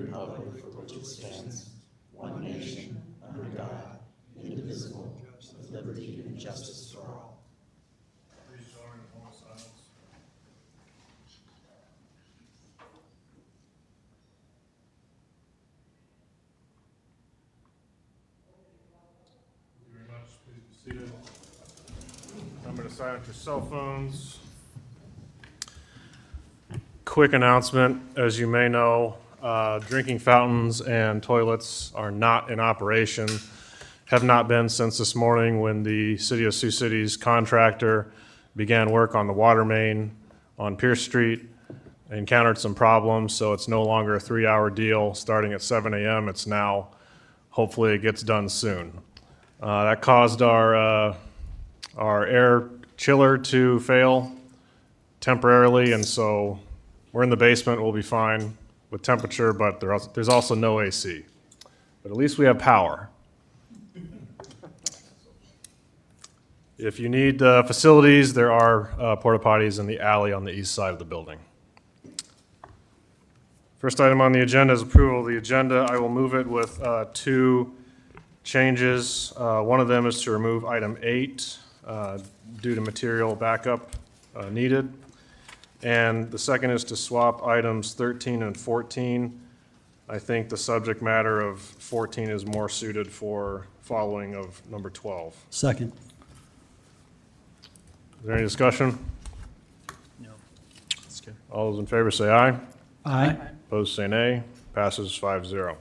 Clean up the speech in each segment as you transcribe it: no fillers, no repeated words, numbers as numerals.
republic for which it stands, one nation, under God, indivisible, with liberty and justice for all. Please join in the moment of silence. Thank you very much. Please be seated. Remember to silence your cell phones. Quick announcement, as you may know, drinking fountains and toilets are not in operation, have not been since this morning when the City of Sioux City's contractor began work on the water main on Pierce Street, encountered some problems, so it's no longer a 3-hour deal starting at 7 a.m. It's now, hopefully it gets done soon. That caused our air chiller to fail temporarily, and so we're in the basement. We'll be fine with temperature, but there's also no AC. But at least we have power. If you need facilities, there are porta potties in the alley on the east side of the building. First item on the agenda is approval of the agenda. I will move it with 2 changes. One of them is to remove item 8 due to material backup needed. And the second is to swap items 13 and 14. I think the subject matter of 14 is more suited for following of number 12. Second. Is there any discussion? No. That's good. All those in favor say aye. Aye. Opposed say nay. Passes 5-0.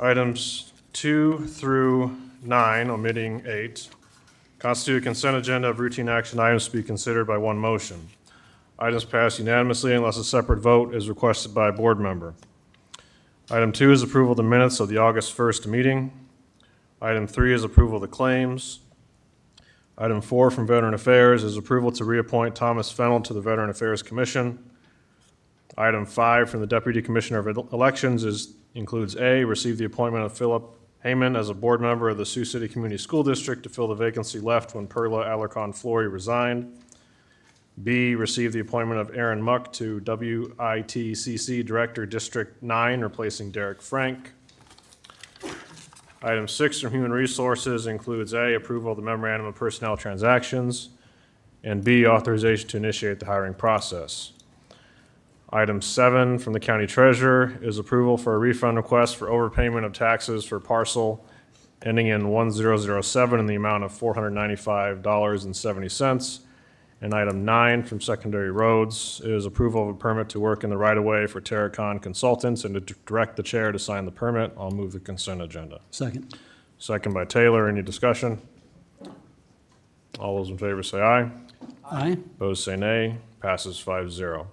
Items 2 through 9, omitting 8, constitute a consent agenda of routine action items to be considered by one motion. Items pass unanimously unless a separate vote is requested by a board member. Item 2 is approval of the minutes of the August 1st meeting. Item 3 is approval of the claims. Item 4 from Veteran Affairs is approval to reappoint Thomas Fennell to the Veteran Affairs Commission. Item 5 from the Deputy Commissioner of Elections includes A, receive the appointment of Philip Heyman as a board member of the Sioux City Community School District to fill the vacancy left when Perla Alarcon-Flory resigned. B, receive the appointment of Aaron Muck to WITCC Director District 9, replacing Derek Frank. Item 6 from Human Resources includes A, approval of the memorandum of personnel transactions, and B, authorization to initiate the hiring process. Item 7 from the County Treasurer is approval for a refund request for overpayment of taxes for parcel ending in 1007 in the amount of $495.70. And item 9 from Secondary Roads is approval of a permit to work in the right-of-way for Terracon Consultants and to direct the chair to sign the permit. I'll move the consent agenda. Second. Second by Taylor. Any discussion? All those in favor say aye. Aye. Opposed say nay. Passes 5-0.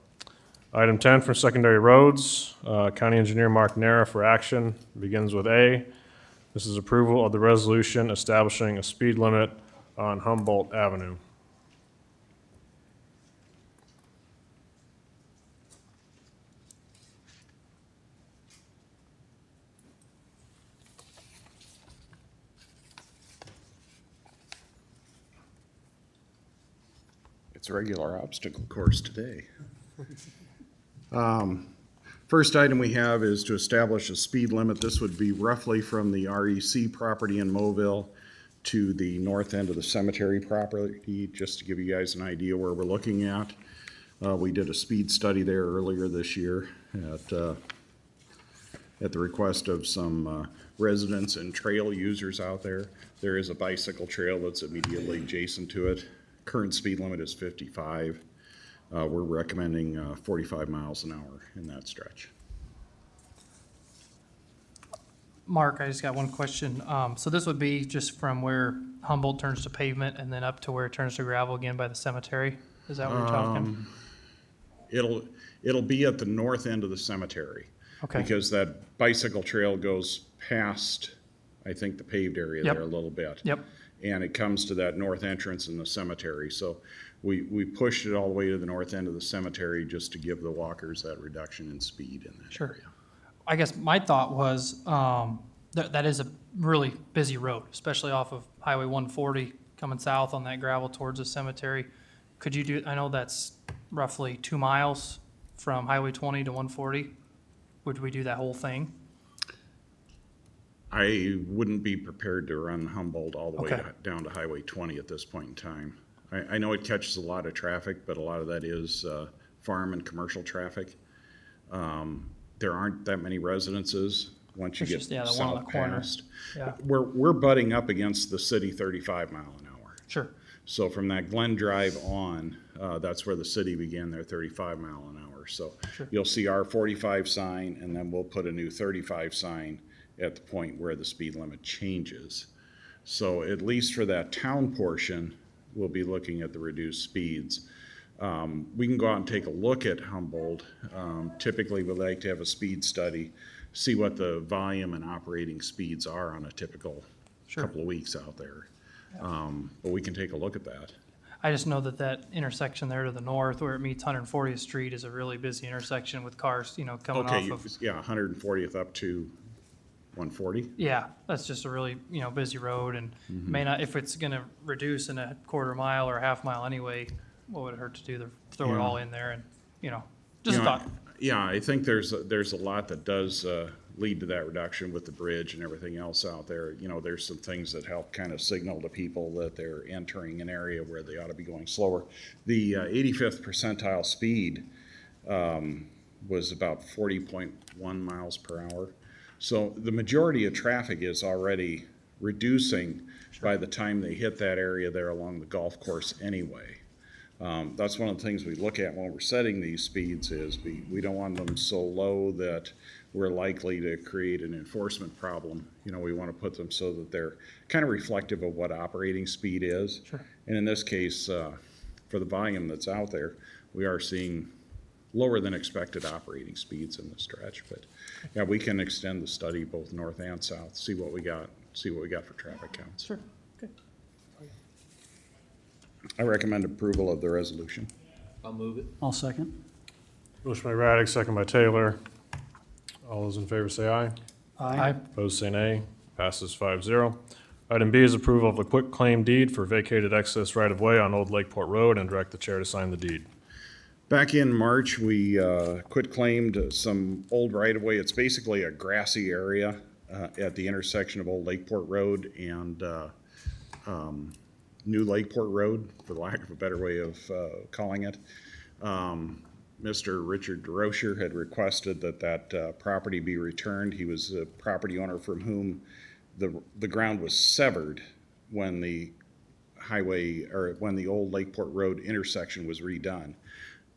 Item 10 from Secondary Roads, County Engineer Mark Nara for action. Begins with A. This is approval of the resolution establishing a speed limit on Humboldt Avenue. It's a regular obstacle course today. First item we have is to establish a speed limit. This would be roughly from the REC property in Mobile to the north end of the cemetery property, just to give you guys an idea where we're looking at. We did a speed study there earlier this year at the request of some residents and trail users out there. There is a bicycle trail that's immediately adjacent to it. Current speed limit is 55. We're recommending 45 miles an hour in that stretch. Mark, I just got one question. So this would be just from where Humboldt turns to pavement and then up to where it turns to gravel again by the cemetery? Is that what you're talking? It'll be at the north end of the cemetery. Okay. Because that bicycle trail goes past, I think, the paved area Yep. there a little bit. Yep. And it comes to that north entrance in the cemetery. So we pushed it all the way to the north end of the cemetery just to give the walkers that reduction in speed in that Sure. area. I guess my thought was that is a really busy road, especially off of Highway 140 coming south on that gravel towards the cemetery. Could you do, I know that's roughly 2 miles from Highway 20 to 140. would we do that whole thing? I wouldn't be prepared to run Humboldt all the way Okay. down to Highway 20 at this point in time. I know it catches a lot of traffic, but a lot of that is farm and commercial traffic. There aren't that many residences once you It's get just, yeah, the one on south the corner. past. Yeah, We're butting up against the city 35 mile an hour. sure, So from that Glen Drive on, that's where the city began their 35 mile an hour. So Sure. you'll see our 45 sign, and then we'll put a new 35 sign at the point where the speed limit changes. So at least for that town portion, we'll be looking at the reduced speeds. We can go out and take a look at Humboldt. Typically, we like to have a speed study, see what the volume and operating speeds are on a typical Sure. couple of weeks out there. But we can take a look at that. I just know that that intersection there to the north where it meets 140th Street is a really busy intersection with cars, coming Okay, off of. yeah, 140th up to 140? Yeah, that's just a really, busy road and may not, if it's gonna reduce in a quarter mile or a half mile anyway, what would it hurt to throw it Yeah. all in there and, just You a know, thought. Yeah, I think there's a lot that does lead to that reduction with the bridge and everything else out there. There's some things that help kind of signal to people that they're entering an area where they ought to be going slower. The 85th percentile speed was about 40.1 miles per hour. So the majority of traffic is already reducing by the time they hit that area there along the golf course anyway. That's one of the things we look at when we're setting these speeds is we don't want them so low that we're likely to create an enforcement problem. We want to put them so that they're kind of reflective of what operating speed is. Sure. And in this case, for the volume that's out there, we are seeing lower than expected operating speeds in the stretch. But yeah, we can extend the study both north and south, see what we got for traffic counts. Sure, okay. I recommend approval of the resolution. I'll move it. I'll second. Motion by Raddick, second by Taylor. All those in favor say aye. Aye. Opposed say nay. Passes 5-0. Item B is approval of the quitclaim deed for vacated excess right-of-way on Old Lakeport Road and direct the chair to sign the deed. Back in March, we quitclaimed some old right-of-way. It's basically a grassy area at the intersection of Old Lakeport Road and New Lakeport Road, for lack of a better way of calling it. Mr. Richard DeRocher had requested that property be returned. He was the property owner from whom the ground was severed when the when the Old Lakeport Road intersection was redone.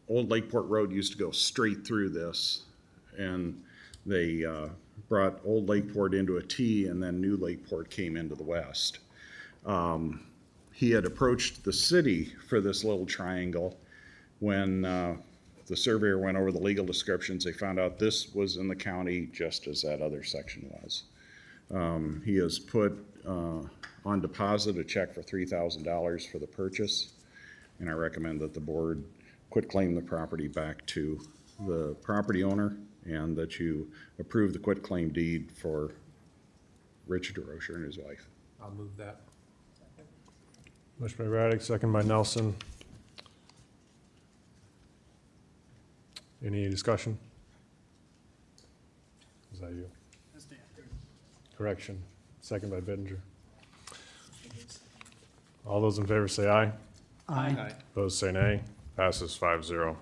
Old Lakeport Road used to go straight through this, and they brought Old Lakeport into a T, and then New Lakeport came into the west. He had approached the city for this little triangle. When the surveyor went over the legal descriptions, they found out this was in the county just as that other section was. He has put on deposit a check for $3,000 for the purchase, and I recommend that the board quitclaim the property back to the property owner and that you approve the quitclaim deed for Richard DeRocher and his wife. I'll move that. Motion by Raddick, second by Nelson. Any discussion? Is that you? Correction, second by Bittinger. All those in favor say aye. Aye. Opposed say nay. Passes 5-0.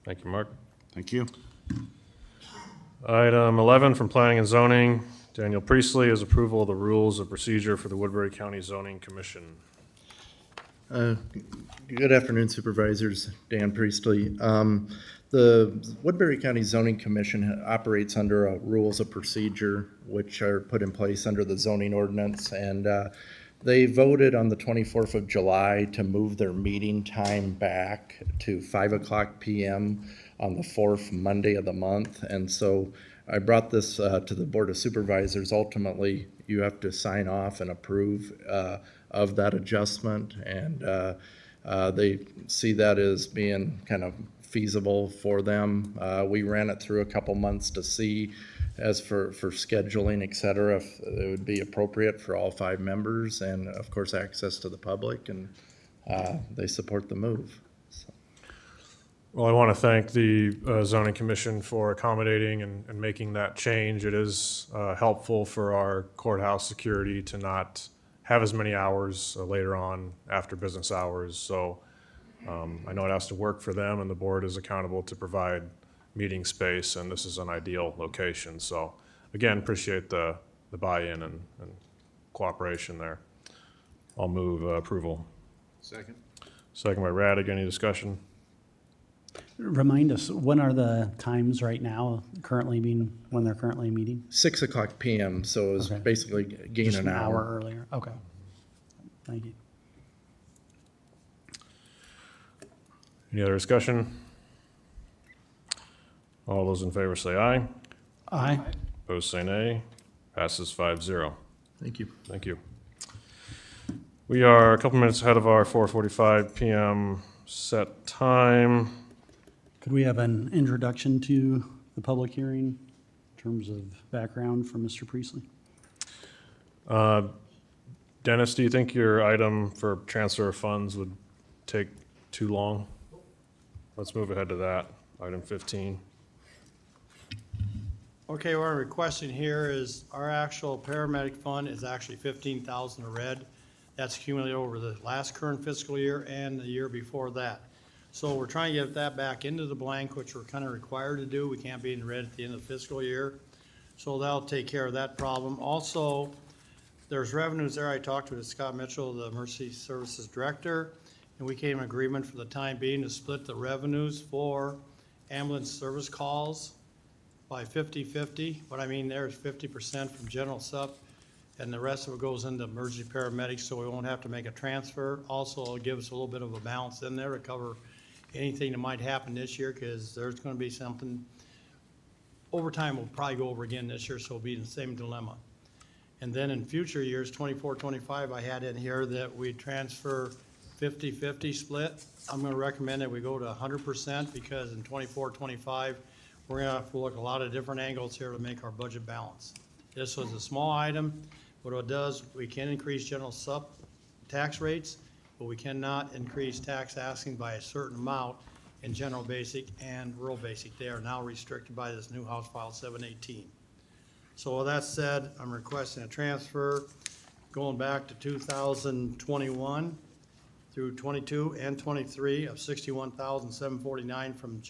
Thank you, Mark. Thank you. Item 11 from Planning and Zoning, Daniel Priestley, is approval of the rules of procedure for the Woodbury County Zoning Commission. Good afternoon, Supervisors. Dan Priestley. The Woodbury County Zoning Commission operates under rules of procedure, which are put in place under the zoning ordinance. And they voted on the 24th of July to move their meeting time back to 5 o'clock p.m. on the fourth Monday of the month. And so I brought this to the Board of Supervisors. Ultimately, you have to sign off and approve of that adjustment. And they see that as being kind of feasible for them. We ran it through a couple months to see, as for scheduling, et cetera, if it would be appropriate for all 5 members, and of course, access to the public, and they support the move. So. Well, I want to thank the zoning commission for accommodating and making that change. It is helpful for our courthouse security to not have as many hours later on after business hours. So I know it has to work for them, and the board is accountable to provide meeting space, and this is an ideal location. So again, appreciate the buy-in and cooperation there. I'll move approval. Second. Second by Raddick. Any discussion? Remind us, when are the times right now when they're currently meeting? 6 o'clock PM, so it was Okay. basically gain Just an hour. earlier, okay. Thank you. Any other discussion? All those in favor say aye. Aye. Opposed say nay. Passes 5-0. Thank you. Thank you. We are a couple minutes ahead of our 4:45 PM set time. Could we have an introduction to the public hearing in terms of background from Mr. Priestley? Dennis, do you think your item for transfer of funds would take too long? Let's move ahead to that, item 15. Okay, what I'm requesting here is our actual paramedic fund is actually 15,000 in red. That's accumulated over the last current fiscal year and the year before that. So we're trying to get that back into the blank, which we're kind of required to do. We can't be in the red at the end of the fiscal year. So that'll take care of that problem. Also, there's revenues there. I talked to Scott Mitchell, the Emergency Services Director, and we came to an agreement for the time being to split the revenues for ambulance service calls by 50-50. What I mean there is 50% from general sup, and the rest of it goes into emergency paramedics, so we won't have to make a transfer. Also, it'll give us a little bit of a balance in there to cover anything that might happen this year, because there's gonna be something, overtime will probably go over again this year, so we'll be in the same dilemma. And then in future years, 24, 25, I had in here that we transfer 50-50 split. I'm gonna recommend that we go to 100%, because in 24, 25, we're gonna have to look at a lot of different angles here to make our budget balance. This was a small item. What it does, we can increase general sup tax rates, but we cannot increase tax asking by a certain amount in general basic and rural basic. They are now restricted by this new House File 718. So with that said, I'm requesting a transfer going back to 2021 through 22 and 23 of $61,749 from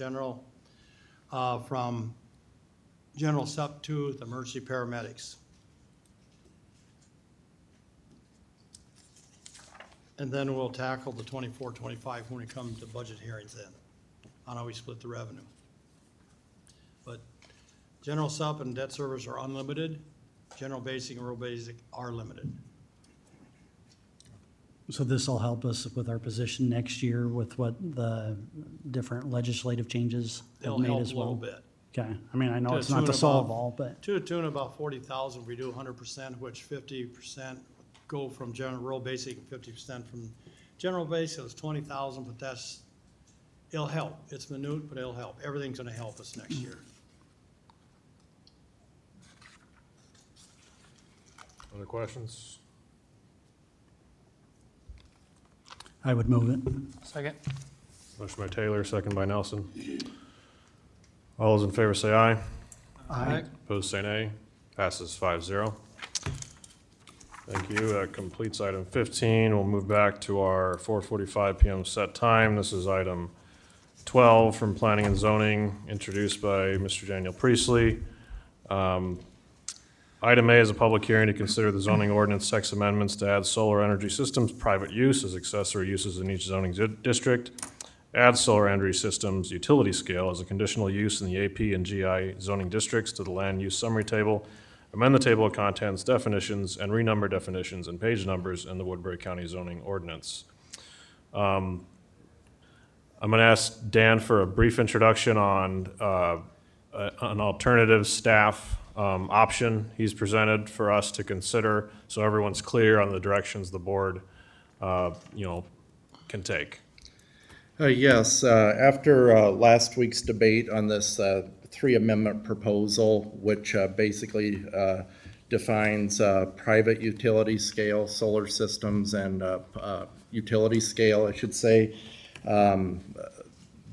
general sup to the emergency paramedics. And then we'll tackle the 24, 25 when we come to budget hearings then, on how we split the revenue. But general sup and debt service are unlimited. General basic and rural basic are limited. So this will help us with our position next year with what the different legislative changes have They'll made help as a little well? bit. Okay, I mean, I know To it's the not to tune solve of- all, but, To the tune of about 40,000, we do 100%, which 50% go from general, rural basic, and 50% from general basic. It's 20,000, but it'll help. It's minute, but it'll help. Everything's gonna help us next year. Other questions? I would move it. Second. Motion by Taylor, second by Nelson. All those in favor say aye. Aye. Opposed say nay. Passes 5-0. Thank you. That completes item 15. We'll move back to our 4:45 PM set time. This is item 12 from Planning and Zoning, introduced by Mr. Daniel Priestley. Item A is a public hearing to consider the zoning ordinance text amendments to add solar energy systems private use as accessory uses in each zoning district. Add solar energy systems utility scale as a conditional use in the AP and GI zoning districts to the land use summary table. Amend the table of contents, definitions, and renumber definitions and page numbers in the Woodbury County zoning ordinance. I'm going to ask Dan for a brief introduction on an alternative staff option he's presented for us to consider, so everyone's clear on the directions the board, can take. Yes, after last week's debate on this three-amendment proposal, which basically defines private utility scale solar systems and utility scale, I should say,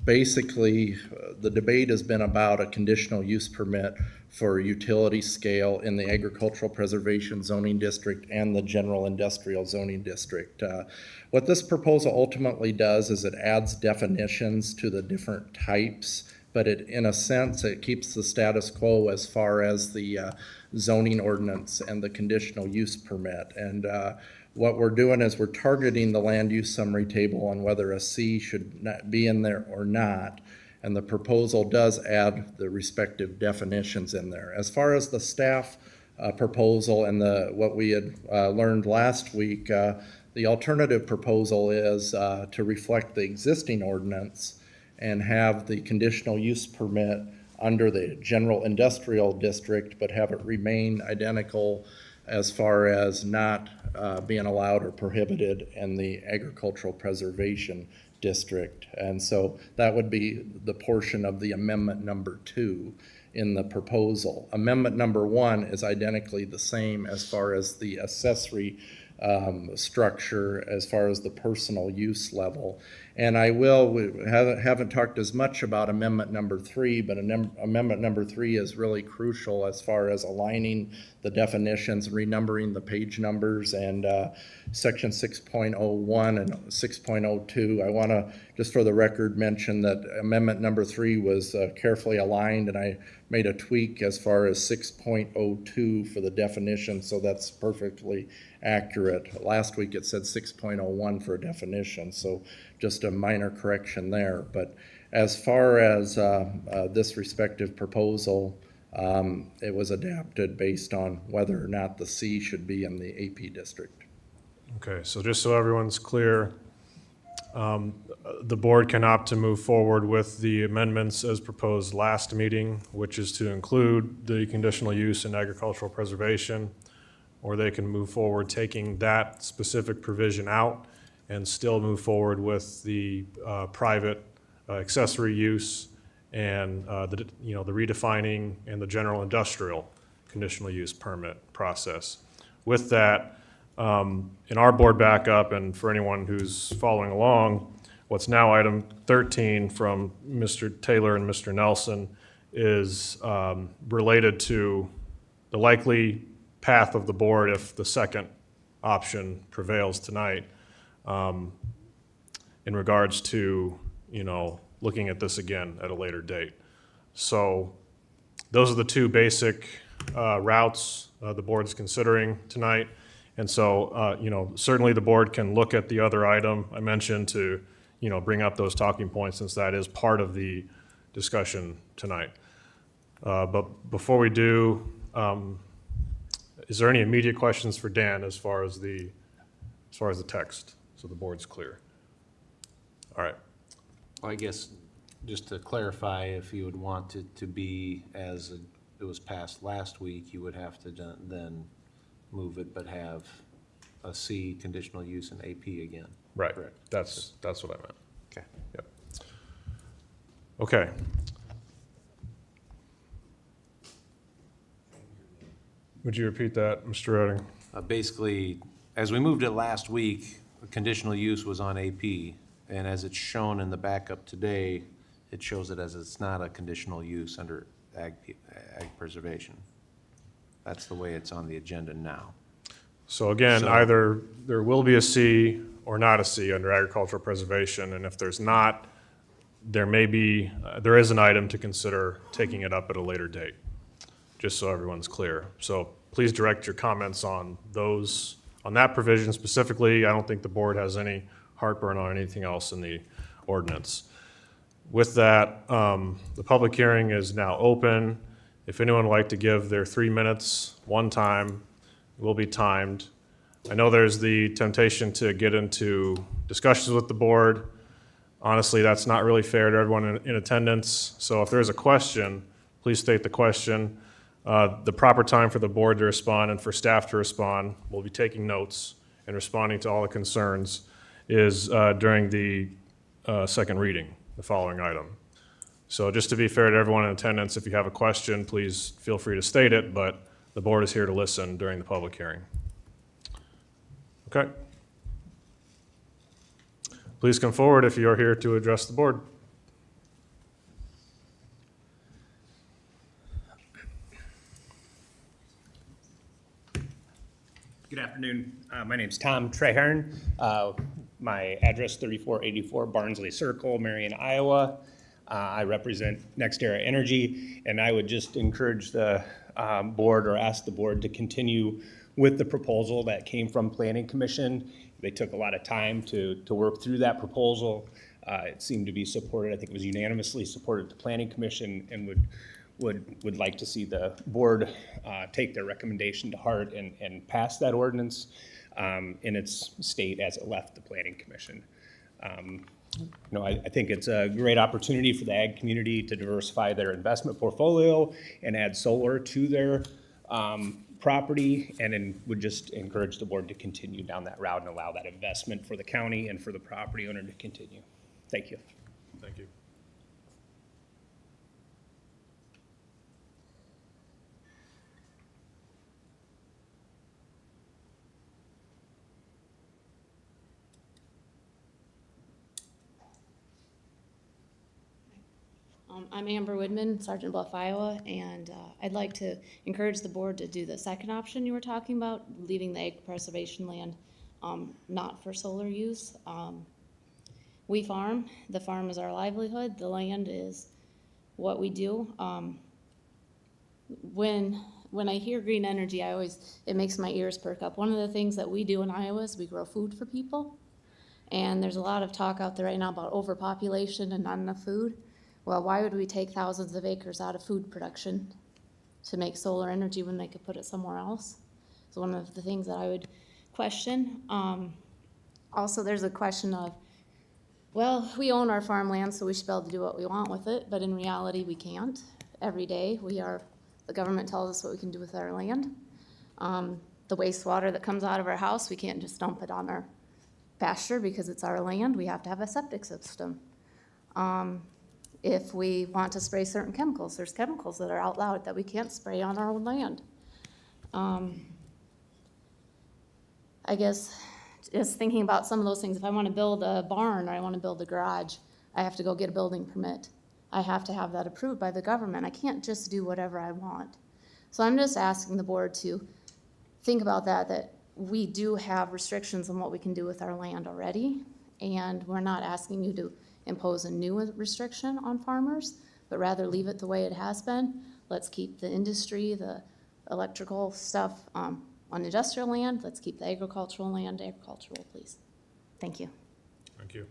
basically, the debate has been about a conditional use permit for utility scale in the agricultural preservation zoning district and the general industrial zoning district. What this proposal ultimately does is it adds definitions to the different types, but in a sense, it keeps the status quo as far as the zoning ordinance and the conditional use permit. And what we're doing is we're targeting the land use summary table on whether a C should not be in there or not. And the proposal does add the respective definitions in there. As far as the staff proposal and what we had learned last week, the alternative proposal is to reflect the existing ordinance and have the conditional use permit under the general industrial district, but have it remain identical as far as not being allowed or prohibited in the agricultural preservation district. And so that would be the portion of the amendment number 2 in the proposal. Amendment number 1 is identically the same as far as the accessory structure, as far as the personal use level. And we haven't talked as much about amendment number 3, but amendment number 3 is really crucial as far as aligning the definitions, renumbering the page numbers, and section 6.01 and 6.02. I want to, just for the record, mention that amendment number 3 was carefully aligned, and I made a tweak as far as 6.02 for the definition, so that's perfectly accurate. Last week it said 6.01 for a definition, so just a minor correction there. But as far as this respective proposal, it was adapted based on whether or not the C should be in the AP district. Okay, so just so everyone's clear, the board can opt to move forward with the amendments as proposed last meeting, which is to include the conditional use in agricultural preservation, or they can move forward taking that specific provision out and still move forward with the private accessory use and the redefining and the general industrial conditional use permit process. With that, in our board backup, and for anyone who's following along, what's now item 13 from Mr. Taylor and Mr. Nelson is related to the likely path of the board if the second option prevails tonight, in regards to, looking at this again at a later date. So those are the two basic routes the board is considering tonight. And so, certainly the board can look at the other item I mentioned to, bring up those talking points, since that is part of the discussion tonight. But before we do, is there any immediate questions for Dan as far as the text, so the board's clear? All right. Well, I guess, just to clarify, if you would want it to be as it was passed last week, you would have to then move it, but have a C conditional use in AP again. Right. Correct. That's what I meant. Okay. Yep. Okay. Would you repeat that, Mr. Redding? Basically, as we moved it last week, the conditional use was on AP, and as it's shown in the backup today, it shows it as it's not a conditional use under ag preservation. That's the way it's on the agenda now. So again, So- either there will be a C or not a C under agricultural preservation, and if there's not, there is an item to consider taking it up at a later date, just so everyone's clear. So please direct your comments on that provision specifically. I don't think the board has any heartburn on anything else in the ordinance. With that, the public hearing is now open. If anyone would like to give their 3 minutes one time, it will be timed. I know there's the temptation to get into discussions with the board. Honestly, that's not really fair to everyone in attendance. So if there's a question, please state the question. The proper time for the board to respond and for staff to respond, we'll be taking notes and responding to all the concerns, is during the second reading, the following item. So just to be fair to everyone in attendance, if you have a question, please feel free to state it, but the board is here to listen during the public hearing. Okay. Please come forward if you are here to address the board. My name's Tom Trahern. My address 3484 Barnsley Circle, Marion, Iowa. I represent NextEra Energy, and I would just encourage the board or ask the board to continue with the proposal that came from Planning Commission. They took a lot of time to work through that proposal. It seemed to be supported. I think it was unanimously supported to Planning Commission, and would like to see the board take their recommendation to heart and pass that ordinance in its state as it left the Planning Commission. I think it's a great opportunity for the ag community to diversify their investment portfolio and add solar to their property, and then would just encourage the board to continue down that route and allow that investment for the county and for the property owner to continue. Thank you. Thank you. I'm Amber Woodman, Sergeant Bluff, Iowa, and I'd like to encourage the board to do the second option you were talking about, leaving the ag preservation land not for solar use. We farm. The farm is our livelihood. The land is what we do. When I hear green energy, it makes my ears perk up. One of the things that we do in Iowa is we grow food for people, and there's a lot of talk out there right now about overpopulation and not enough food. Well, why would we take thousands of acres out of food production to make solar energy when they could put it somewhere else? So one of the things that I would question. Also, there's a question of, well, we own our farmland, so we should be able to do what we want with it, but in reality, we can't. Every day, the government tells us what we can do with our land. The wastewater that comes out of our house, we can't just dump it on our pasture because it's our land. We have to have a septic system. If we want to spray certain chemicals, there's chemicals that are outlawed that we can't spray on our own land. I guess just thinking about some of those things, if I want to build a barn or I want to build a garage, I have to go get a building permit. I have to have that approved by the government. I can't just do whatever I want. So I'm just asking the board to think about that we do have restrictions on what we can do with our land already, and we're not asking you to impose a new restriction on farmers, but rather leave it the way it has been. Let's keep the industry, the electrical stuff on industrial land. Let's keep the agricultural land agricultural, please. Thank you. Thank you.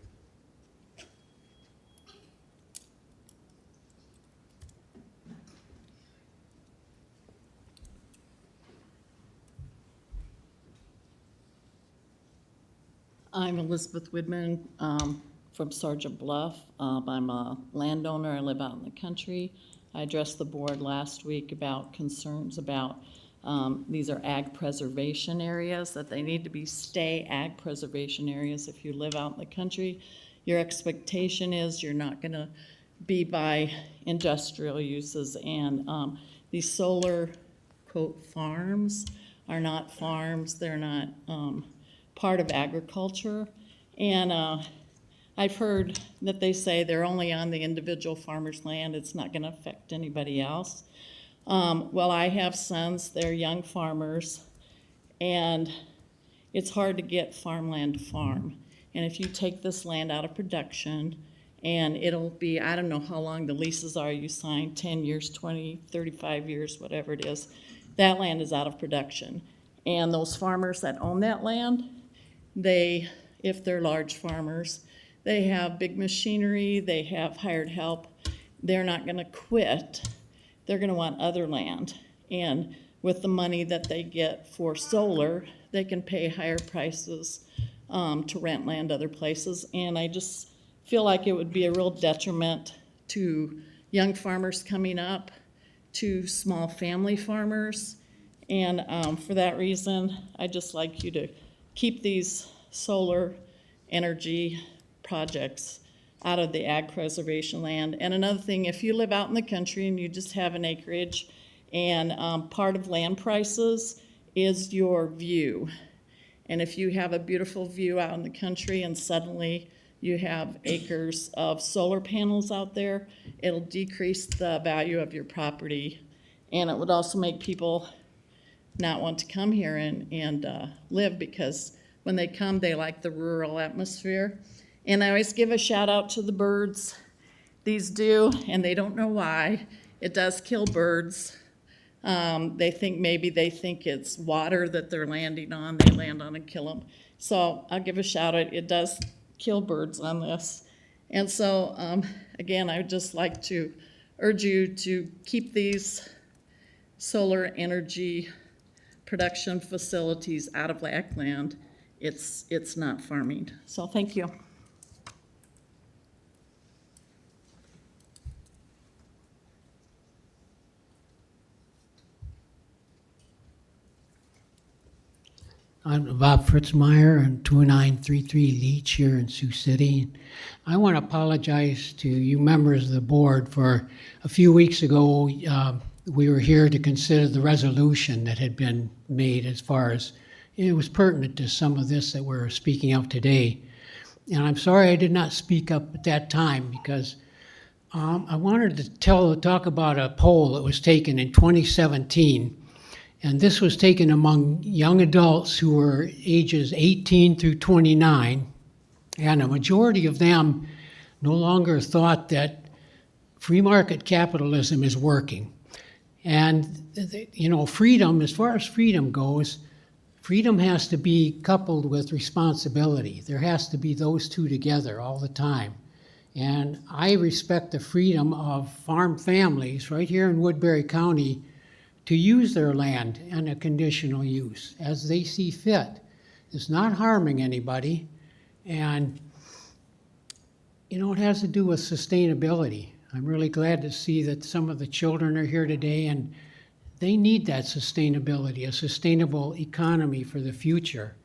I'm Elizabeth Widman from Sergeant Bluff. I'm a landowner. I live out in the country. I addressed the board last week about concerns about these are ag preservation areas, that they need to stay ag preservation areas. If you live out in the country, your expectation is you're not going to be by industrial uses, and these solar, quote, farms are not farms. They're not part of agriculture, and I've heard that they say they're only on the individual farmer's land. It's not going to affect anybody else. Well, I have sons. They're young farmers, and it's hard to get farmland to farm. And if you take this land out of production, and it'll be, I don't know how long the leases are you sign, 10 years, 20, 35 years, whatever it is, that land is out of production. And those farmers that own that land, if they're large farmers, they have big machinery, they have hired help. They're not going to quit. They're going to want other land. And with the money that they get for solar, they can pay higher prices to rent land other places. And I just feel like it would be a real detriment to young farmers coming up, to small family farmers. And for that reason, I'd just like you to keep these solar energy projects out of the ag preservation land. And another thing, if you live out in the country and you just have an acreage, and part of land prices is your view. And if you have a beautiful view out in the country and suddenly you have acres of solar panels out there, it'll decrease the value of your property. And it would also make people not want to come here and live, because when they come, they like the rural atmosphere. And I always give a shout out to the birds. These do, and they don't know why. It does kill birds. They think it's water that they're landing on. They land on and kill them. So I'll give a shout out. It does kill birds on this. And so, again, I would just like to urge you to keep these solar energy production facilities out of ag land. It's not farming. So thank you. I'm Bob Fritzmeyer and 2933 Leach here in Sioux City. I want to apologize to you members of the board for a few weeks ago, we were here to consider the resolution that had been made as far as it was pertinent to some of this that we're speaking of today. And I'm sorry I did not speak up at that time because I wanted to talk about a poll that was taken in 2017. And this was taken among young adults who were ages 18 through 29, and a majority of them no longer thought that free market capitalism is working. And, freedom, as far as freedom goes, freedom has to be coupled with responsibility. There has to be those two together all the time. And I respect the freedom of farm families right here in Woodbury County to use their land in a conditional use as they see fit. It's not harming anybody, and it has to do with sustainability. I'm really glad to see that some of the children are here today, and they need that sustainability, a sustainable economy for the future.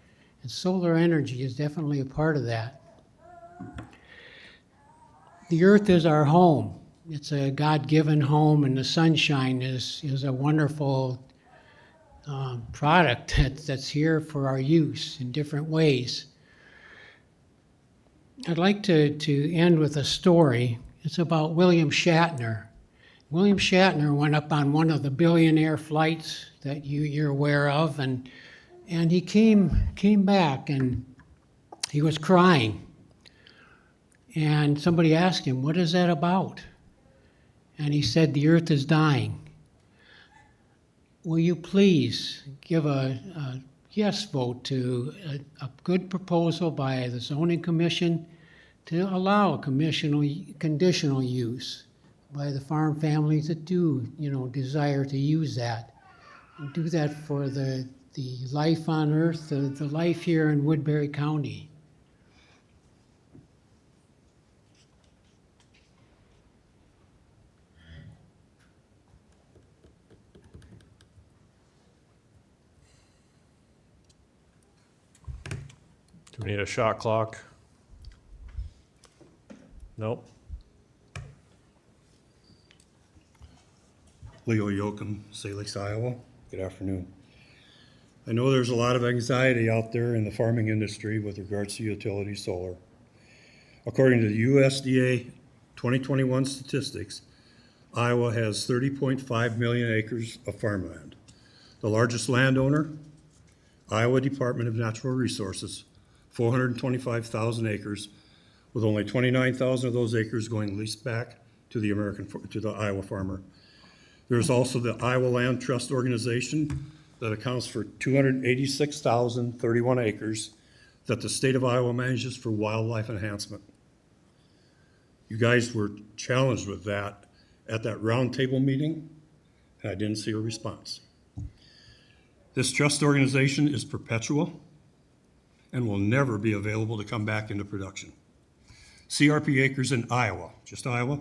And solar energy is definitely a part of that. The earth is our home. It's a God-given home, and the sunshine is a wonderful product that's here for our use in different ways. I'd like to end with a story. It's about William Shatner. William Shatner went up on one of the billionaire flights that you're aware of, and he came back, and he was crying. And somebody asked him, "What is that about?" And he said, "The earth is dying. Will you please give a yes vote to a good proposal by the zoning commission to allow a conditional use by the farm families that do, desire to use that, and do that for the life on earth, the life here in Woodbury County." Do we need a shot clock? Nope. Leo Yoakum, Salix, Iowa. Good afternoon. I know there's a lot of anxiety out there in the farming industry with regards to utility solar. According to the USDA 2021 statistics, Iowa has 30.5 million acres of farmland. The largest landowner, Iowa Department of Natural Resources, 425,000 acres, with only 29,000 of those acres going leased back to the Iowa farmer. There's also the Iowa Land Trust Organization that accounts for 286,031 acres that the state of Iowa manages for wildlife enhancement. You guys were challenged with that at that roundtable meeting, and I didn't see a response. This trust organization is perpetual and will never be available to come back into production. CRP acres in Iowa, just Iowa,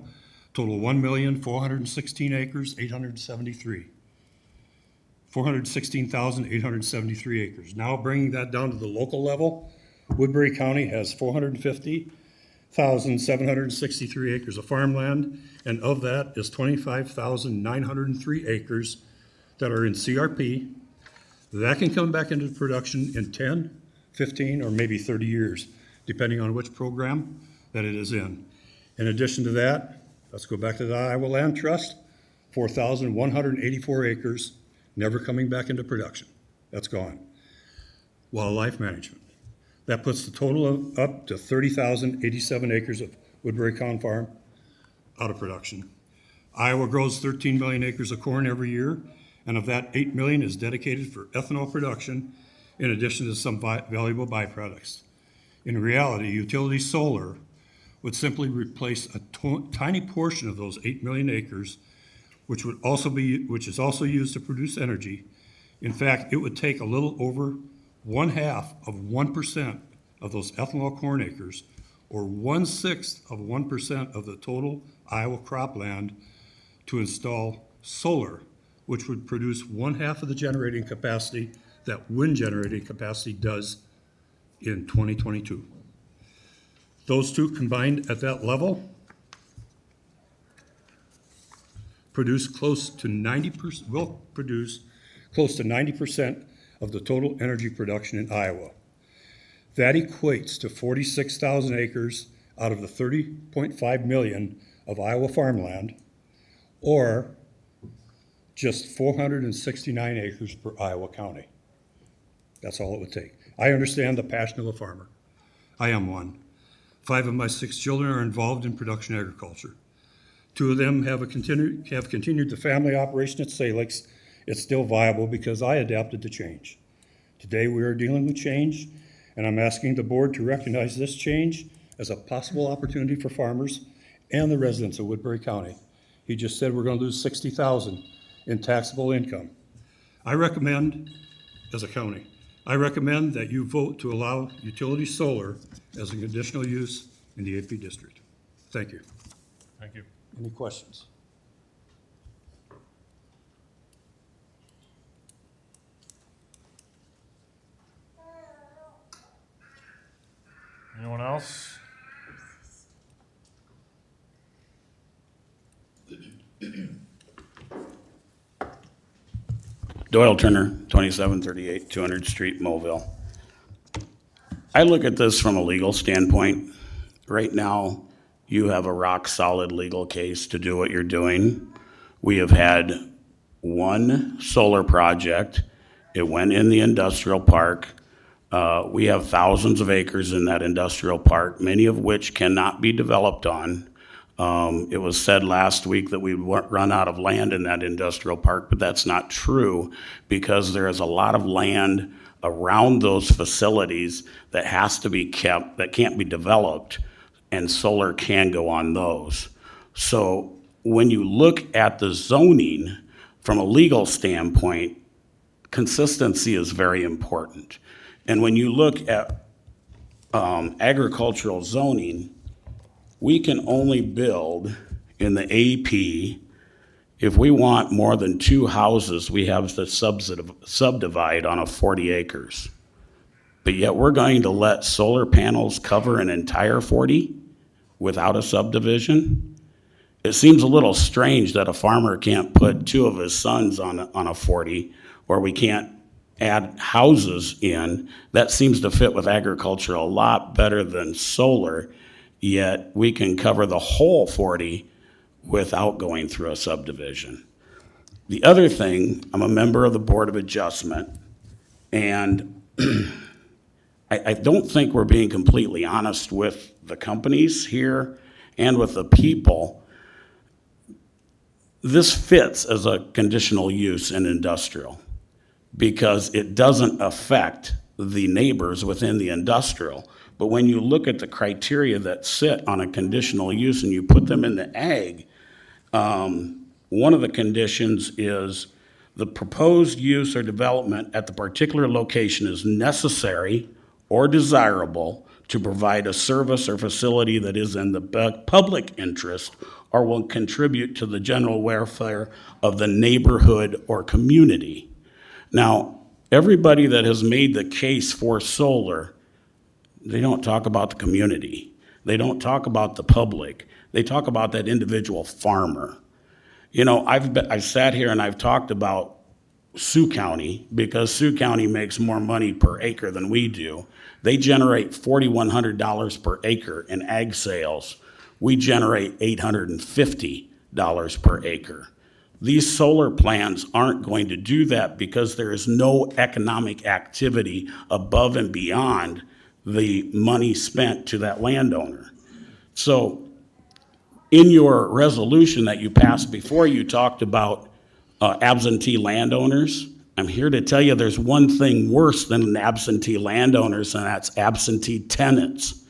total 1,416 acres, 873. 416,873 acres. Now bringing that down to the local level, Woodbury County has 450,763 acres of farmland, and of that is 25,903 acres that are in CRP. That can come back into production in 10, 15, or maybe 30 years, depending on which program that it is in. In addition to that, let's go back to the Iowa Land Trust, 4,184 acres never coming back into production. That's gone. Wildlife management. That puts the total of up to 30,087 acres of Woodbury County Farm out of production. Iowa grows 13 million acres of corn every year, and of that, 8 million is dedicated for ethanol production, in addition to some valuable byproducts. In reality, utility solar would simply replace a tiny portion of those 8 million acres, which is also used to produce energy. In fact, it would take a little over 1/2 of 1% of those ethanol corn acres, or 1/6 of 1% of the total Iowa cropland, to install solar, which would produce 1/2 of the generating capacity that wind generating capacity does in 2022. Those two combined at that level produce close to 90%, will produce close to 90% of the total energy production in Iowa. That equates to 46,000 acres out of the 30.5 million of Iowa farmland, or just 469 acres per Iowa county. That's all it would take. I understand the passion of a farmer. I am one. 5 of my 6 children are involved in production agriculture. 2 of them have continued the family operation at Salix. It's still viable because I adapted to change. Today we are dealing with change, and I'm asking the board to recognize this change as a possible opportunity for farmers and the residents of Woodbury County. He just said we're going to lose 60,000 in taxable income. I recommend, as a county, I recommend that you vote to allow utility solar as a conditional use in the AP district. Thank you. Thank you. Any questions? Anyone else? Doyle Turner, 2738 200 Street, Mobile. I look at this from a legal standpoint. Right now, you have a rock-solid legal case to do what you're doing. We have had one solar project. It went in the industrial park. We have thousands of acres in that industrial park, many of which cannot be developed on. It was said last week that we'd run out of land in that industrial park, but that's not true because there is a lot of land around those facilities that has to be kept, that can't be developed, and solar can go on those. So when you look at the zoning from a legal standpoint, consistency is very important. And when you look at agricultural zoning, we can only build in the AP if we want more than 2 houses. We have to subdivide on a 40 acres. But yet we're going to let solar panels cover an entire 40 without a subdivision? It seems a little strange that a farmer can't put 2 of his sons on a 40, or we can't add houses in. That seems to fit with agriculture a lot better than solar, yet we can cover the whole 40 without going through a subdivision. The other thing, I'm a member of the Board of Adjustment, and I don't think we're being completely honest with the companies here and with the people. This fits as a conditional use in industrial because it doesn't affect the neighbors within the industrial. But when you look at the criteria that sit on a conditional use and you put them in the ag, one of the conditions is the proposed use or development at the particular location is necessary or desirable to provide a service or facility that is in the public interest or will contribute to the general welfare of the neighborhood or community. Now, everybody that has made the case for solar, they don't talk about the community. They don't talk about the public. They talk about that individual farmer. You know, I've sat here and I've talked about Sioux County because Sioux County makes more money per acre than we do. They generate $4,100 per acre in ag sales. We generate $850 per acre. These solar plans aren't going to do that because there is no economic activity above and beyond the money spent to that landowner. So in your resolution that you passed before, you talked about absentee landowners. I'm here to tell you there's one thing worse than absentee landowners, and that's absentee tenants.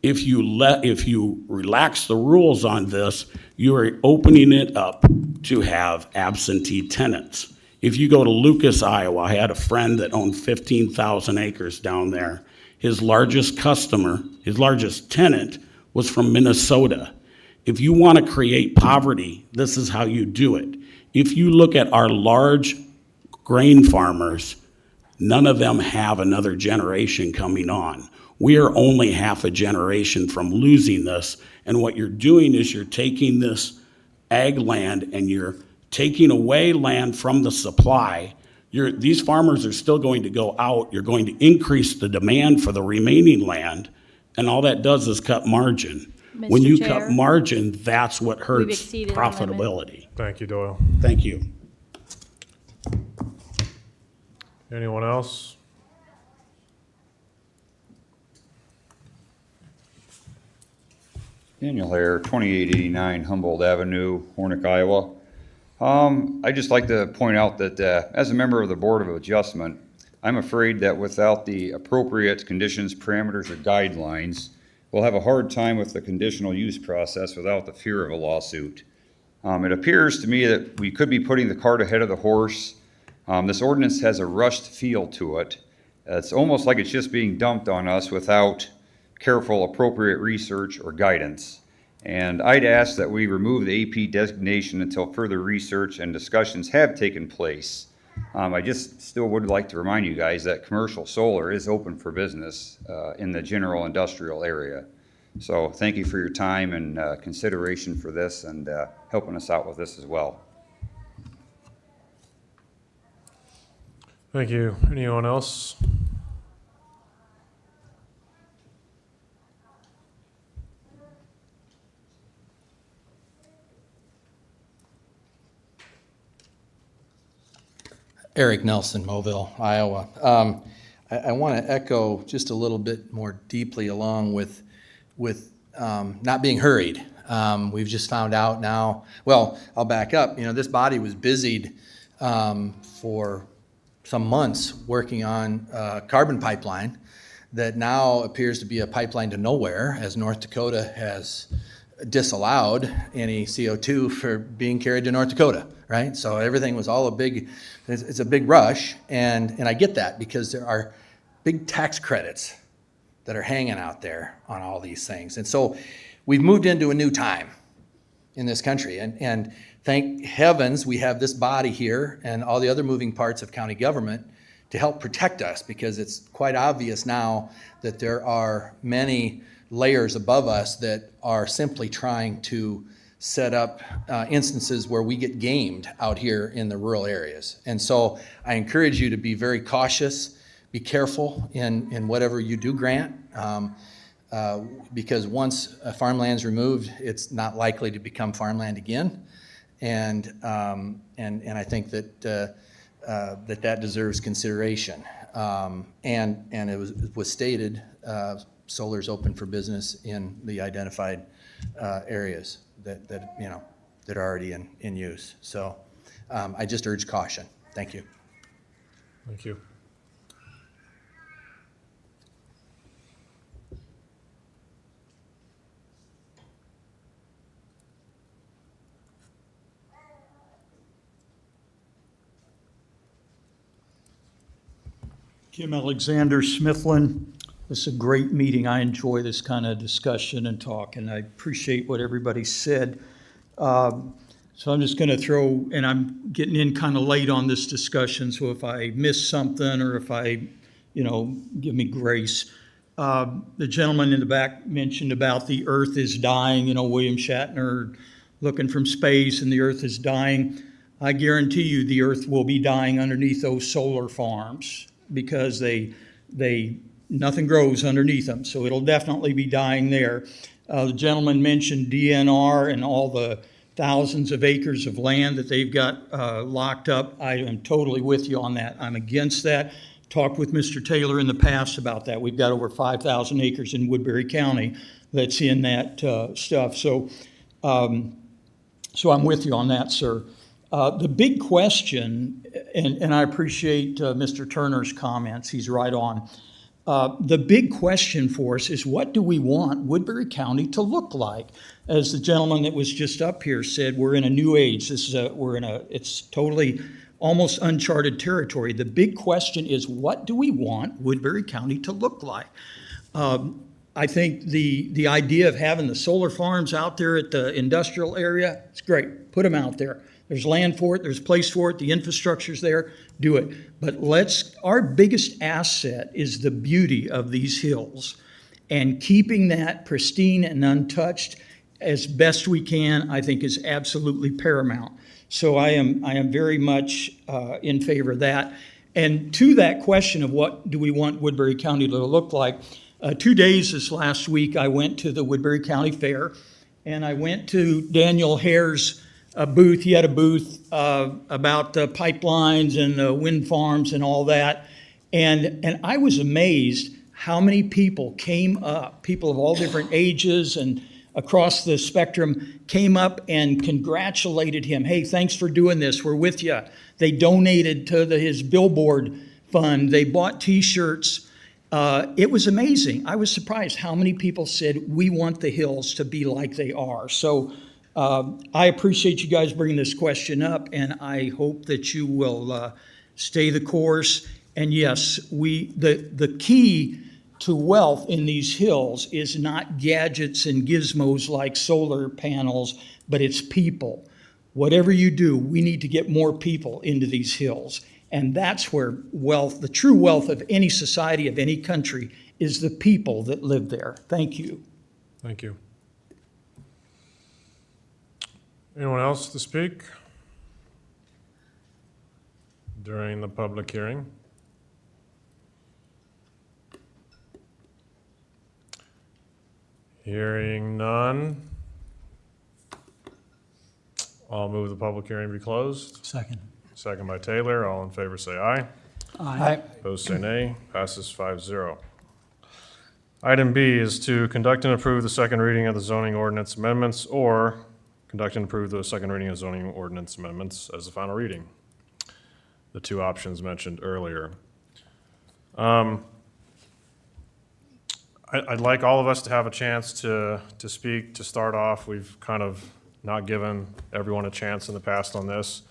If you relax the rules on this, you are opening it up to have absentee tenants. If you go to Lucas, Iowa, I had a friend that owned 15,000 acres down there. His largest customer, his largest tenant, was from Minnesota. If you want to create poverty, this is how you do it. If you look at our large grain farmers, none of them have another generation coming on. We are only half a generation from losing this, and what you're doing is you're taking this ag land and you're taking away land from the supply. These farmers are still going to go out. You're going to increase the demand for the remaining land, and all that does is cut margin. When you cut margin, that's what hurts profitability. Thank you, Doyle. Thank you. Anyone else? Daniel Hare, 2889 Humboldt Avenue, Hornick, Iowa. I'd just like to point out that as a member of the Board of Adjustment, I'm afraid that without the appropriate conditions, parameters, or guidelines, we'll have a hard time with the conditional use process without the fear of a lawsuit. It appears to me that we could be putting the cart ahead of the horse. This ordinance has a rushed feel to it. It's almost like it's just being dumped on us without careful, appropriate research or guidance. And I'd ask that we remove the AP designation until further research and discussions have taken place. I just still would like to remind you guys that commercial solar is open for business in the general industrial area. So thank you for your time and consideration for this and helping us out with this as well. Thank you. Anyone else? Eric Nelson, Mobile, Iowa. I want to echo just a little bit more deeply along with not being hurried. We've just found out now, well, I'll back up. You know, this body was busied for some months working on a carbon pipeline that now appears to be a pipeline to nowhere, as North Dakota has disallowed any CO2 for being carried to North Dakota, right? So everything was all it's a big rush, and I get that because there are big tax credits that are hanging out there on all these things. And so we've moved into a new time in this country, and thank heavens we have this body here and all the other moving parts of county government to help protect us, because it's quite obvious now that there are many layers above us that are simply trying to set up instances where we get gamed out here in the rural areas. And so I encourage you to be very cautious, be careful in whatever you do grant, because once farmland's removed, it's not likely to become farmland again. And I think that that deserves consideration. And it was stated, solar's open for business in the identified areas that are already in use. So I just urge caution. Thank you. Thank you. Jim Alexander, Smithland. This is a great meeting. I enjoy this kind of discussion and talk, and I appreciate what everybody said. So I'm just going to throw, and I'm getting in kind of late on this discussion, so if I miss something or if I, give me grace. The gentleman in the back mentioned about the earth is dying, William Shatner looking from space and the earth is dying. I guarantee you the earth will be dying underneath those solar farms, because nothing grows underneath them, so it'll definitely be dying there. The gentleman mentioned DNR and all the thousands of acres of land that they've got locked up. I am totally with you on that. I'm against that. Talked with Mr. Taylor in the past about that. We've got over 5,000 acres in Woodbury County that's in that stuff. So I'm with you on that, sir. The big question, and I appreciate Mr. Turner's comments, he's right on. The big question for us is, what do we want Woodbury County to look like? As the gentleman that was just up here said, we're in a new age. It's totally almost uncharted territory. The big question is, what do we want Woodbury County to look like? I think the idea of having the solar farms out there at the industrial area, it's great. Put them out there. There's land for it. There's place for it. The infrastructure's there. Do it. But our biggest asset is the beauty of these hills, and keeping that pristine and untouched as best we can, I think, is absolutely paramount. So I am very much in favor of that. And to that question of what do we want Woodbury County to look like, 2 days this last week, I went to the Woodbury County Fair, and I went to Daniel Hare's booth. He had a booth about the pipelines and the wind farms and all that. And I was amazed how many people came up, people of all different ages and across the spectrum, came up and congratulated him. Hey, thanks for doing this. We're with you. They donated to his billboard fund. They bought T-shirts. It was amazing. I was surprised how many people said, we want the hills to be like they are. So I appreciate you guys bringing this question up, and I hope that you will stay the course. And yes, the key to wealth in these hills is not gadgets and gizmos like solar panels, but it's people. Whatever you do, we need to get more people into these hills. And that's where wealth, the true wealth of any society, of any country, is the people that live there. Thank you. Thank you. Anyone else to speak during the public hearing? Hearing none, I'll move the public hearing be closed. Second. Second by Taylor. All in favor say aye. Aye. Opposed say nay. Passes 5-0. Item B is to conduct and approve the second reading of the zoning ordinance amendments, or conduct and approve the second reading of zoning ordinance amendments as the final reading. The two options mentioned earlier. I'd like all of us to have a chance to speak. To start off, we've kind of not given everyone a chance in the past on this.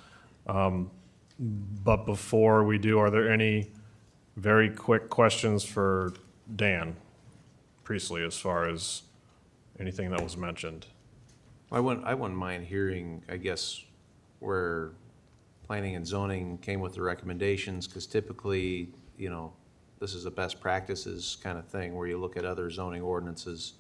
But before we do, are there any very quick questions for Dan Priestley as far as anything that was mentioned? I wouldn't mind hearing, I guess, where planning and zoning came with the recommendations, because typically, this is a best practices kind of thing where you look at other zoning ordinances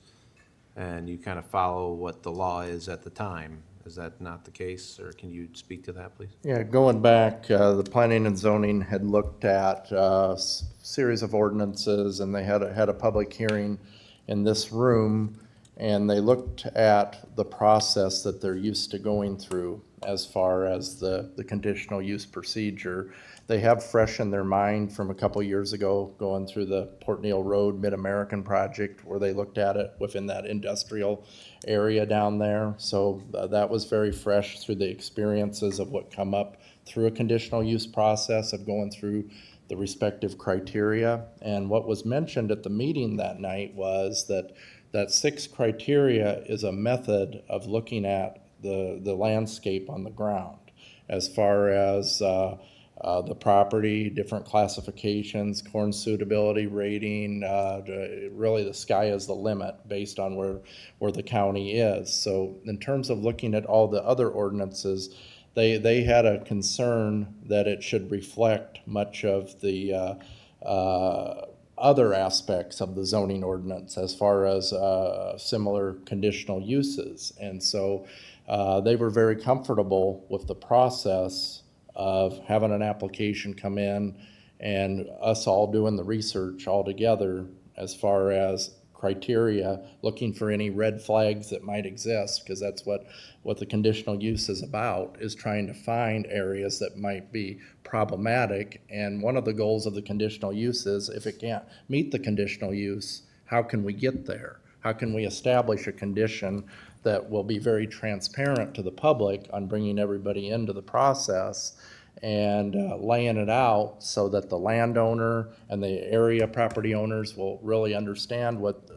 and you kind of follow what the law is at the time. Is that not the case, or can you speak to that, please? Yeah, going back, the planning and zoning had looked at a series of ordinances, and they had a public hearing in this room, and they looked at the process that they're used to going through as far as the conditional use procedure. They have fresh in their mind from a couple years ago going through the Port Neal Road Mid-American project, where they looked at it within that industrial area down there. So that was very fresh through the experiences of what come up through a conditional use process of going through the respective criteria. And what was mentioned at the meeting that night was that 6 criteria is a method of looking at the landscape on the ground as far as the property, different classifications, corn suitability rating, really the sky is the limit based on where the county is. So in terms of looking at all the other ordinances, they had a concern that it should reflect much of the other aspects of the zoning ordinance as far as similar conditional uses. And so they were very comfortable with the process of having an application come in and us all doing the research all together as far as criteria, looking for any red flags that might exist, because that's what the conditional use is about, is trying to find areas that might be problematic. And one of the goals of the conditional use is, if it can't meet the conditional use, how can we get there? How can we establish a condition that will be very transparent to the public on bringing everybody into the process and laying it out so that the landowner and the area property owners will really understand what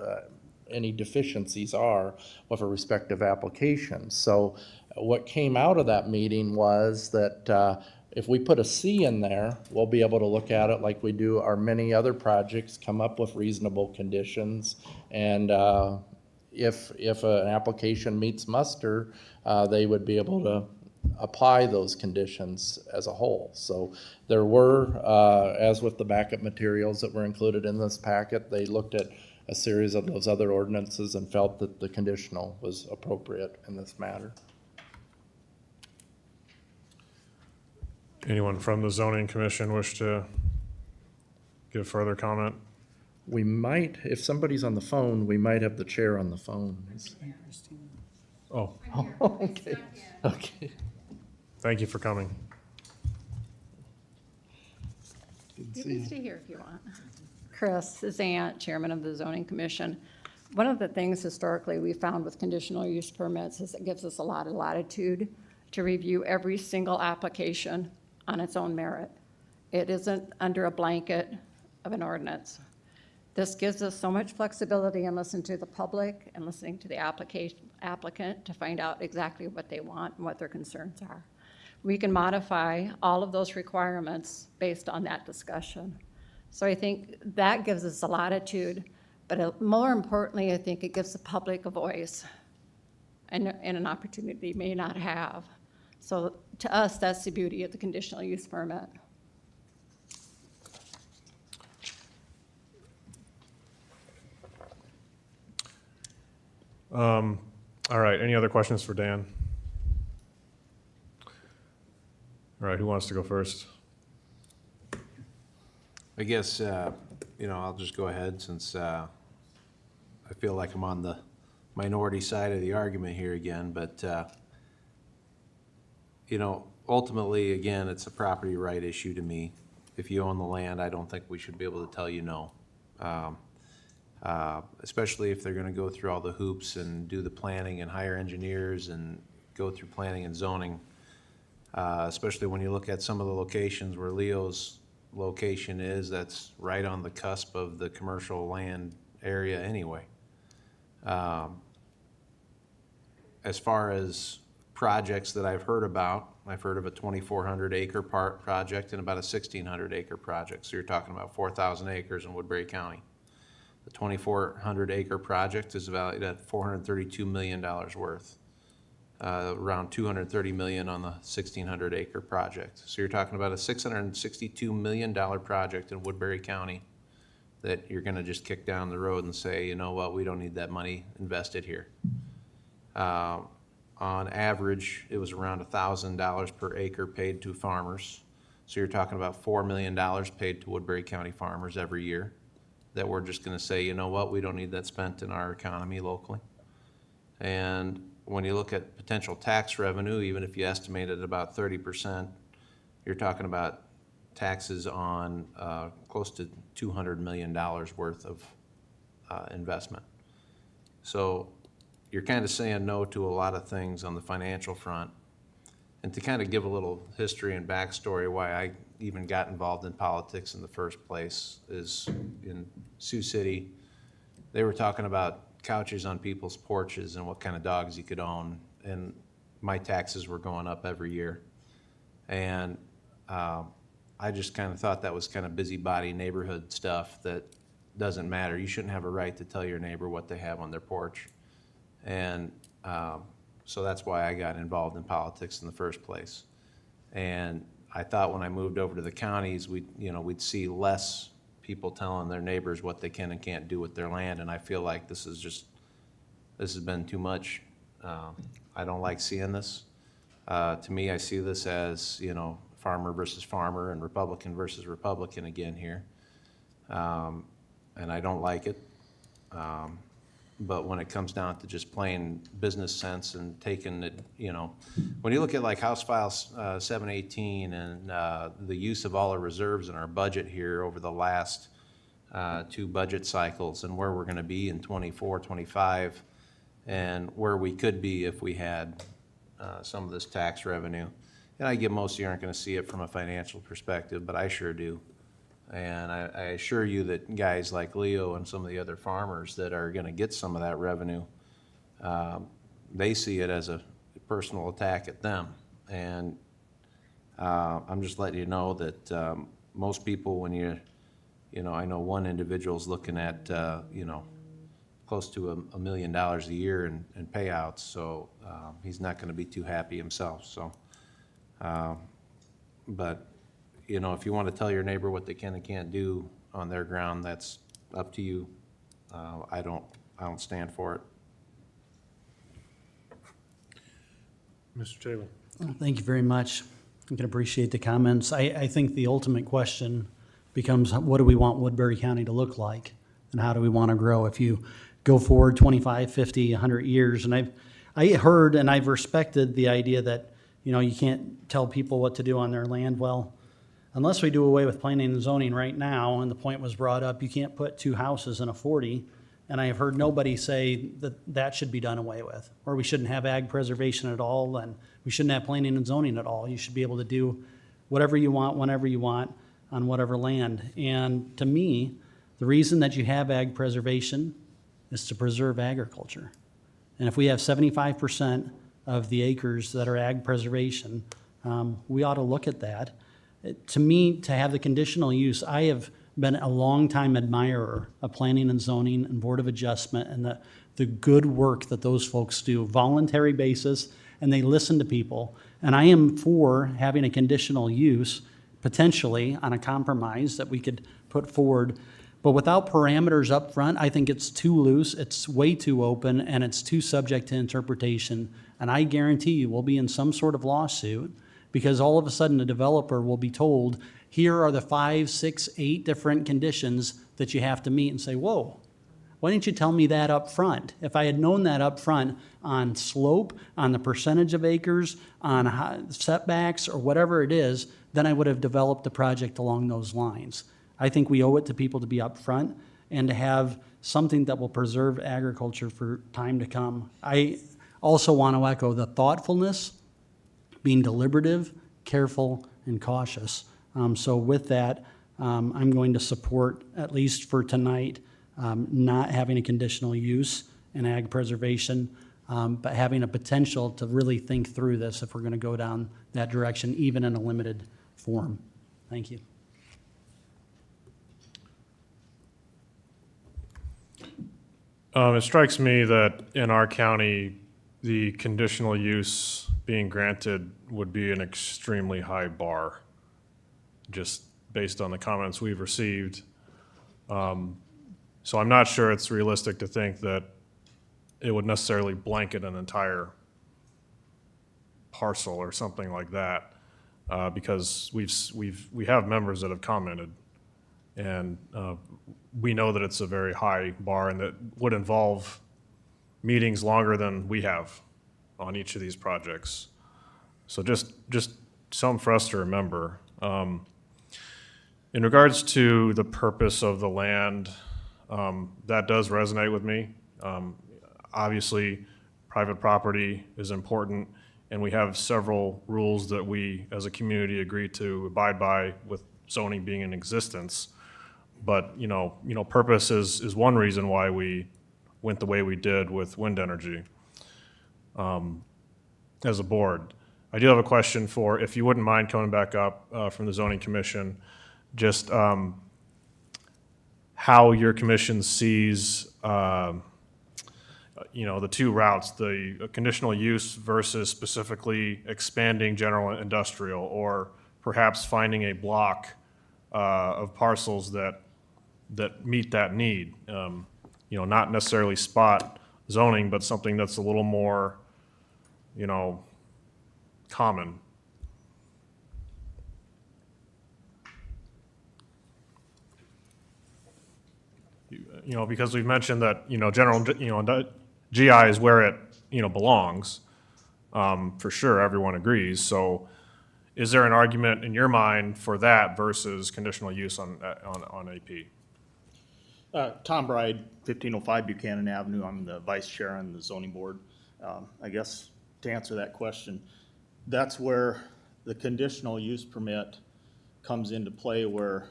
any deficiencies are with a respective application. So what came out of that meeting was that if we put a C in there, we'll be able to look at it like we do our many other projects, come up with reasonable conditions, and if an application meets muster, they would be able to apply those conditions as a whole. So there were, as with the backup materials that were included in this packet, they looked at a series of those other ordinances and felt that the conditional was appropriate in this matter. Anyone from the zoning commission wish to give further comment? We might, if somebody's on the phone, we might have the chair on the phone. Oh, Okay, okay. thank you for coming. You can stay here if you want. Chris, Suzanne, Chairman of the Zoning Commission. One of the things historically we found with conditional use permits is it gives us a lot of latitude to review every single application on its own merit. It isn't under a blanket of an ordinance. This gives us so much flexibility in listening to the public and listening to the applicant to find out exactly what they want and what their concerns are. We can modify all of those requirements based on that discussion. So I think that gives us a latitude, but more importantly, I think it gives the public a voice and an opportunity they may not have. So to us, that's the beauty of the conditional use permit. All right, any other questions for Dan? All right, who wants to go first? I guess, I'll just go ahead since I feel like I'm on the minority side of the argument here again, but, ultimately, again, it's a property right issue to me. If you own the land, I don't think we should be able to tell you no. Especially if they're gonna go through all the hoops and do the planning and hire engineers and go through planning and zoning. Especially when you look at some of the locations where Leo's location is, that's right on the cusp of the commercial land area anyway. As far as projects that I've heard about, I've heard of a 2,400 acre project and about a 1,600 acre project. So you're talking about 4,000 acres in Woodbury County. The 2,400 acre project is valued at $432 million worth. Around $230 million on the 1,600 acre project. So you're talking about a $662 million project in Woodbury County that you're gonna just kick down the road and say, you know what, we don't need that money invested here. On average, it was around $1,000 per acre paid to farmers. So you're talking about $4 million paid to Woodbury County farmers every year that we're just gonna say, you know what, we don't need that spent in our economy locally. And when you look at potential tax revenue, even if you estimate it about 30%, you're talking about taxes on close to $200 million worth of investment. So you're kind of saying no to a lot of things on the financial front. And to kind of give a little history and backstory why I even got involved in politics in the first place is in Sioux City, they were talking about couches on people's porches and what kind of dogs you could own, and my taxes were going up every year. And I just kind of thought that was kind of busybody neighborhood stuff that doesn't matter. You shouldn't have a right to tell your neighbor what they have on their porch. And so that's why I got involved in politics in the first place. And I thought when I moved over to the counties, we'd see less people telling their neighbors what they can and can't do with their land, and I feel like this has been too much. I don't like seeing this. To me, I see this as, farmer versus farmer and Republican versus Republican again here. And I don't like it. But when it comes down to just plain business sense and taking it, when you look at like House File 718 and the use of all our reserves in our budget here over the last 2 budget cycles and where we're going to be in 24, 25, and where we could be if we had some of this tax revenue. And I get most of you aren't going to see it from a financial perspective, but I sure do. And I assure you that guys like Leo and some of the other farmers that are going to get some of that revenue, they see it as a personal attack at them. And I'm just letting you know that most people, when I know one individual's looking at, close to $1 million a year in payouts, so he's not going to be too happy himself. So, but if you want to tell your neighbor what they can and can't do on their ground, that's up to you. I don't stand for it. Mr. Taylor. Thank you very much. I can appreciate the comments. I think the ultimate question becomes, what do we want Woodbury County to look like? And how do we want to grow? If you go forward 25, 50, 100 years, and I heard and I've respected the idea that, you can't tell people what to do on their land. Well, unless we do away with planning and zoning right now, and the point was brought up, you can't put 2 houses in a 40, and I have heard nobody say that should be done away with, or we shouldn't have ag preservation at all, and we shouldn't have planning and zoning at all. You should be able to do whatever you want, whenever you want, on whatever land. And to me, the reason that you have ag preservation is to preserve agriculture. And if we have 75% of the acres that are ag preservation, we ought to look at that. To me, to have the conditional use, I have been a longtime admirer of planning and zoning and Board of Adjustment and the good work that those folks do, voluntary basis, and they listen to people. And I am for having a conditional use, potentially on a compromise that we could put forward. But without parameters up front, I think it's too loose, it's way too open, and it's too subject to interpretation. And I guarantee you we'll be in some sort of lawsuit, because all of a sudden a developer will be told, here are the 5, 6, 8 different conditions that you have to meet, and say, whoa, why didn't you tell me that up front? If I had known that up front on slope, on the percentage of acres, on setbacks, or whatever it is, then I would have developed the project along those lines. I think we owe it to people to be upfront and to have something that will preserve agriculture for time to come. I also want to echo the thoughtfulness, being deliberative, careful, and cautious. So with that, I'm going to support, at least for tonight, not having a conditional use in ag preservation, but having a potential to really think through this if we're going to go down that direction, even in a limited form. Thank you. It strikes me that in our county, the conditional use being granted would be an extremely high bar, just based on the comments we've received. So I'm not sure it's realistic to think that it would necessarily blanket an entire parcel or something like that, because we have members that have commented, and we know that it's a very high bar and that would involve meetings longer than we have on each of these projects. So just something for us to remember. In regards to the purpose of the land, that does resonate with me. Obviously, private property is important, and we have several rules that we as a community agree to abide by with zoning being in existence. But purpose is one reason why we went the way we did with wind energy as a board. I do have a question for, if you wouldn't mind coming back up from the zoning commission, just how your commission sees the 2 routes, the conditional use versus specifically expanding general industrial, or perhaps finding a block of parcels that meet that need. Not necessarily spot zoning, but something that's a little more, common. because we've mentioned that, general, GI is where it, belongs. For sure, everyone agrees. So is there an argument in your mind for that versus conditional use on AP? Tom Bride, 1505 Buchanan Avenue. I'm the vice chair on the zoning board. I guess to answer that question, that's where the conditional use permit comes into play, where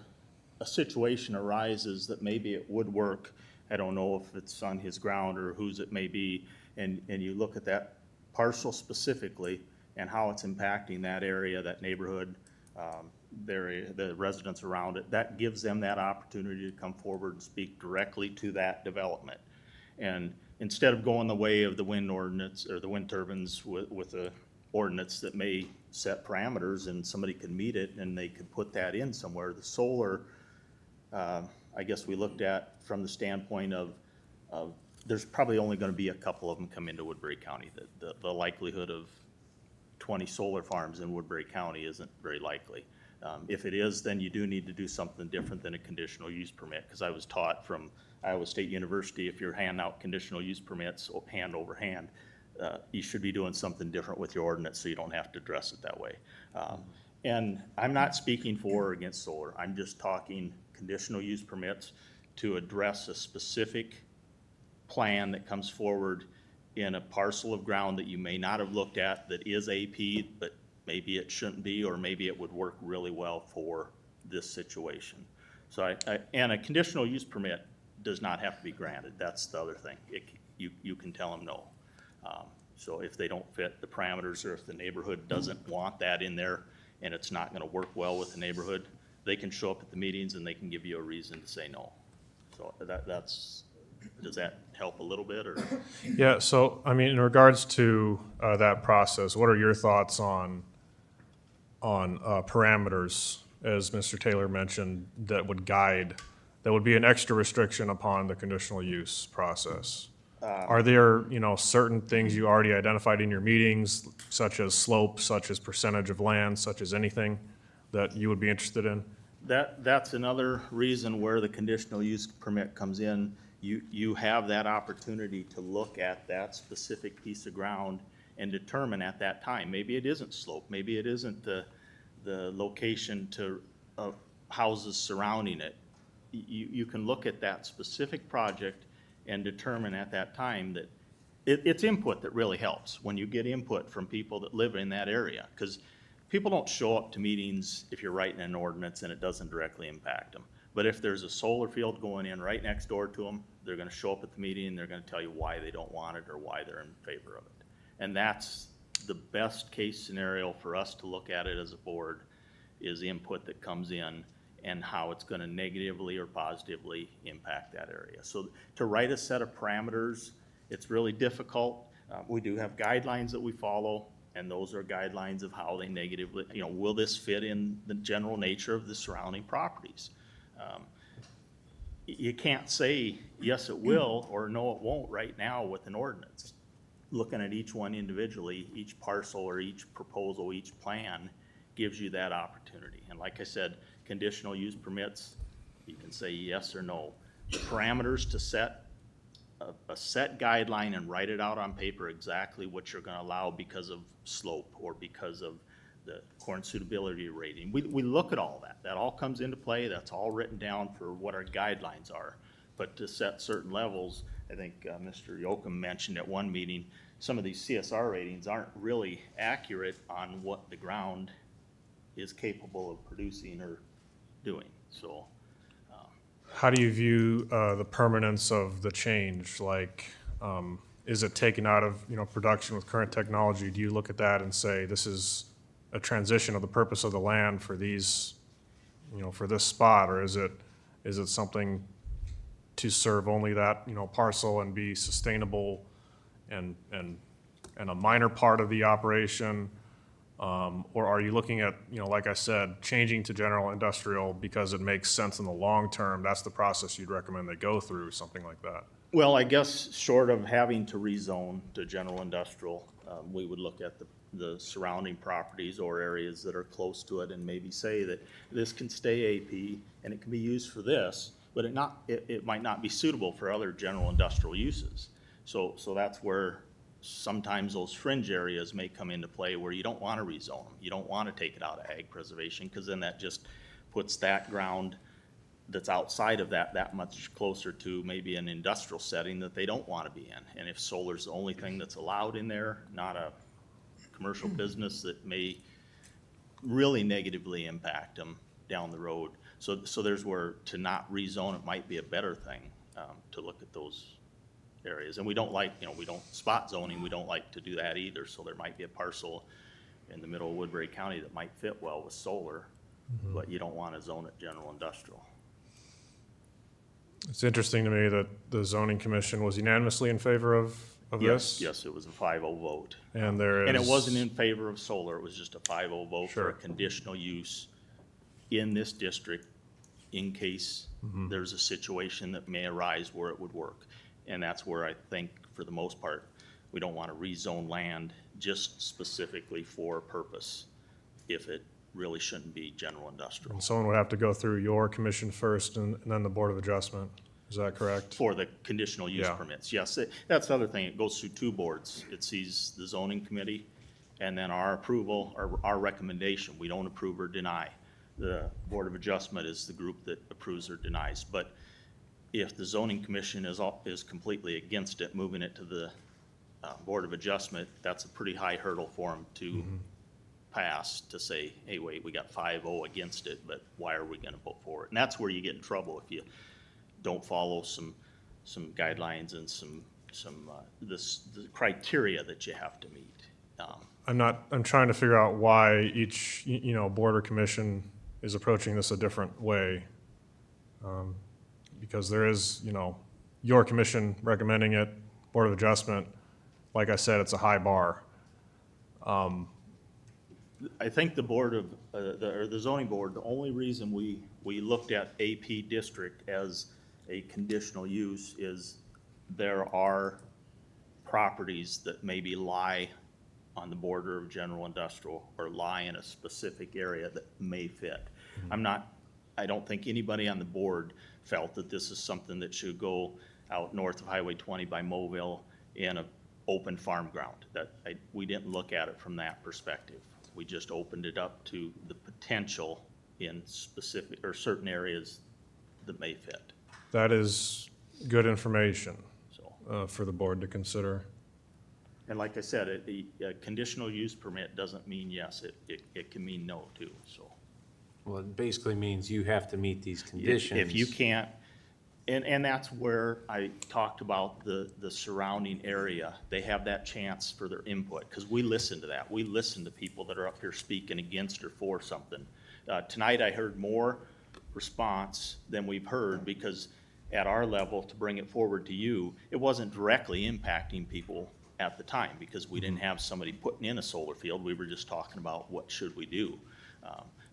a situation arises that maybe it would work. I don't know if it's on his ground or whose it may be, and you look at that parcel specifically and how it's impacting that area, that neighborhood, the residents around it. That gives them that opportunity to come forward and speak directly to that development. And instead of going the way of the wind ordinance or the wind turbines with a ordinance that may set parameters and somebody could meet it and they could put that in somewhere, the solar, I guess we looked at from the standpoint of there's probably only going to be a couple of them come into Woodbury County. The likelihood of 20 solar farms in Woodbury County isn't very likely. If it is, then you do need to do something different than a conditional use permit, because I was taught from Iowa State University, if you're handing out conditional use permits hand over hand, you should be doing something different with your ordinance so you don't have to address it that way. And I'm not speaking for or against solar. I'm just talking conditional use permits to address a specific plan that comes forward in a parcel of ground that you may not have looked at that is AP, but maybe it shouldn't be, or maybe it would work really well for this situation. So and a conditional use permit does not have to be granted. That's the other thing. You can tell them no. So if they don't fit the parameters, or if the neighborhood doesn't want that in there and it's not going to work well with the neighborhood, they can show up at the meetings and they can give you a reason to say no. So does that help a little bit, or? Yeah, so, I mean, in regards to that process, what are your thoughts on parameters, as Mr. Taylor mentioned, that would be an extra restriction upon the conditional use process? Are there, certain things you already identified in your meetings, such as slope, such as percentage of land, such as anything that you would be interested in? That's another reason where the conditional use permit comes in. You have that opportunity to look at that specific piece of ground and determine at that time. Maybe it isn't slope, maybe it isn't the location of houses surrounding it. You can look at that specific project and determine at that time that it's input that really helps when you get input from people that live in that area. Because people don't show up to meetings if you're writing an ordinance and it doesn't directly impact them. But if there's a solar field going in right next door to them, they're going to show up at the meeting and they're going to tell you why they don't want it or why they're in favor of it. And that's the best case scenario for us to look at it as a board, is input that comes in and how it's going to negatively or positively impact that area. So to write a set of parameters, it's really difficult. We do have guidelines that we follow, and those are guidelines of how they negatively, will this fit in the general nature of the surrounding properties? You can't say, yes, it will, or no, it won't right now with an ordinance. Looking at each one individually, each parcel or each proposal, each plan gives you that opportunity. And like I said, conditional use permits, you can say yes or no. The parameters to set a set guideline and write it out on paper exactly what you're going to allow because of slope or because of the corn suitability rating. We look at all that. That all comes into play. That's all written down for what our guidelines are. But to set certain levels, I think Mr. Yoakum mentioned at one meeting, some of these CSR ratings aren't really accurate on what the ground is capable of producing or doing. So how do you view the permanence of the change? Like, is it taken out of production with current technology? Do you look at that and say this is a transition of the purpose of the land for these, for this spot, or is it something to serve only that parcel and be sustainable and a minor part of the operation? Or are you looking at, like I said, changing to general industrial because it makes sense in the long term? That's the process you'd recommend they go through, something like that? Well, I guess short of having to rezone to general industrial, we would look at the surrounding properties or areas that are close to it and maybe say that this can stay AP and it can be used for this, but it might not be suitable for other general industrial uses. So that's where sometimes those fringe areas may come into play where you don't want to rezone them. You don't want to take it out of ag preservation, because then that just puts that ground that's outside of that much closer to maybe an industrial setting that they don't want to be in. And if solar's the only thing that's allowed in there, not a commercial business that may really negatively impact them down the road. So there's where to not rezone it might be a better thing, to look at those areas. And we don't like, we don't spot zoning, we don't like to do that either. So there might be a parcel in the middle of Woodbury County that might fit well with solar, but you don't want to zone it general industrial. It's interesting to me that the zoning commission was unanimously in favor of this. Yes, it was a 5-0 vote. And there is. And it wasn't in favor of solar, it was just a 5-0 vote for Sure. a conditional use in this district in case there's a situation that may arise where it would work. And that's where I think, for the most part, we don't want to rezone land just specifically for a purpose if it really shouldn't be general industrial. And someone would have to go through your commission first and then the Board of Adjustment. Is that correct? For the conditional use Yeah. permits, yes. That's the other thing, it goes through two boards. It sees the zoning committee and then our approval, or our recommendation. We don't approve or deny. The Board of Adjustment is the group that approves or denies. But if the zoning commission is completely against it, moving it to the Board of Adjustment, that's a pretty high hurdle for them to pass, to say, hey, wait, we got 5-0 against it, but why are we gonna vote for it? And that's where you get in trouble if you don't follow some guidelines and the criteria that you have to meet. I'm trying to figure out why each, board or commission is approaching this a different way. Because there is, your commission recommending it, Board of Adjustment, like I said, it's a high bar. I think the board of, the zoning board, the only reason we looked at AP district as a conditional use is there are properties that maybe lie on the border of general industrial or lie in a specific area that may fit. I don't think anybody on the board felt that this is something that should go out north of Highway 20 by Mobile in an open farm ground. We didn't look at it from that perspective. We just opened it up to the potential in specific or certain areas that may fit. That is good information So, for the board to consider. and like I said, a conditional use permit doesn't mean yes, it can mean no too, so. Well, it basically means you have to meet these conditions. If you can't, and that's where I talked about the surrounding area. They have that chance for their input, because we listen to that. We listen to people that are up here speaking against or for something. Tonight I heard more response than we've heard, because at our level, to bring it forward to you, it wasn't directly impacting people at the time, because we didn't have somebody putting in a solar field. We were just talking about what should we do.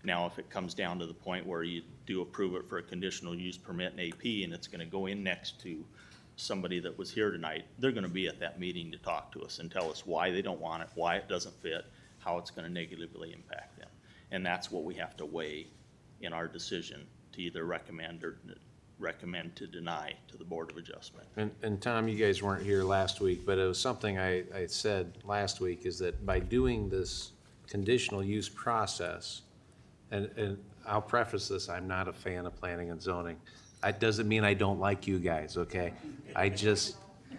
Now, if it comes down to the point where you do approve it for a conditional use permit in AP and it's gonna go in next to somebody that was here tonight, they're gonna be at that meeting to talk to us and tell us why they don't want it, why it doesn't fit, how it's gonna negatively impact them. And that's what we have to weigh in our decision to either recommend or recommend to deny to the Board of Adjustment. And Tom, you guys weren't here last week, but it was something I said last week, is that by doing this conditional use process, and I'll preface this, I'm not a fan of planning and zoning. It doesn't mean I don't like you guys, okay? I just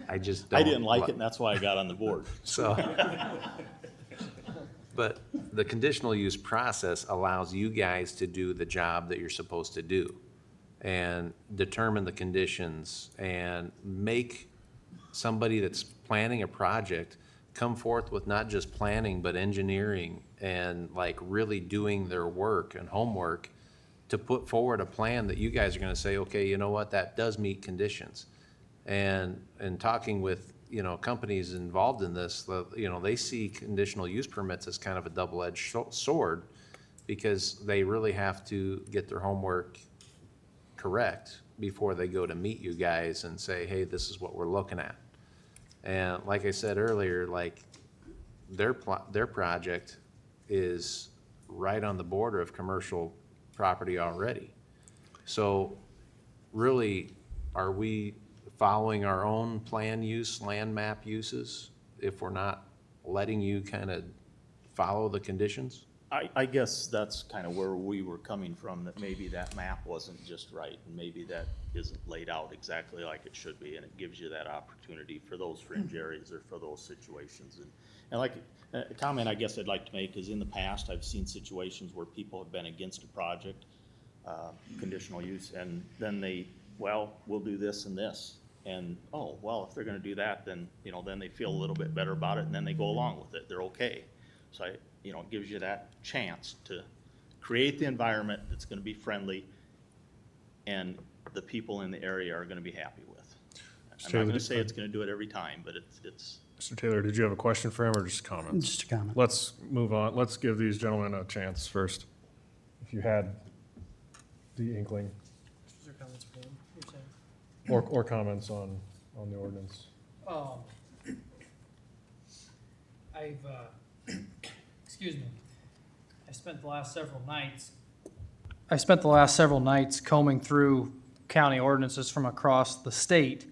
don't. I didn't like it, and that's why I got on the board. So, but the conditional use process allows you guys to do the job that you're supposed to do and determine the conditions and make somebody that's planning a project come forth with not just planning, but engineering and like really doing their work and homework to put forward a plan that you guys are gonna say, okay, you know what, that does meet conditions. And talking with, companies involved in this, they see conditional use permits as kind of a double-edged sword, because they really have to get their homework correct before they go to meet you guys and say, hey, this is what we're looking at. And like I said earlier, like their project is right on the border of commercial property already. So really, are we following our own plan use, land map uses, if we're not letting you kind of follow the conditions? I guess that's kind of where we were coming from, that maybe that map wasn't just right, and maybe that isn't laid out exactly like it should be, and it gives you that opportunity for those fringe areas or for those situations. And like, a comment I guess I'd like to make is, in the past, I've seen situations where people have been against a project, conditional use, and then we'll do this and this. And, oh, well, if they're gonna do that, then, then they feel a little bit better about it, and then they go along with it, they're okay. So it gives you that chance to create the environment that's gonna be friendly and the people in the area are gonna be happy with. I'm not gonna say it's gonna do it every time, but it's. Mr. Taylor, did you have a question for him or just comments? Just a comment. Let's move on. Let's give these gentlemen a chance first. If you had the inkling or comments on the ordinance. Excuse me. I spent the last several nights combing through county ordinances from across the state.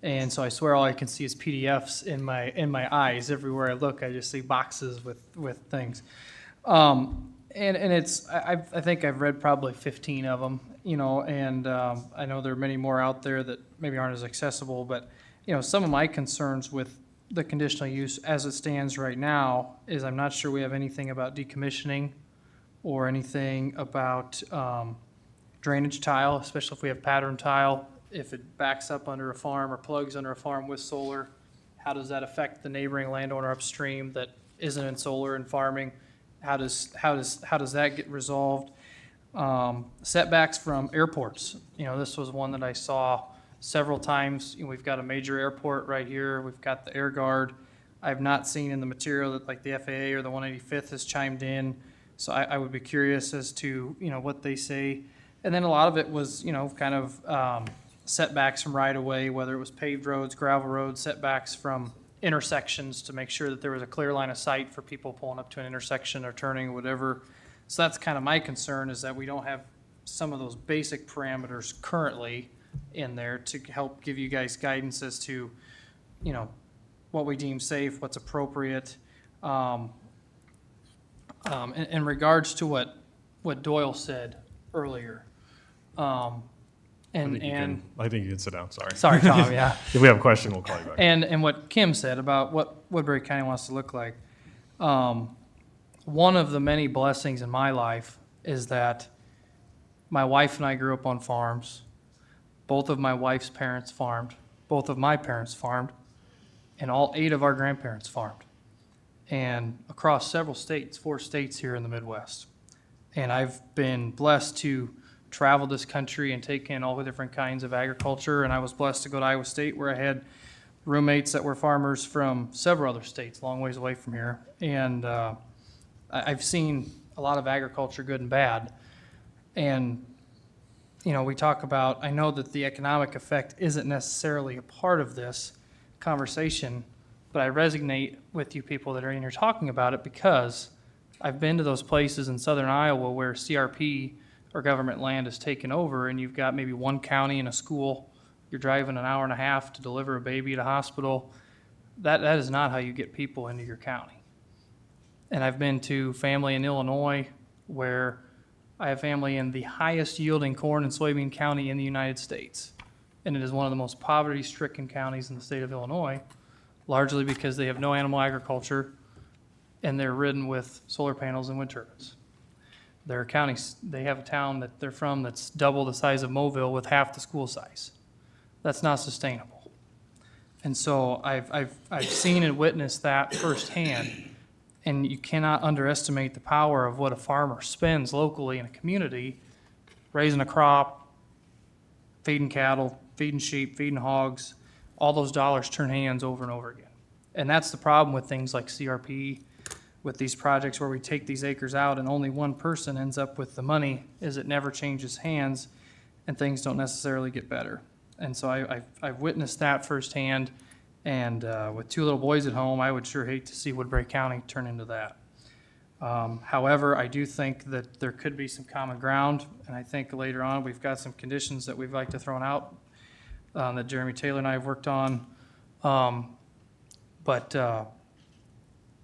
And so I swear all I can see is PDFs in my eyes. Everywhere I look, I just see boxes with things. And I think I've read probably 15 of them, and I know there are many more out there that maybe aren't as accessible, but, some of my concerns with the conditional use as it stands right now is I'm not sure we have anything about decommissioning or anything about drainage tile, especially if we have pattern tile. If it backs up under a farm or plugs under a farm with solar, how does that affect the neighboring landowner upstream that isn't in solar and farming? How does that get resolved? Setbacks from airports. This was one that I saw several times. We've got a major airport right here. We've got the Air Guard. I've not seen in the material that like the FAA or the 185th has chimed in. So I would be curious as to, what they say. And then a lot of it was, kind of setbacks from right of way, whether it was paved roads, gravel roads, setbacks from intersections to make sure that there was a clear line of sight for people pulling up to an intersection or turning or whatever. So that's kind of my concern, is that we don't have some of those basic parameters currently in there to help give you guys guidance as to, what we deem safe, what's appropriate. In regards to what Doyle said earlier, I think you can sit down, sorry. Sorry, Tom, yeah. If we have a question, we'll call you back. And what Kim said about what Woodbury County wants to look like. One of the many blessings in my life is that my wife and I grew up on farms. Both of my wife's parents farmed. Both of my parents farmed. And all 8 of our grandparents farmed. And across several states, 4 states here in the Midwest. And I've been blessed to travel this country and take in all the different kinds of agriculture. And I was blessed to go to Iowa State, where I had roommates that were farmers from several other states, long ways away from here. And I've seen a lot of agriculture, good and bad. And, we talk about, I know that the economic effect isn't necessarily a part of this conversation, but I resonate with you people that are in here talking about it, because I've been to those places in southern Iowa where CRP or government land is taken over, and you've got maybe one county and a school. You're driving an hour and a half to deliver a baby at a hospital. That is not how you get people into your county. And I've been to family in Illinois where I have family in the highest yielding corn and soybean county in the United States. And it is one of the most poverty-stricken counties in the state of Illinois, largely because they have no animal agriculture and they're ridden with solar panels and wind turbines. There are counties, they have a town that they're from that's double the size of Mobile with half the school size. That's not sustainable. And so I've seen and witnessed that firsthand. And you cannot underestimate the power of what a farmer spends locally in a community, raising a crop, feeding cattle, feeding sheep, feeding hogs. All those dollars turn hands over and over again. And that's the problem with things like CRP, with these projects where we take these acres out and only one person ends up with the money, is it never changes hands and things don't necessarily get better. And so I've witnessed that firsthand. And with 2 little boys at home, I would sure hate to see Woodbury County turn into that. However, I do think that there could be some common ground, and I think later on, we've got some conditions that we'd like to throw out, that Jeremy Taylor and I have worked on. But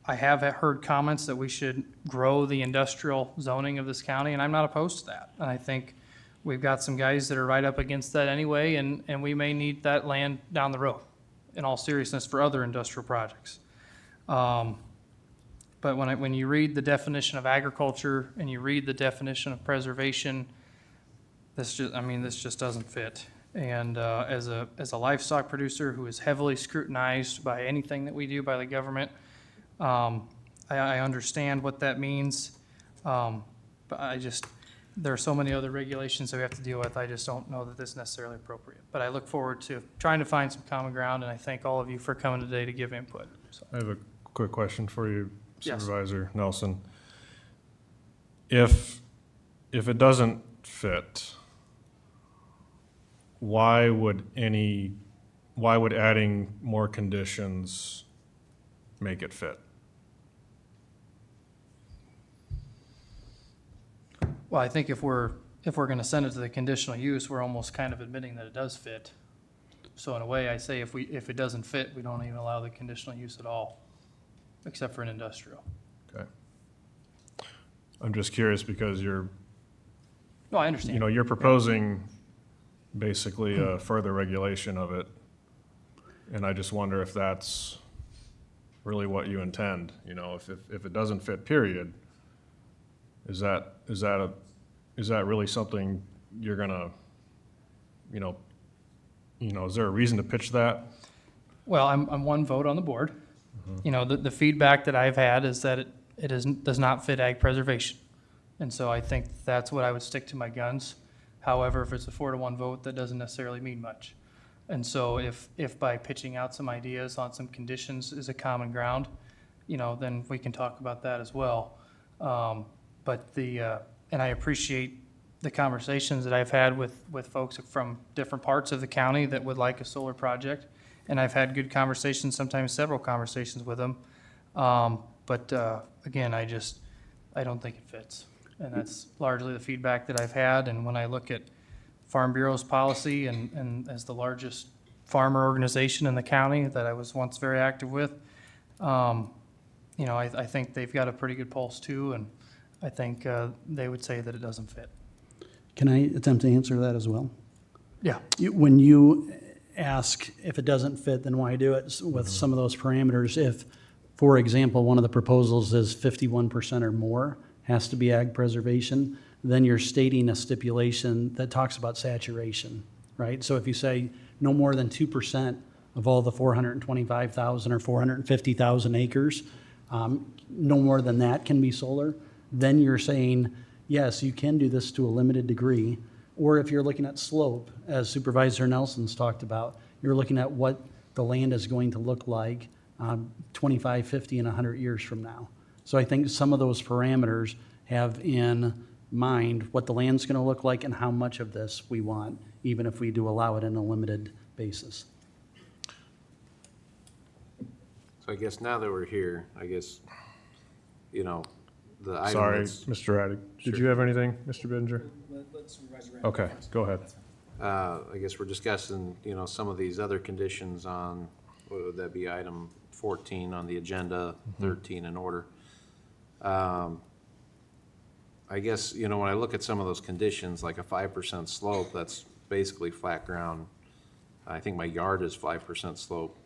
I have heard comments that we should grow the industrial zoning of this county, and I'm not opposed to that. And I think we've got some guys that are right up against that anyway, and we may need that land down the road, in all seriousness, for other industrial projects. But when you read the definition of agriculture and you read the definition of preservation, this just doesn't fit. And as a livestock producer who is heavily scrutinized by anything that we do by the government, I understand what that means. But there are so many other regulations that we have to deal with. I just don't know that this is necessarily appropriate. But I look forward to trying to find some common ground, and I thank all of you for coming today to give input. So. I have a quick question for you, Yes. Supervisor Nelson. If it doesn't fit, why would adding more conditions make it fit? Well, I think if we're going to send it to the conditional use, we're almost kind of admitting that it does fit. So in a way, I say if it doesn't fit, we don't even allow the conditional use at all, except for an industrial. Okay. I'm just curious because No, I understand. you're proposing basically a further regulation of it. And I just wonder if that's really what you intend, if it doesn't fit, period, is that really something you're gonna, is there a reason to pitch that? Well, I'm one vote on the board. The feedback that I've had is that it does not fit ag preservation. And so I think that's what I would stick to my guns. However, if it's a 4-1 vote, that doesn't necessarily mean much. And so if by pitching out some ideas on some conditions is a common ground, then we can talk about that as well. And I appreciate the conversations that I've had with folks from different parts of the county that would like a solar project. And I've had good conversations, sometimes several conversations with them. Again, I don't think it fits. And that's largely the feedback that I've had. And when I look at Farm Bureau's policy and as the largest farmer organization in the county that I was once very active with, I think they've got a pretty good pulse too. And I think they would say that it doesn't fit. Can I attempt to answer that as well? Yeah. When you ask if it doesn't fit, then why do it with some of those parameters? If, for example, one of the proposals is 51% or more has to be ag preservation, then you're stating a stipulation that talks about saturation, right? So if you say no more than 2% of all the 425,000 or 450,000 acres, no more than that can be solar, then you're saying, yes, you can do this to a limited degree. Or if you're looking at slope, as Supervisor Nelson's talked about, you're looking at what the land is going to look like 25, 50, and 100 years from now. So I think some of those parameters have in mind what the land's going to look like and how much of this we want, even if we do allow it in a limited basis. So I guess now that we're here, the item Sorry, that's- Mr. Raddick. Did Sure. you have anything, Mr. Binger? Okay, go ahead. I guess we're discussing, some of these other conditions on, what would that be, item 14 on the agenda, 13 in order. I guess, when I look at some of those conditions, like a 5% slope, that's basically flat ground. I think my yard is 5% slope.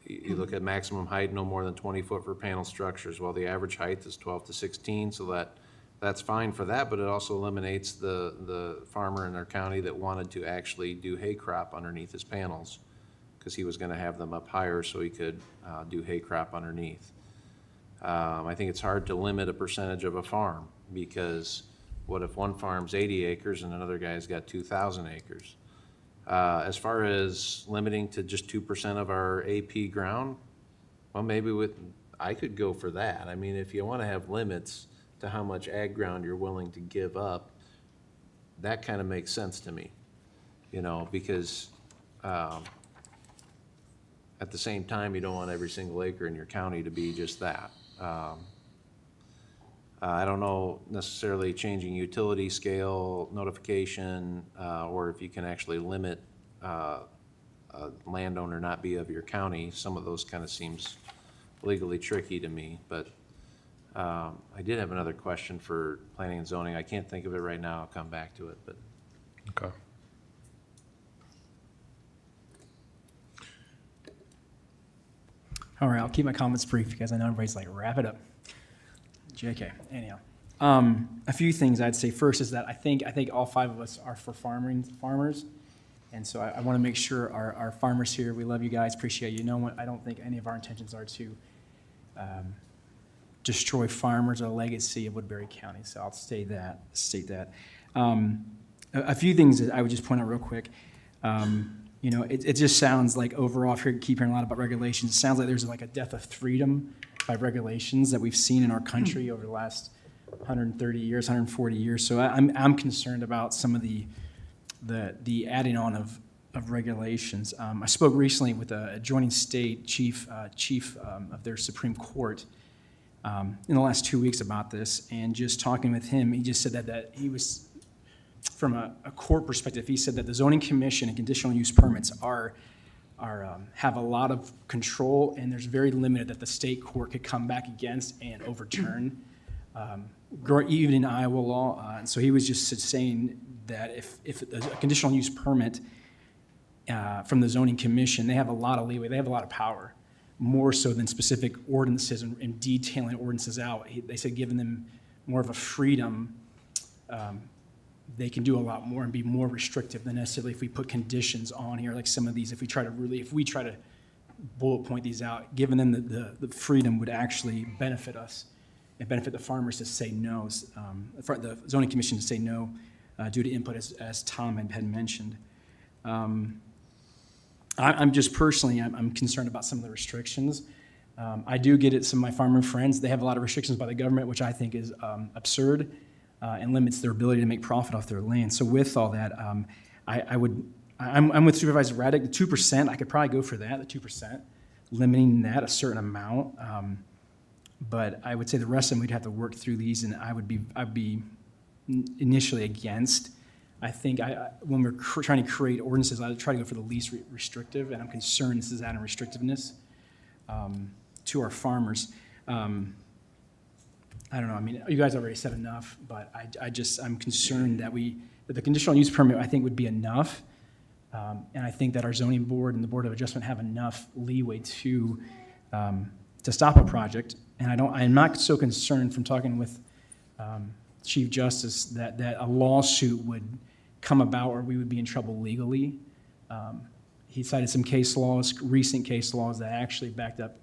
You look at maximum height, no more than 20 foot for panel structures. Well, the average height is 12 to 16, so that's fine for that, but it also eliminates the farmer in our county that wanted to actually do hay crop underneath his panels, because he was gonna have them up higher so he could do hay crop underneath. I think it's hard to limit a percentage of a farm, because what if one farm's 80 acres and another guy's got 2,000 acres? As far as limiting to just 2% of our AP ground, well, maybe I could go for that. I mean, if you wanna have limits to how much ag ground you're willing to give up, that kind of makes sense to me, because at the same time, you don't want every single acre in your county to be just that. I don't know necessarily changing utility scale notification, or if you can actually limit a landowner not be of your county. Some of those kind of seems legally tricky to me, but I did have another question for planning and zoning. I can't think of it right now. I'll come back to it, but. Okay. All right, I'll keep my comments brief because I know everybody's like, wrap it up. JK, anyhow. A few things I'd say first is that I think all five of us are for farmers. And so I want to make sure our farmers here, we love you guys, appreciate you. No one, I don't think any of our intentions are to destroy farmers or the legacy of Woodbury County. So I'll state that. A few things that I would just point out real quick. It just sounds like overall, if you keep hearing a lot about regulations, it sounds like there's like a death of freedom by regulations that we've seen in our country over the last 130 years, 140 years. So I'm concerned about some of the adding on of regulations. I spoke recently with a adjoining state chief of their Supreme Court in the last 2 weeks about this, and just talking with him, he just said that he was, from a court perspective, he said that the zoning commission and conditional use permits have a lot of control, and there's very limited that the state court could come back against and overturn, even in Iowa law. And so he was just saying that if a conditional use permit from the zoning commission, they have a lot of leeway, they have a lot of power, more so than specific ordinances and detailing ordinances out. They said giving them more of a freedom, they can do a lot more and be more restrictive than necessarily if we put conditions on here, like some of these, if we try to bullet point these out, giving them the freedom would actually benefit us and benefit the farmers to say no, the zoning commission to say no due to input, as Tom had mentioned. I'm just personally, I'm concerned about some of the restrictions. I do get it, some of my farmer friends, they have a lot of restrictions by the government, which I think is absurd. And limits their ability to make profit off their land. So with all that, I'm with Supervisor Raddick. The 2%, I could probably go for that, the 2%, limiting that a certain amount. But I would say the rest of them, we'd have to work through these, and I'd be initially against. I think when we're trying to create ordinances, I try to go for the least restrictive, and I'm concerned this is adding restrictiveness to our farmers. I don't know, I mean, you guys already said enough, but I'm concerned that the conditional use permit, I think, would be enough. And I think that our zoning board and the Board of Adjustment have enough leeway to stop a project. And I'm not so concerned from talking with Chief Justice that a lawsuit would come about or we would be in trouble legally. He cited some case laws, recent case laws that actually backed up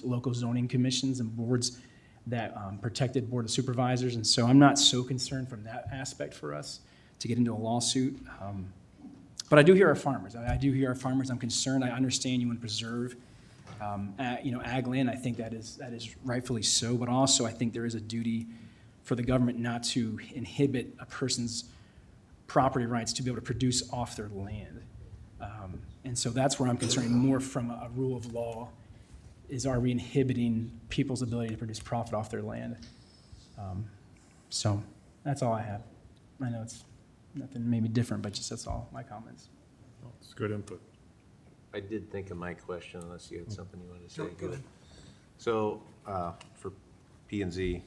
local zoning commissions and boards that protected Board of Supervisors, and so I'm not so concerned from that aspect for us to get into a lawsuit. But I do hear our farmers. I do hear our farmers. I'm concerned. I understand you want to preserve, ag land. I think that is rightfully so. But also, I think there is a duty for the government not to inhibit a person's property rights to be able to produce off their land. And so that's where I'm concerned more from a rule of law. Are we inhibiting people's ability to produce profit off their land? So that's all I have. I know it's nothing maybe different, but that's all my comments. It's good input. I did think of my question, unless you had something you wanted to say. Go ahead. So, for P and Z,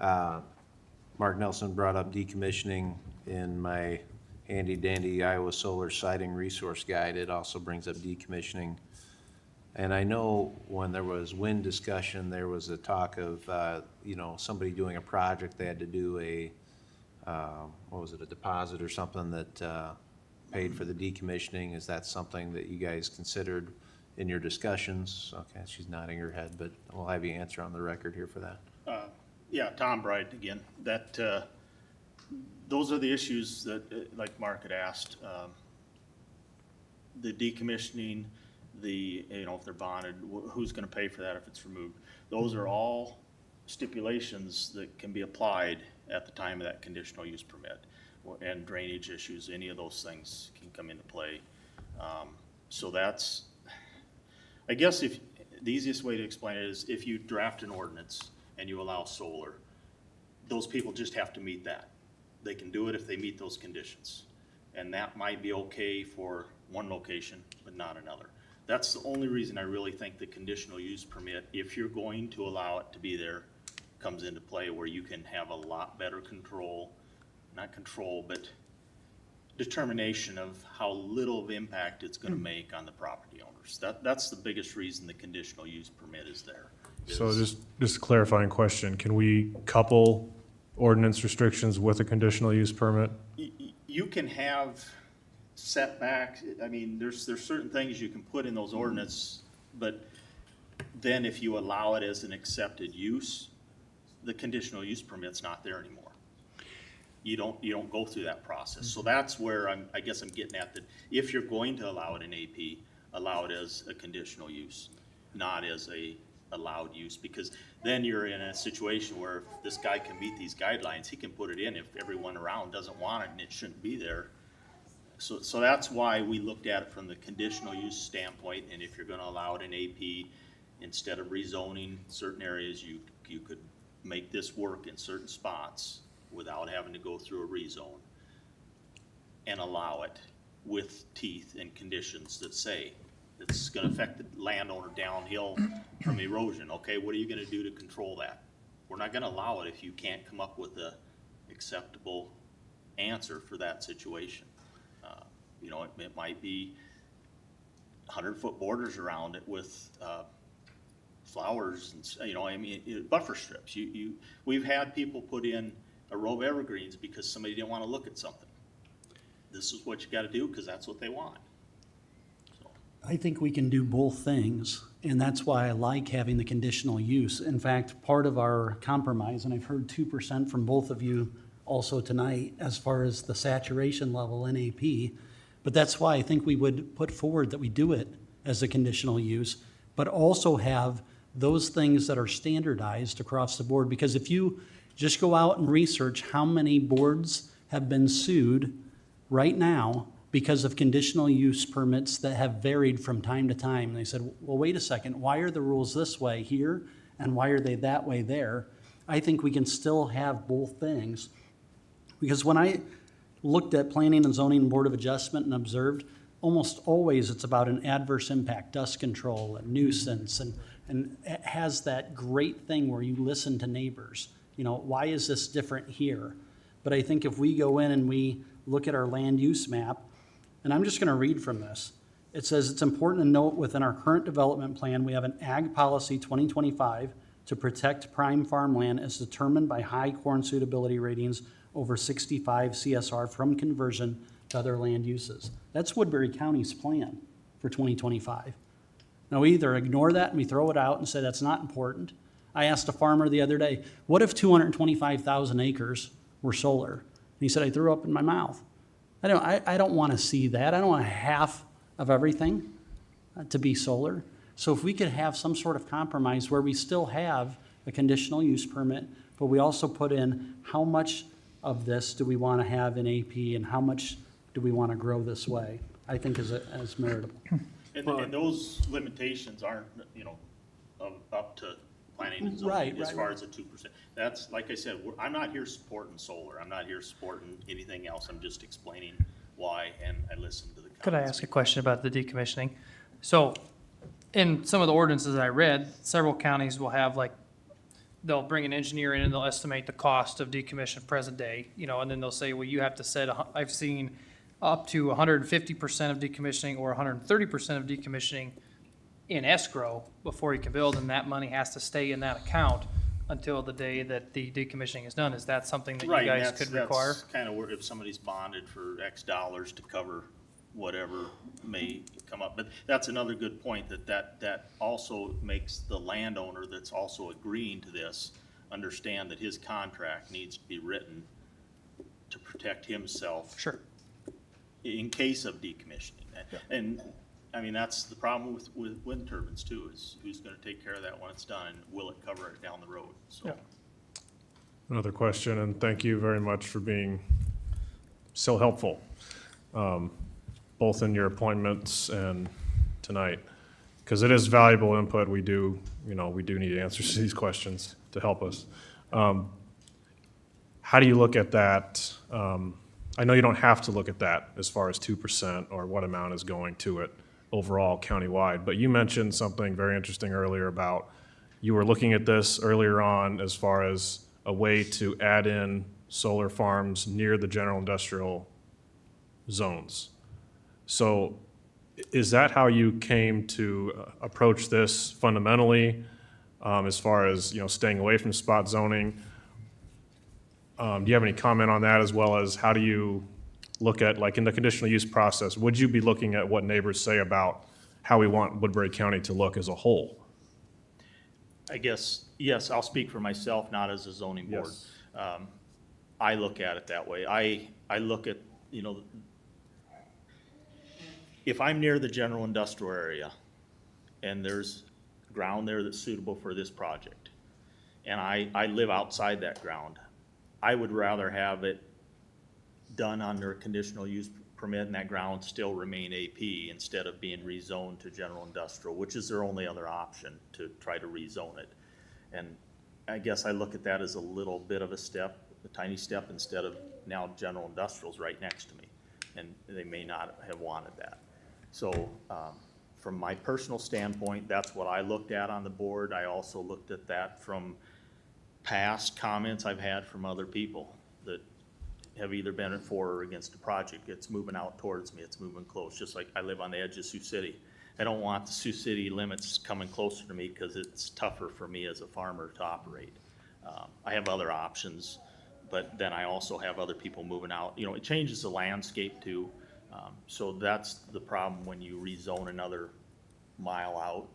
Mark Nelson brought up decommissioning in my handy dandy Iowa Solar Siting Resource Guide. It also brings up decommissioning. And I know when there was wind discussion, there was a talk of, somebody doing a project, they had to do a deposit or something that paid for the decommissioning. Is that something that you guys considered in your discussions? Okay, she's nodding her head, but we'll have you answer on the record here for that. Yeah, Tom Bright again. Those are the issues that, like Mark had asked, the decommissioning, if they're bonded, who's going to pay for that if it's removed? Those are all stipulations that can be applied at the time of that conditional use permit, and drainage issues, any of those things can come into play. So that's, I guess, if the easiest way to explain it is if you draft an ordinance and you allow solar, those people just have to meet that. They can do it if they meet those conditions. And that might be okay for one location, but not another. That's the only reason I really think the conditional use permit, if you're going to allow it to be there, comes into play, where you can have a lot better control, not control, but determination of how little of impact it's gonna make on the property owners. That's the biggest reason the conditional use permit is there. So is- just a clarifying question, can we couple ordinance restrictions with a conditional use permit? You can have setbacks, I mean, there's certain things you can put in those ordinance, but then if you allow it as an accepted use, the conditional use permit's not there anymore. You don't go through that process. So that's where I guess I'm getting at, that if you're going to allow it in AP, allow it as a conditional use, not as a allowed use, because then you're in a situation where if this guy can meet these guidelines, he can put it in. If everyone around doesn't want it and it shouldn't be there. So that's why we looked at it from the conditional use standpoint, and if you're gonna allow it in AP, instead of rezoning certain areas, you could make this work in certain spots without having to go through a rezone, and allow it with teeth and conditions that say it's gonna affect the landowner downhill from erosion. Okay, what are you gonna do to control that? We're not gonna allow it if you can't come up with a acceptable answer for that situation. You know, it might be 100-foot borders around it with flowers and, you know, I mean, buffer strips. We've had people put in a row of evergreens because somebody didn't want to look at something. This is what you got to do because that's what they want. I think we can do both things, and that's why I like having the conditional use. In fact, part of our compromise, and I've heard 2% from both of you also tonight as far as the saturation level in AP, but that's why I think we would put forward that we do it as a conditional use, but also have those things that are standardized across the board. Because if you just go out and research how many boards have been sued right now because of conditional use permits that have varied from time to time. And they said, well, wait a second, why are the rules this way here and why are they that way there? I think we can still have both things. Because when I looked at Planning and Zoning Board of Adjustment and observed, almost always it's about an adverse impact, dust control, and nuisance, and it has that great thing where you listen to neighbors. You know, why is this different here? But I think if we go in and we look at our land use map, and I'm just gonna read from this. It says, it's important to note within our current development plan, we have an Ag Policy 2025 to protect prime farmland as determined by high corn suitability ratings over 65 CSR from conversion to other land uses. That's Woodbury County's plan for 2025. Now, we either ignore that and we throw it out and say that's not important. I asked a farmer the other day, what if 225,000 acres were solar? And he said, I threw up in my mouth. I don't want to see that. I don't want half of everything to be solar. So if we could have some sort of compromise where we still have a conditional use permit, but we also put in how much of this do we want to have in AP and how much do we want to grow this way, I think is meritable. And those limitations aren't, you know, up to planning and zoning as far as the 2%. That's, like I said, I'm not here supporting solar. I'm not here supporting anything else. I'm just explaining why, and I listened to the comments. Could I ask a question about the decommissioning? So in some of the ordinances I read, several counties will have like, they'll bring an engineer in and they'll estimate the cost of decommission present day, you know, and then they'll say, well, you have to set, I've seen up to 150% of decommissioning or 130% of decommissioning in escrow before you can build, and that money has to stay in that account until the day that the decommissioning is done. Is that something that you guys could require? That's kind of where if somebody's bonded for X dollars to cover whatever may come up. But that's another good point, that also makes the landowner that's also agreeing to this understand that his contract needs to be written to protect himself. Sure. In case of decommissioning. Yeah. And, I mean, that's the problem with wind turbines too, is who's gonna take care of that when it's done, and will it cover it down the road, so. Yeah. Another question, and thank you very much for being so helpful, both in your appointments and tonight, because it is valuable input. We do need answers to these questions to help us. how do you look at that? I know you don't have to look at that as far as 2% or what amount is going to it overall countywide, but you mentioned something very interesting earlier about you were looking at this earlier on as far as a way to add in solar farms near the general industrial zones. So is that how you came to approach this fundamentally, as far as, staying away from spot zoning? Do you have any comment on that, as well as how do you look at, like in the conditional use process, would you be looking at what neighbors say about how we want Woodbury County to look as a whole? I guess, yes, I'll speak for myself, not as a zoning board. Yes. I look at it that way. I look at, if I'm near the general industrial area and there's ground there that's suitable for this project, and I live outside that ground, I would rather have it done under a conditional use permit and that ground still remain AP instead of being rezoned to general industrial, which is their only other option, to try to rezone it. And I guess I look at that as a little bit of a step, a tiny step, instead of now general industrial's right next to me, and they may not have wanted that. So from my personal standpoint, that's what I looked at on the board. I also looked at that from past comments I've had from other people that have either been for or against the project. It's moving out towards me, it's moving close, just like I live on the edge of Sioux City. I don't want the Sioux City limits coming closer to me because it's tougher for me as a farmer to operate. I have other options, but then I also have other people moving out. It changes the landscape too. So that's the problem when you rezone another mile out,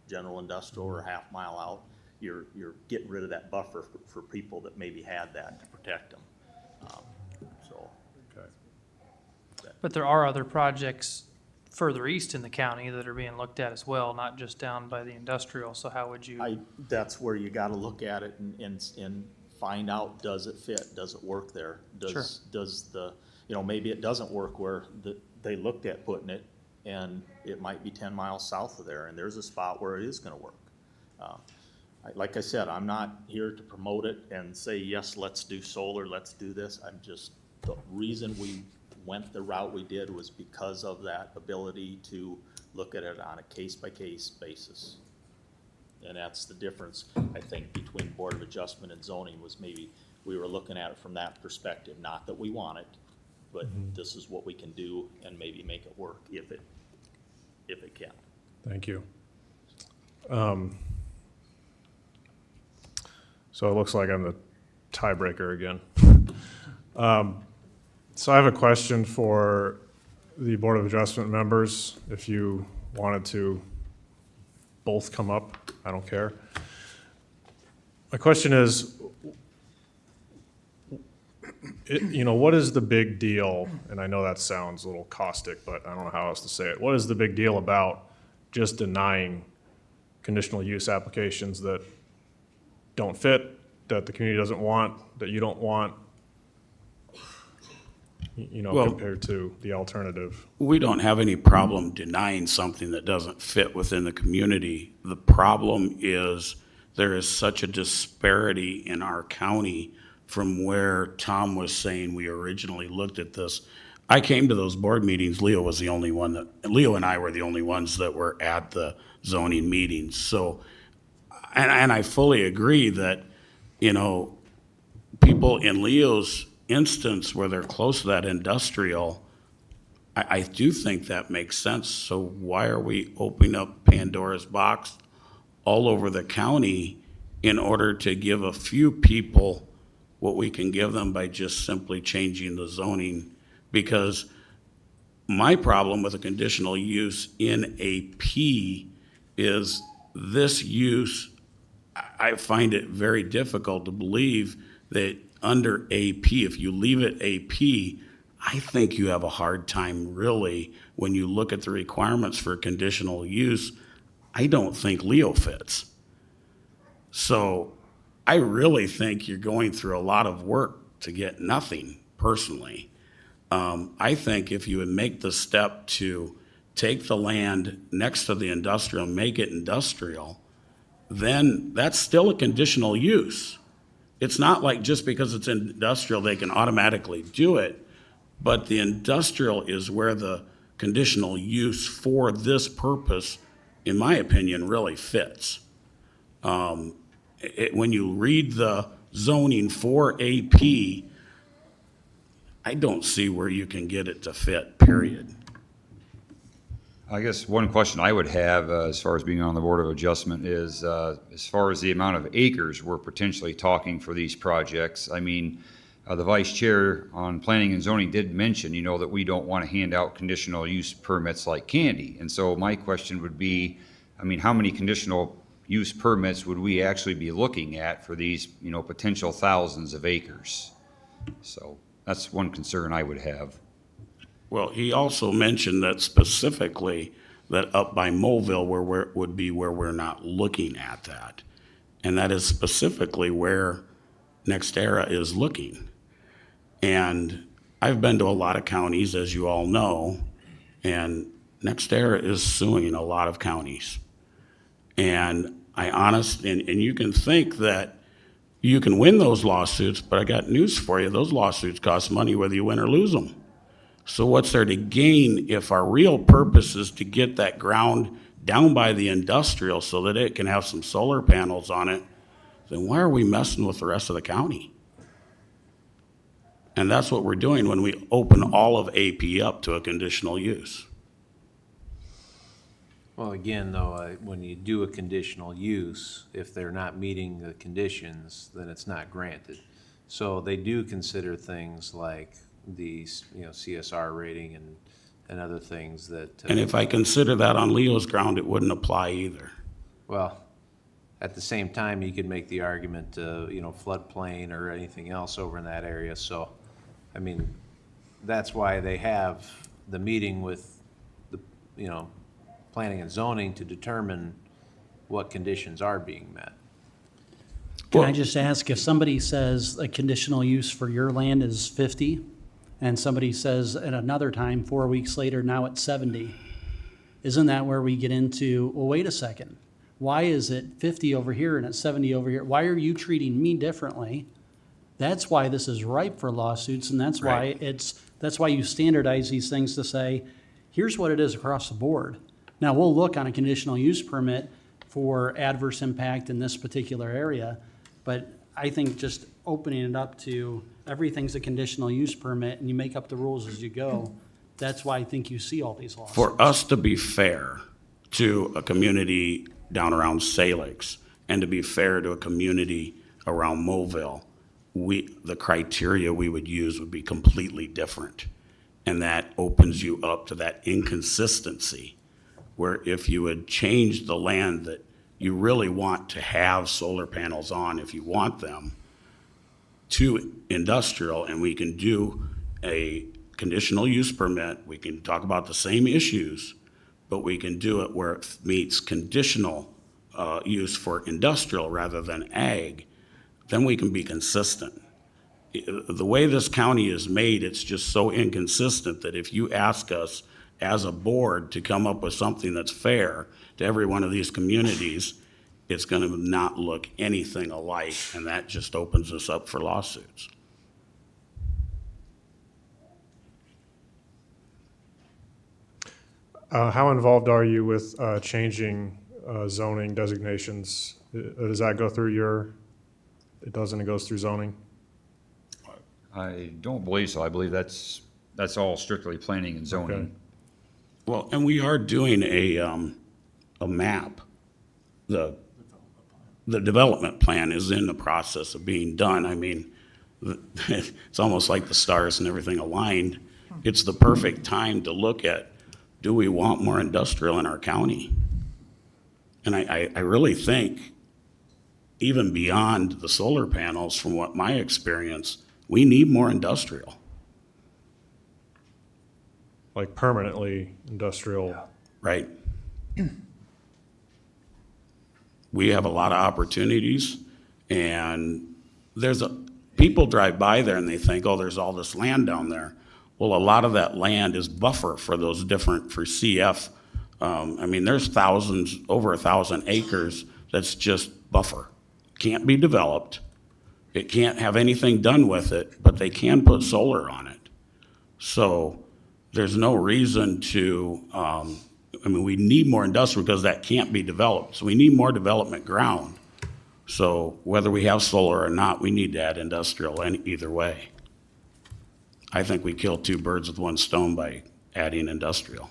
general industrial, or half mile out. You're getting rid of that buffer for people that maybe had that to protect them. But there are other projects further east in the county that are being looked at as well, not just down by the industrial. So how would you? That's where you gotta look at it and find out, does it fit? Does it work there? Does the, maybe it doesn't work where they looked at putting it, and it might be 10 miles south of there, and there's a spot where it is gonna work. Like I said, I'm not here to promote it and say, yes, let's do solar, let's do this. The reason we went the route we did was because of that ability to look at it on a case-by-case basis. And that's the difference, I think, between Board of Adjustment and zoning, was maybe we were looking at it from that perspective. Not that we want it, but this is what we can do and maybe make it work if it can. Thank you. So it looks like I'm the tiebreaker again. So I have a question for the Board of Adjustment members. If you wanted to both come up, I don't care. My question is, what is the big deal? And I know that sounds a little caustic, but I don't know how else to say it. What is the big deal about just denying conditional use applications that don't fit, that the community doesn't want, that you don't want, compared to the alternative? We don't have any problem denying something that doesn't fit within the community. The problem is there is such a disparity in our county from where Tom was saying we originally looked at this. I came to those board meetings. Leo and I were the only ones that were at the zoning meetings. So, and I fully agree that, people in Leo's instance where they're close to that industrial, I do think that makes sense. So why are we opening up Pandora's box all over the county in order to give a few people what we can give them by just simply changing the zoning? Because my problem with a conditional use in AP is this use, I find it very difficult to believe that under AP, if you leave it AP, I think you have a hard time really when you look at the requirements for conditional use. I don't think Leo fits. So I really think you're going through a lot of work to get nothing, personally. I think if you would make the step to take the land next to the industrial, make it industrial, then that's still a conditional use. It's not like just because it's industrial, they can automatically do it, but the industrial is where the conditional use for this purpose, in my opinion, really fits. When you read the zoning for AP, I don't see where you can get it to fit, period. I guess one question I would have as far as being on the Board of Adjustment is as far as the amount of acres we're potentially talking for these projects. I mean, the Vice Chair on Planning and Zoning did mention, that we don't want to hand out conditional use permits like candy. And so my question would be, how many conditional use permits would we actually be looking at for these, potential thousands of acres? So that's one concern I would have. Well, he also mentioned that specifically that up by Moville would be where we're not looking at that. And that is specifically where NextEra is looking. And I've been to a lot of counties, as you all know, and NextEra is suing a lot of counties. And and you can think that you can win those lawsuits, but I got news for you. Those lawsuits cost money whether you win or lose them. So what's there to gain if our real purpose is to get that ground down by the industrial so that it can have some solar panels on it? Then why are we messing with the rest of the county? And that's what we're doing when we open all of AP up to a conditional use. Well, again, though, when you do a conditional use, if they're not meeting the conditions, then it's not granted. So they do consider things like the CSR rating and other things that. And if I consider that on Leo's ground, it wouldn't apply either. Well, at the same time, you could make the argument, floodplain or anything else over in that area. So, that's why they have the meeting with the, planning and zoning to determine what conditions are being met. Can I just ask, if somebody says a conditional use for your land is 50, and somebody says at another time, 4 weeks later, now it's 70, isn't that where we get into, well, wait a second, why is it 50 over here and it's 70 over here? Why are you treating me differently? That's why this is ripe for lawsuits, and that's why that's why you standardize these things to say, here's what it is across the board. Now, we'll look on a conditional use permit for adverse impact in this particular area, but I think just opening it up to everything's a conditional use permit and you make up the rules as you go, that's why I think you see all these lawsuits. For us to be fair to a community down around Salix and to be fair to a community around Moville, the criteria we would use would be completely different. And that opens you up to that inconsistency where if you would change the land that you really want to have solar panels on, if you want them, to industrial, and we can do a conditional use permit, we can talk about the same issues, but we can do it where it meets conditional use for industrial rather than ag, then we can be consistent. The way this county is made, it's just so inconsistent that if you ask us as a board to come up with something that's fair to every one of these communities, it's going to not look anything alike, and that just opens us up for lawsuits. How involved are you with changing zoning designations? Does that go through it doesn't, it goes through zoning? I don't believe so. I believe that's all strictly planning and zoning. Okay. Well, and we are doing a map. The development plan is in the process of being done. It's almost like the stars and everything aligned. It's the perfect time to look at, do we want more industrial in our county? And I really think, even beyond the solar panels, from what my experience, we need more industrial. Like permanently industrial? Right. We have a lot of opportunities, and people drive by there and they think, oh, there's all this land down there. Well, a lot of that land is buffer for those different, for CF. There's over 1,000 acres that's just buffer. Can't be developed, It can't have anything done with it, but they can put solar on it. So there's no reason to, we need more industrial because that can't be developed. So we need more development ground. So whether we have solar or not, we need to add industrial either way. I think we kill two birds with one stone by adding industrial.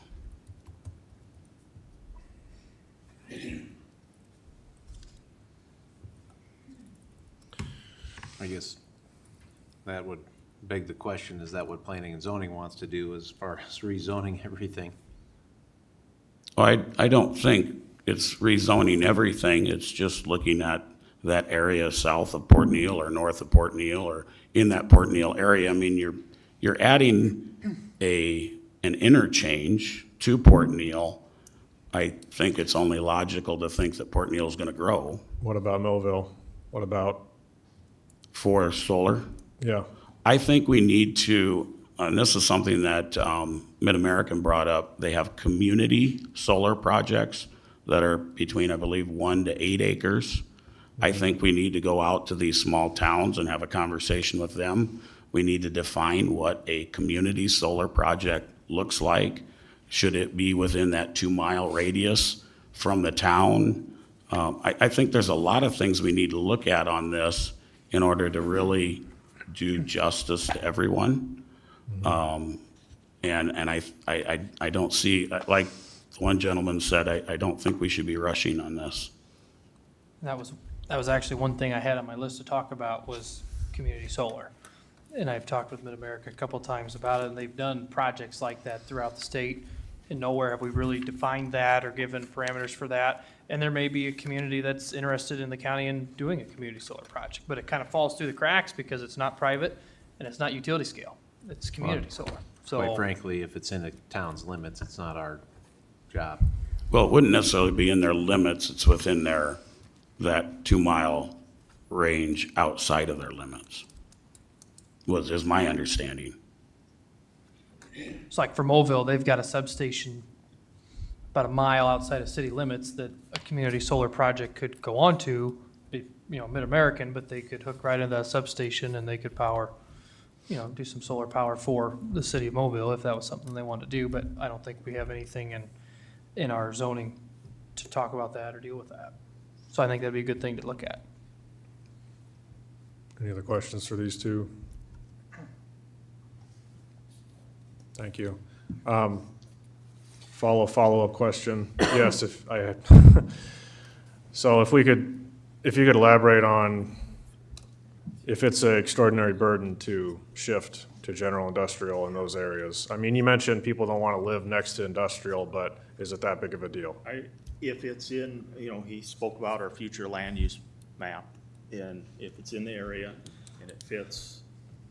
I guess that would beg the question, is that what planning and zoning wants to do as far as rezoning everything? Well, I don't think it's rezoning everything. It's just looking at that area south of Port Neal or north of Port Neal or in that Port Neal area. I mean, you're adding an interchange to Port Neal. I think it's only logical to think that Port Neal is going to grow. What about Millville? What about? For solar? Yeah. I think we need to, and this is something that Mid-American brought up, they have community solar projects that are between, I believe, 1 to 8 acres. I think we need to go out to these small towns and have a conversation with them. We need to define what a community solar project looks like. Should it be within that 2-mile radius from the town? I think there's a lot of things we need to look at on this in order to really do justice to everyone. And I don't see, like one gentleman said, I don't think we should be rushing on this. That was actually one thing I had on my list to talk about was community solar. And I've talked with Mid-America a couple times about it, and they've done projects like that throughout the state. And nowhere have we really defined that or given parameters for that. And there may be a community that's interested in the county in doing a community solar project, but it kind of falls through the cracks because it's not private and it's not utility scale. It's community solar. So Quite frankly, if it's in the town's limits, it's not our job. Well, it wouldn't necessarily be in their limits. It's within that 2-mile range outside of their limits, is my understanding. it's like for Mobile, they've got a substation about a mile outside of city limits that a community solar project could go on to, Mid-American, but they could hook right into that substation and they could power, do some solar power for the city of Mobile if that was something they wanted to do. But I don't think we have anything in our zoning to talk about that or deal with that. So I think that'd be a good thing to look at. Any other questions for these two? Thank you. Follow-up question. Yes, if I had, so if you could elaborate on if it's an extraordinary burden to shift to general industrial in those areas. I mean, you mentioned people don't want to live next to industrial, but is it that big of a deal? If it's in, he spoke about our future land use map, and if it's in the area and it fits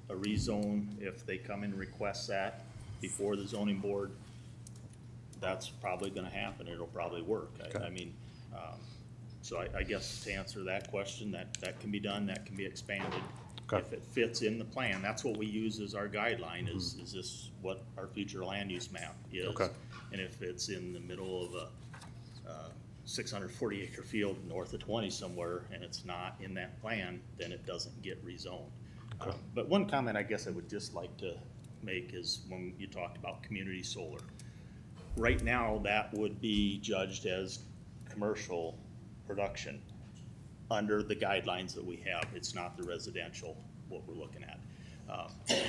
a rezone, if they come and request that before the zoning board, that's probably gonna happen. It'll probably work. Okay. So I guess to answer that question, that can be done, that can be expanded. Okay. If it fits in the plan, that's what we use as our guideline, is this what our future land use map is? Okay. And if it's in the middle of a 640 acre field north of 20 somewhere, and it's not in that plan, then it doesn't get rezoned. Okay. But one comment I guess I would just like to make is when you talked about community solar. Right now, that would be judged as commercial production under the guidelines that we have. It's not the residential, what we're looking at.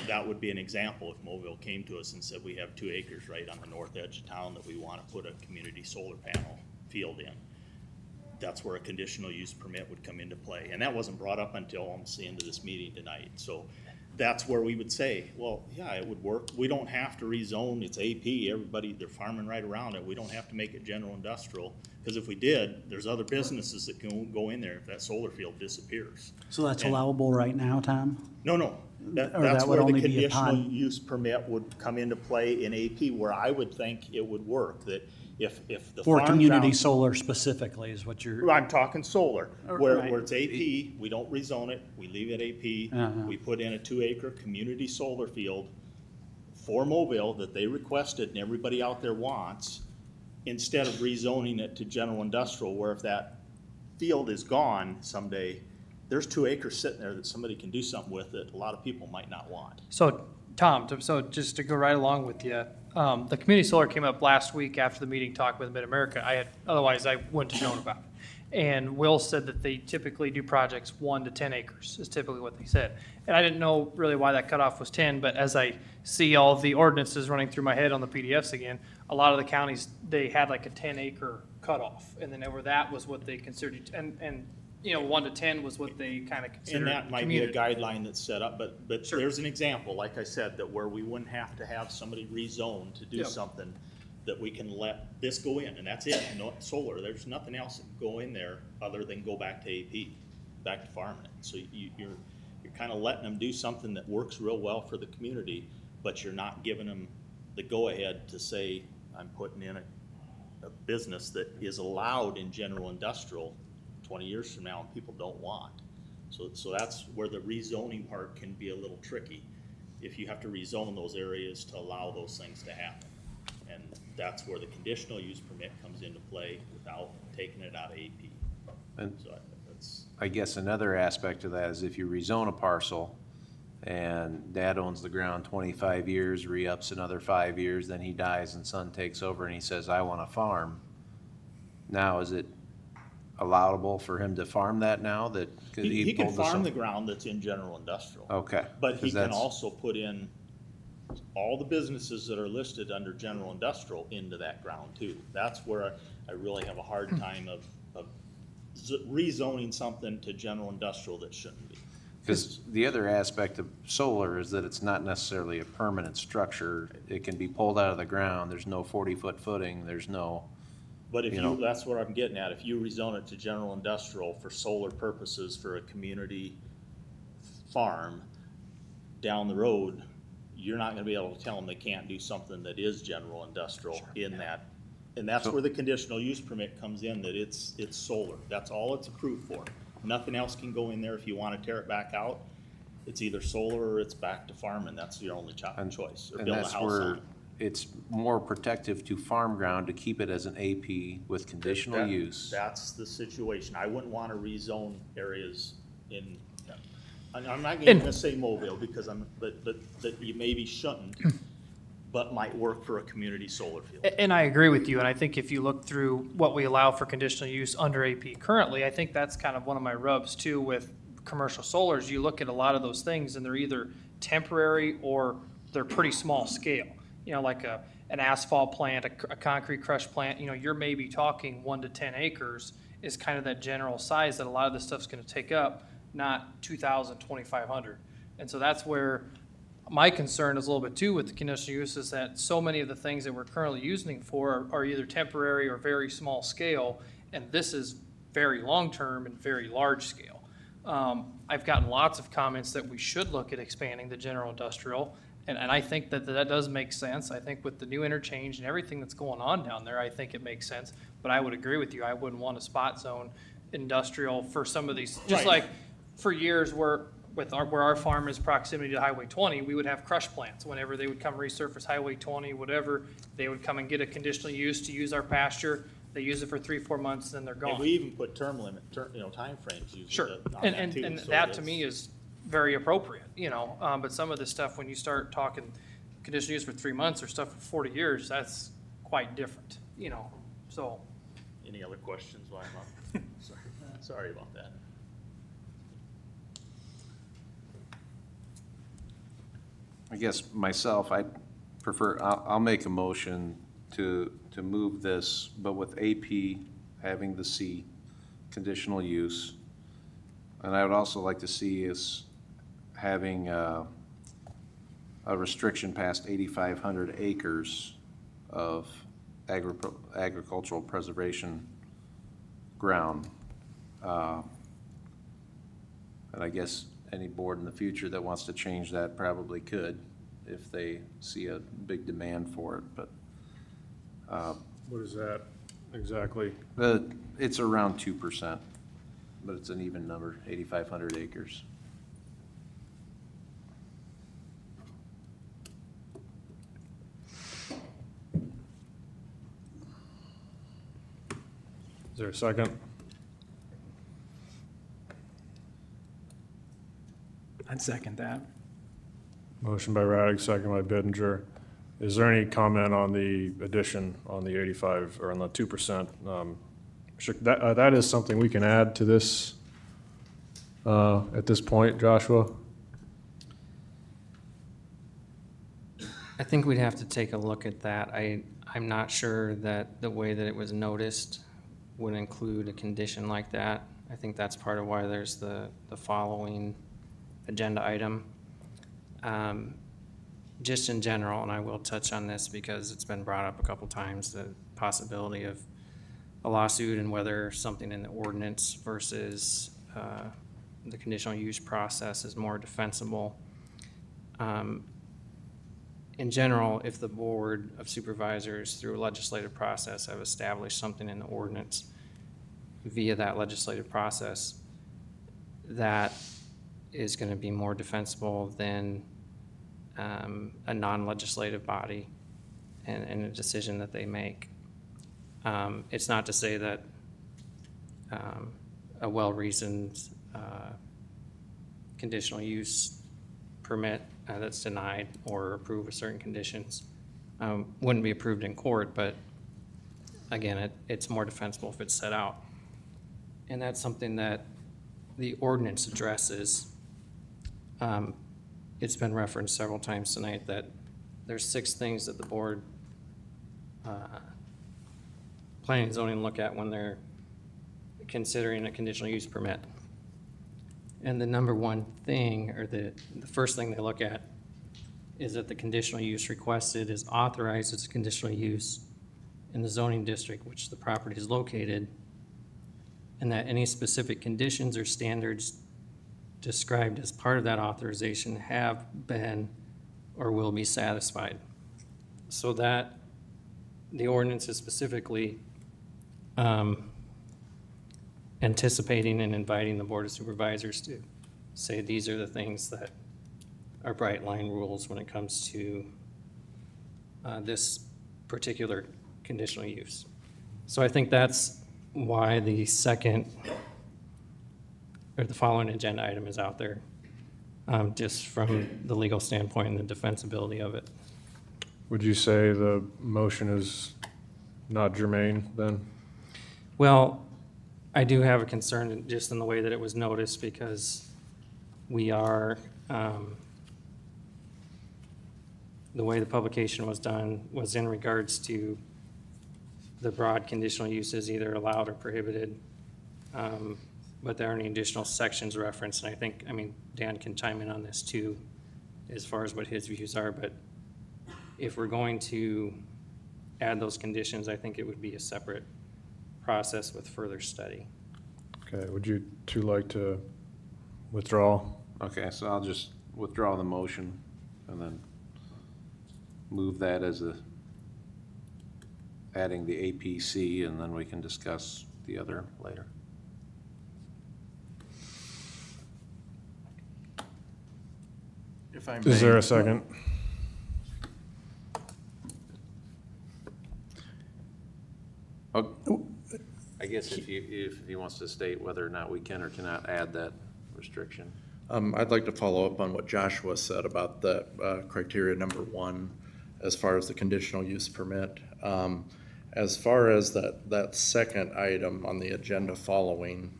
That would be an example if Mobile came to us and said, we have 2 acres right on the north edge of town that we want to put a community solar panel field in. That's where a conditional use permit would come into play. And that wasn't brought up until almost the end of this meeting tonight. So that's where we would say, well, yeah, it would work. We don't have to rezone. It's AP. Everybody, they're farming right around it. We don't have to make it general industrial. Because if we did, there's other businesses that can go in there if that solar field disappears. So that's And- allowable right now, Tom? No. Or That's that would where the only be conditional upon- use permit would come into play in AP, where I would think it would work, that if the For farm community ground- solar specifically is what you're, I'm talking solar, where Right. it's AP, we don't rezone it, we leave it AP. Uh-huh. We put in a 2 acre community solar field for Mobile that they requested and everybody out there wants, instead of rezoning it to general industrial, where if that field is gone someday, there's 2 acres sitting there that somebody can do something with that a lot of people might not want. So, Tom, so just to go right along with you, the community solar came up last week after the meeting, talked with Mid-America. Otherwise I wouldn't have known about it. And Will said that they typically do projects 1 to 10 acres is typically what they said. And I didn't know really why that cutoff was 10, but as I see all of the ordinances running through my head on the PDFs again, a lot of the counties, they had like a 10-acre cutoff. And then over that was what they considered, and 1 to 10 was what they kind of considered And that might community. be a guideline that's set up, but Sure. there's an example, like I said, that where we wouldn't have to have somebody rezone to do Yep. something, that we can let this go in, and that's it, no solar, there's nothing else that can go in there other than go back to AP, back to farming it. So you're kind of letting them do something that works real well for the community, but you're not giving them the go-ahead to say, I'm putting in a business that is allowed in general industrial 20 years from now and people don't want. So that's where the rezoning part can be a little tricky, if you have to rezone those areas to allow those things to happen. And that's where the conditional use permit comes into play without taking it out of AP. And So that's, I guess another aspect of that is if you rezone a parcel and dad owns the ground 25 years, re-ups another 5 years, then he dies and son takes over and he says, I want to farm. Now, is it allowable for him to farm that now that? 'cause he can pulled this farm up- the ground that's in general industrial. Okay. But he 'cause can that's- also put in all the businesses that are listed under general industrial into that ground too. That's where I really have a hard time of rezoning something to general industrial that shouldn't be. Because the other aspect of solar is that it's not necessarily a permanent structure. It can be pulled out of the ground. There's no 40-foot footing. There's no, But if you know. that's what I'm getting at, if you rezone it to general industrial for solar purposes for a community farm down the road, you're not gonna be able to tell them they can't do something that is general industrial in that. And that's So- where the conditional use permit comes in, that it's solar. That's all it's approved for. Nothing else can go in there if you wanna tear it back out. It's either solar or it's back to farming. That's your only choice, or And build a that's house on where it. it's more protective to farm ground to keep it as an AP with conditional That- use. That's the situation. I wouldn't wanna rezone areas in, I'm not And- gonna say Mobile because but that you maybe shouldn't, but might work for a community solar field. And I agree with you, and I think if you look through what we allow for conditional use under AP currently, I think that's kind of one of my rubs too with commercial solars. You look at a lot of those things and they're either temporary or they're pretty small scale. Like an asphalt plant, a concrete crush plant, you're maybe talking 1 to 10 acres is kind of that general size that a lot of this stuff's gonna take up, not 2,000, 2,500. And so that's where my concern is a little bit too with the conditional use is that so many of the things that we're currently using for are either temporary or very small scale, and this is very long-term and very large scale. I've gotten lots of comments that we should look at expanding the general industrial, and I think that does make sense. I think with the new interchange and everything that's going on down there, I think it makes sense. But I would agree with you, I wouldn't want a spot zone industrial for some of these, just Right. like for years where our farm is proximity to Highway 20, we would have crush plants. Whenever they would come resurface Highway 20, whatever, they would come and get a conditional use to use our pasture. They use it for 3-4 months, then they're And gone. we even put timeframes usually. Sure, on and that too, and so that to it's- me is very appropriate, but some of this stuff, when you start talking conditional use for 3 months or stuff for 40 years, that's quite different, so. Any other questions while I'm up? Sorry about that. I guess myself, I prefer, I'll make a motion to move this, but with AP having the C, conditional use. And I would also like to see us having a restriction past 8,500 acres of agricultural preservation ground. And I guess any board in the future that wants to change that probably could if they see a big demand for it, but What is that exactly? it's around 2%, but it's an even number, 8,500 acres. Is there a second? I'd second that. Motion by Raddick, second by Bittinger. Is there any comment on the addition on the 85, or on the 2%? That is something we can add to this at this point, Joshua? I think we'd have to take a look at that. I'm not sure that the way that it was noticed would include a condition like that. I think that's part of why there's the following agenda item. Just in general, and I will touch on this because it's been brought up a couple times, the possibility of a lawsuit and whether something in the ordinance versus the conditional use process is more defensible. In general, if the Board of Supervisors through a legislative process have established something in the ordinance via that legislative process, that is going to be more defensible than a non-legislative body and a decision that they make. It's not to say that a well-reasoned conditional use permit that's denied or approved with certain conditions wouldn't be approved in court, but again, it's more defensible if it's set out. And that's something that the ordinance addresses. It's been referenced several times tonight that there's 6 things that the board planning and zoning look at when they're considering a conditional use permit. And the number one thing, or the first thing they look at, is that the conditional use requested is authorized as a conditional use in the zoning district which the property is located, and that any specific conditions or standards described as part of that authorization have been or will be satisfied. So that the ordinance is specifically anticipating and inviting the Board of Supervisors to say these are the things that are bright line rules when it comes to this particular conditional use. So I think that's why the second or the following agenda item is out there, just from the legal standpoint and the defensibility of it. Would you say the motion is not germane then? Well, I do have a concern just in the way that it was noticed, because we are, the way the publication was done was in regards to the broad conditional uses either allowed or prohibited. But there aren't any additional sections referenced, and I think, Dan can chime in on this too, as far as what his views are, but if we're going to add those conditions, I think it would be a separate process with further study. Okay, would you two like to withdraw? Okay, so I'll just withdraw the motion and then move that as adding the APC, and then we can discuss the other later. If I Is there a second? I guess if he wants to state whether or not we can or cannot add that restriction. I'd like to follow up on what Joshua said about that criteria number 1, as far as the conditional use permit. As far as that second item on the agenda following,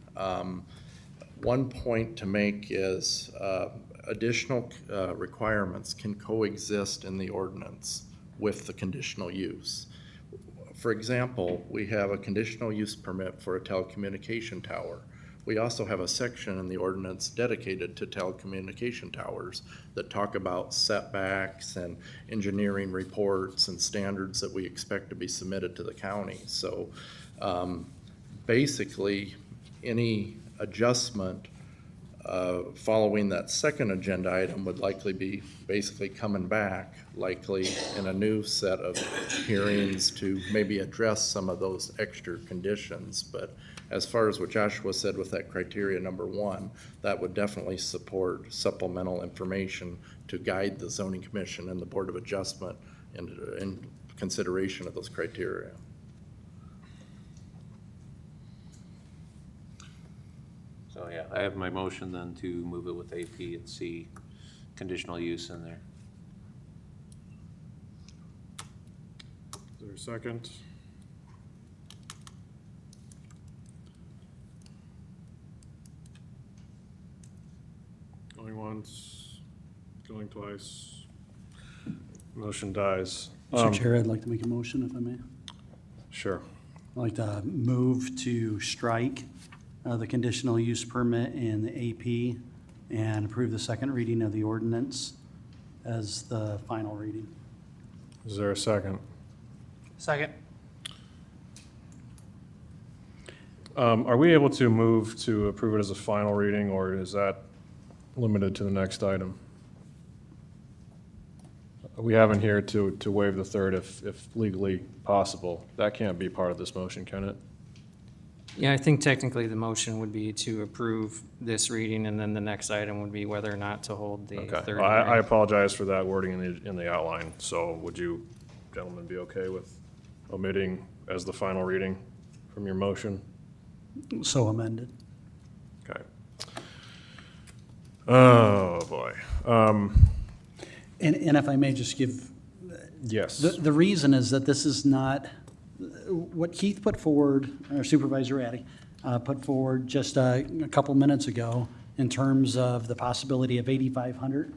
one point to make is additional requirements can coexist in the ordinance with the conditional use. For example, we have a conditional use permit for a telecommunication tower. We also have a section in the ordinance dedicated to telecommunication towers that talk about setbacks and engineering reports and standards that we expect to be submitted to the county. So basically, any adjustment following that second agenda item would likely be basically coming back, likely in a new set of hearings to maybe address some of those extra conditions. But as far as what Joshua said with that criteria number 1, that would definitely support supplemental information to guide the zoning commission and the Board of Adjustment in consideration of those criteria. So, yeah, I have my motion then to move it with AP and C, conditional use in there. Is there a second? Going once, going twice. Motion dies. Mr. Chair, I'd like to make a motion if I may. Sure. I'd like to move to strike the conditional use permit in the AP and approve the second reading of the ordinance as the final reading. Is there a second? Second. Are we able to move to approve it as a final reading, or is that limited to the next item? We have in here to waive the third if legally possible. That can't be part of this motion, can it? Yeah, I think technically the motion would be to approve this reading, and then the next item would be whether or not to hold the Okay. third Well, I hearing. apologize for that wording in the outline. So would you gentlemen be okay with omitting as the final reading from your motion? So amended. Okay. Oh, boy. And if I may just give, Yes. the reason is that this is not, what Keith put forward, or Supervisor Addy, put forward just a couple minutes ago in terms of the possibility of 8,500.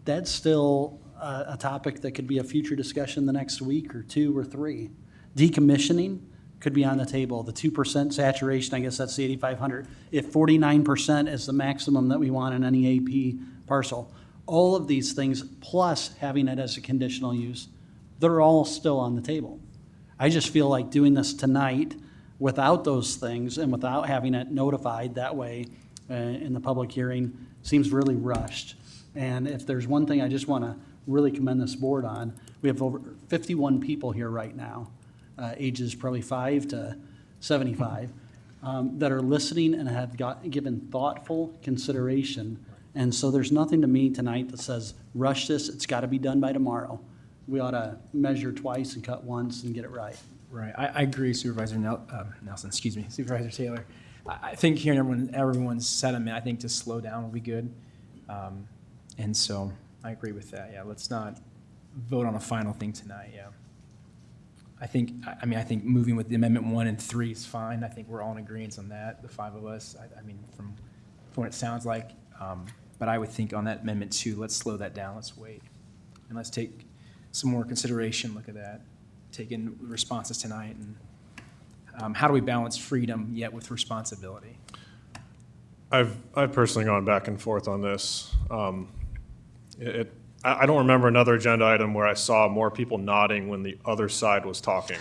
That's still a topic that could be a future discussion the next week or two or three. Decommissioning could be on the table. The 2% saturation, I guess that's the 8,500. If 49% is the maximum that we want in any AP parcel, all of these things, plus having it as a conditional use, they're all still on the table. I just feel like doing this tonight without those things and without having it notified that way in the public hearing seems really rushed. And if there's one thing I just want to really commend this board on, we have over 51 people here right now, ages probably 5 to 75, that are listening and have given thoughtful consideration. And so there's nothing to me tonight that says, rush this, it's got to be done by tomorrow. We ought to measure twice and cut once and get it right. Right, I agree, Supervisor Nelson, excuse me, Supervisor Taylor. I think hearing everyone's sentiment, I think to slow down will be good. And so I agree with that, yeah, let's not vote on a final thing tonight, yeah. I think moving with the Amendment 1 and 3 is fine. I think we're all in agreement on that, the five of us. I mean, from what it sounds like. But I would think on that Amendment 2, let's slow that down, let's wait. And let's take some more consideration, look at that, take in responses tonight. And how do we balance freedom yet with responsibility? I've personally gone back and forth on this. I don't remember another agenda item where I saw more people nodding when the other side was talking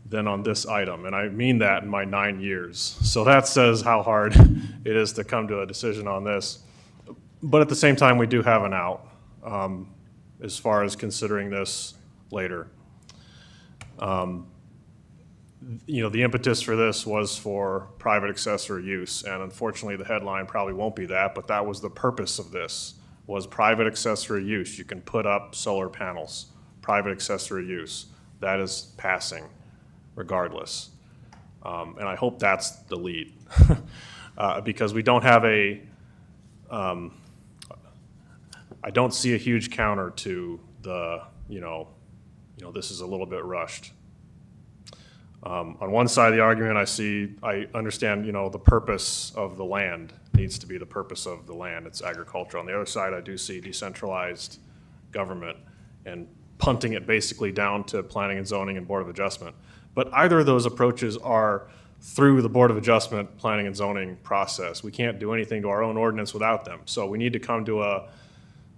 than on this item, and I mean that in my 9 years. So that says how hard it is to come to a decision on this. But at the same time, we do have an out as far as considering this later. The impetus for this was for private accessory use, and unfortunately, the headline probably won't be that, but that was the purpose of this, was private accessory use. You can put up solar panels, private accessory use. That is passing regardless. And I hope that's the lead, because we don't have I don't see a huge counter to the, this is a little bit rushed. On one side of the argument, I understand, the purpose of the land needs to be the purpose of the land. It's agriculture. On the other side, I do see decentralized government and punting it basically down to planning and zoning and board of adjustment. But either of those approaches are through the board of adjustment, planning and zoning process. We can't do anything to our own ordinance without them. So we need to come to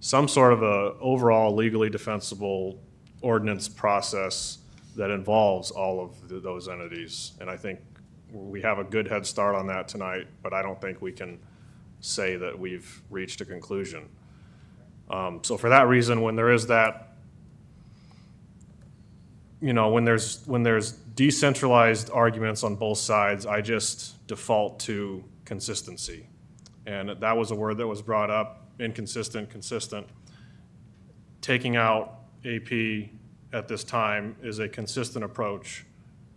some sort of a overall legally defensible ordinance process that involves all of those entities. And I think we have a good head start on that tonight, but I don't think we can say that we've reached a conclusion. So for that reason, when there is that, when there's decentralized arguments on both sides, I just default to consistency. And that was a word that was brought up, inconsistent, consistent. Taking out AP at this time is a consistent approach,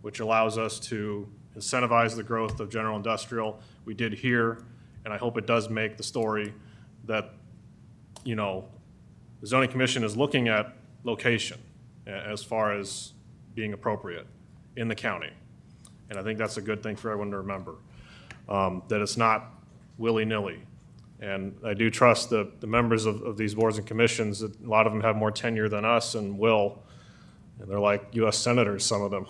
which allows us to incentivize the growth of general industrial. We did hear, and I hope it does make the story, that, you know, the zoning commission is looking at location as far as being appropriate in the county. And I think that's a good thing for everyone to remember, that it's not willy-nilly. And I do trust the members of these boards and commissions. A lot of them have more tenure than us and will. And they're like U.S. senators, some of them.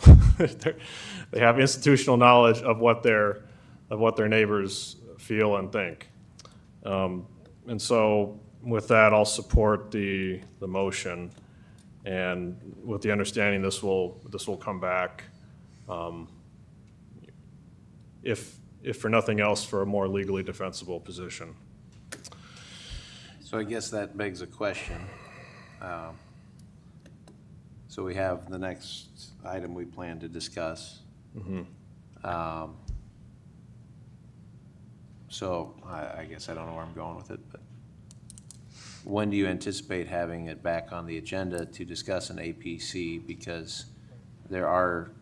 They have institutional knowledge of what their neighbors feel and think. And so with that, I'll support the motion, and with the understanding this will come back, if for nothing else, for a more legally defensible position. So I guess that begs a question. So we have the next item we plan to discuss. So I guess I don't know where I'm going with it, but when do you anticipate having it back on the agenda to discuss an APC? Because there are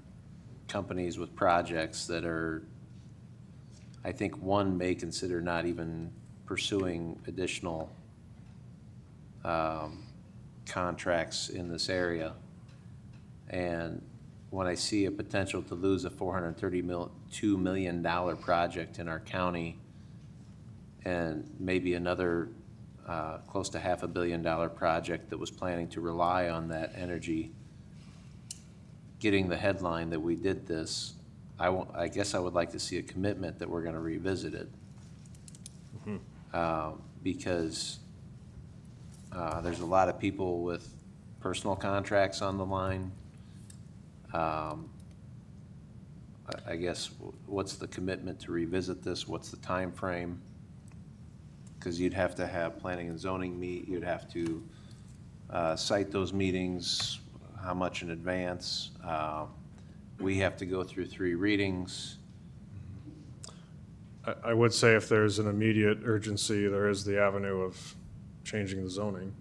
companies with projects that are, I think one may consider not even pursuing additional contracts in this area. And when I see a potential to lose a $432 million project in our county, and maybe another close to $500 million project that was planning to rely on that energy, getting the headline that we did this, I guess I would like to see a commitment that we're going to revisit it. Because there's a lot of people with personal contracts on the line. I guess, what's the commitment to revisit this? What's the time frame? Because you'd have to have planning and zoning meet, you'd have to cite those meetings, how much in advance. We have to go through 3 readings. I would say if there's an immediate urgency, there is the avenue of changing the zoning.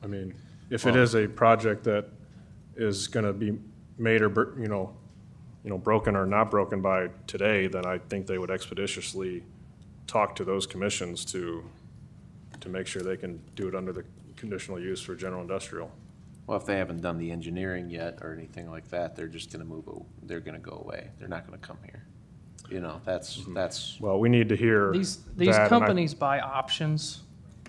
I mean, if it is a project that is gonna be made or, broken or not broken by today, then I think they would expeditiously talk to those commissions to make sure they can do it under the conditional use for general industrial. Well, if they haven't done the engineering yet or anything like that, they're just gonna they're gonna go away. They're not gonna come here. That's. Well, we need to hear These that, companies buy options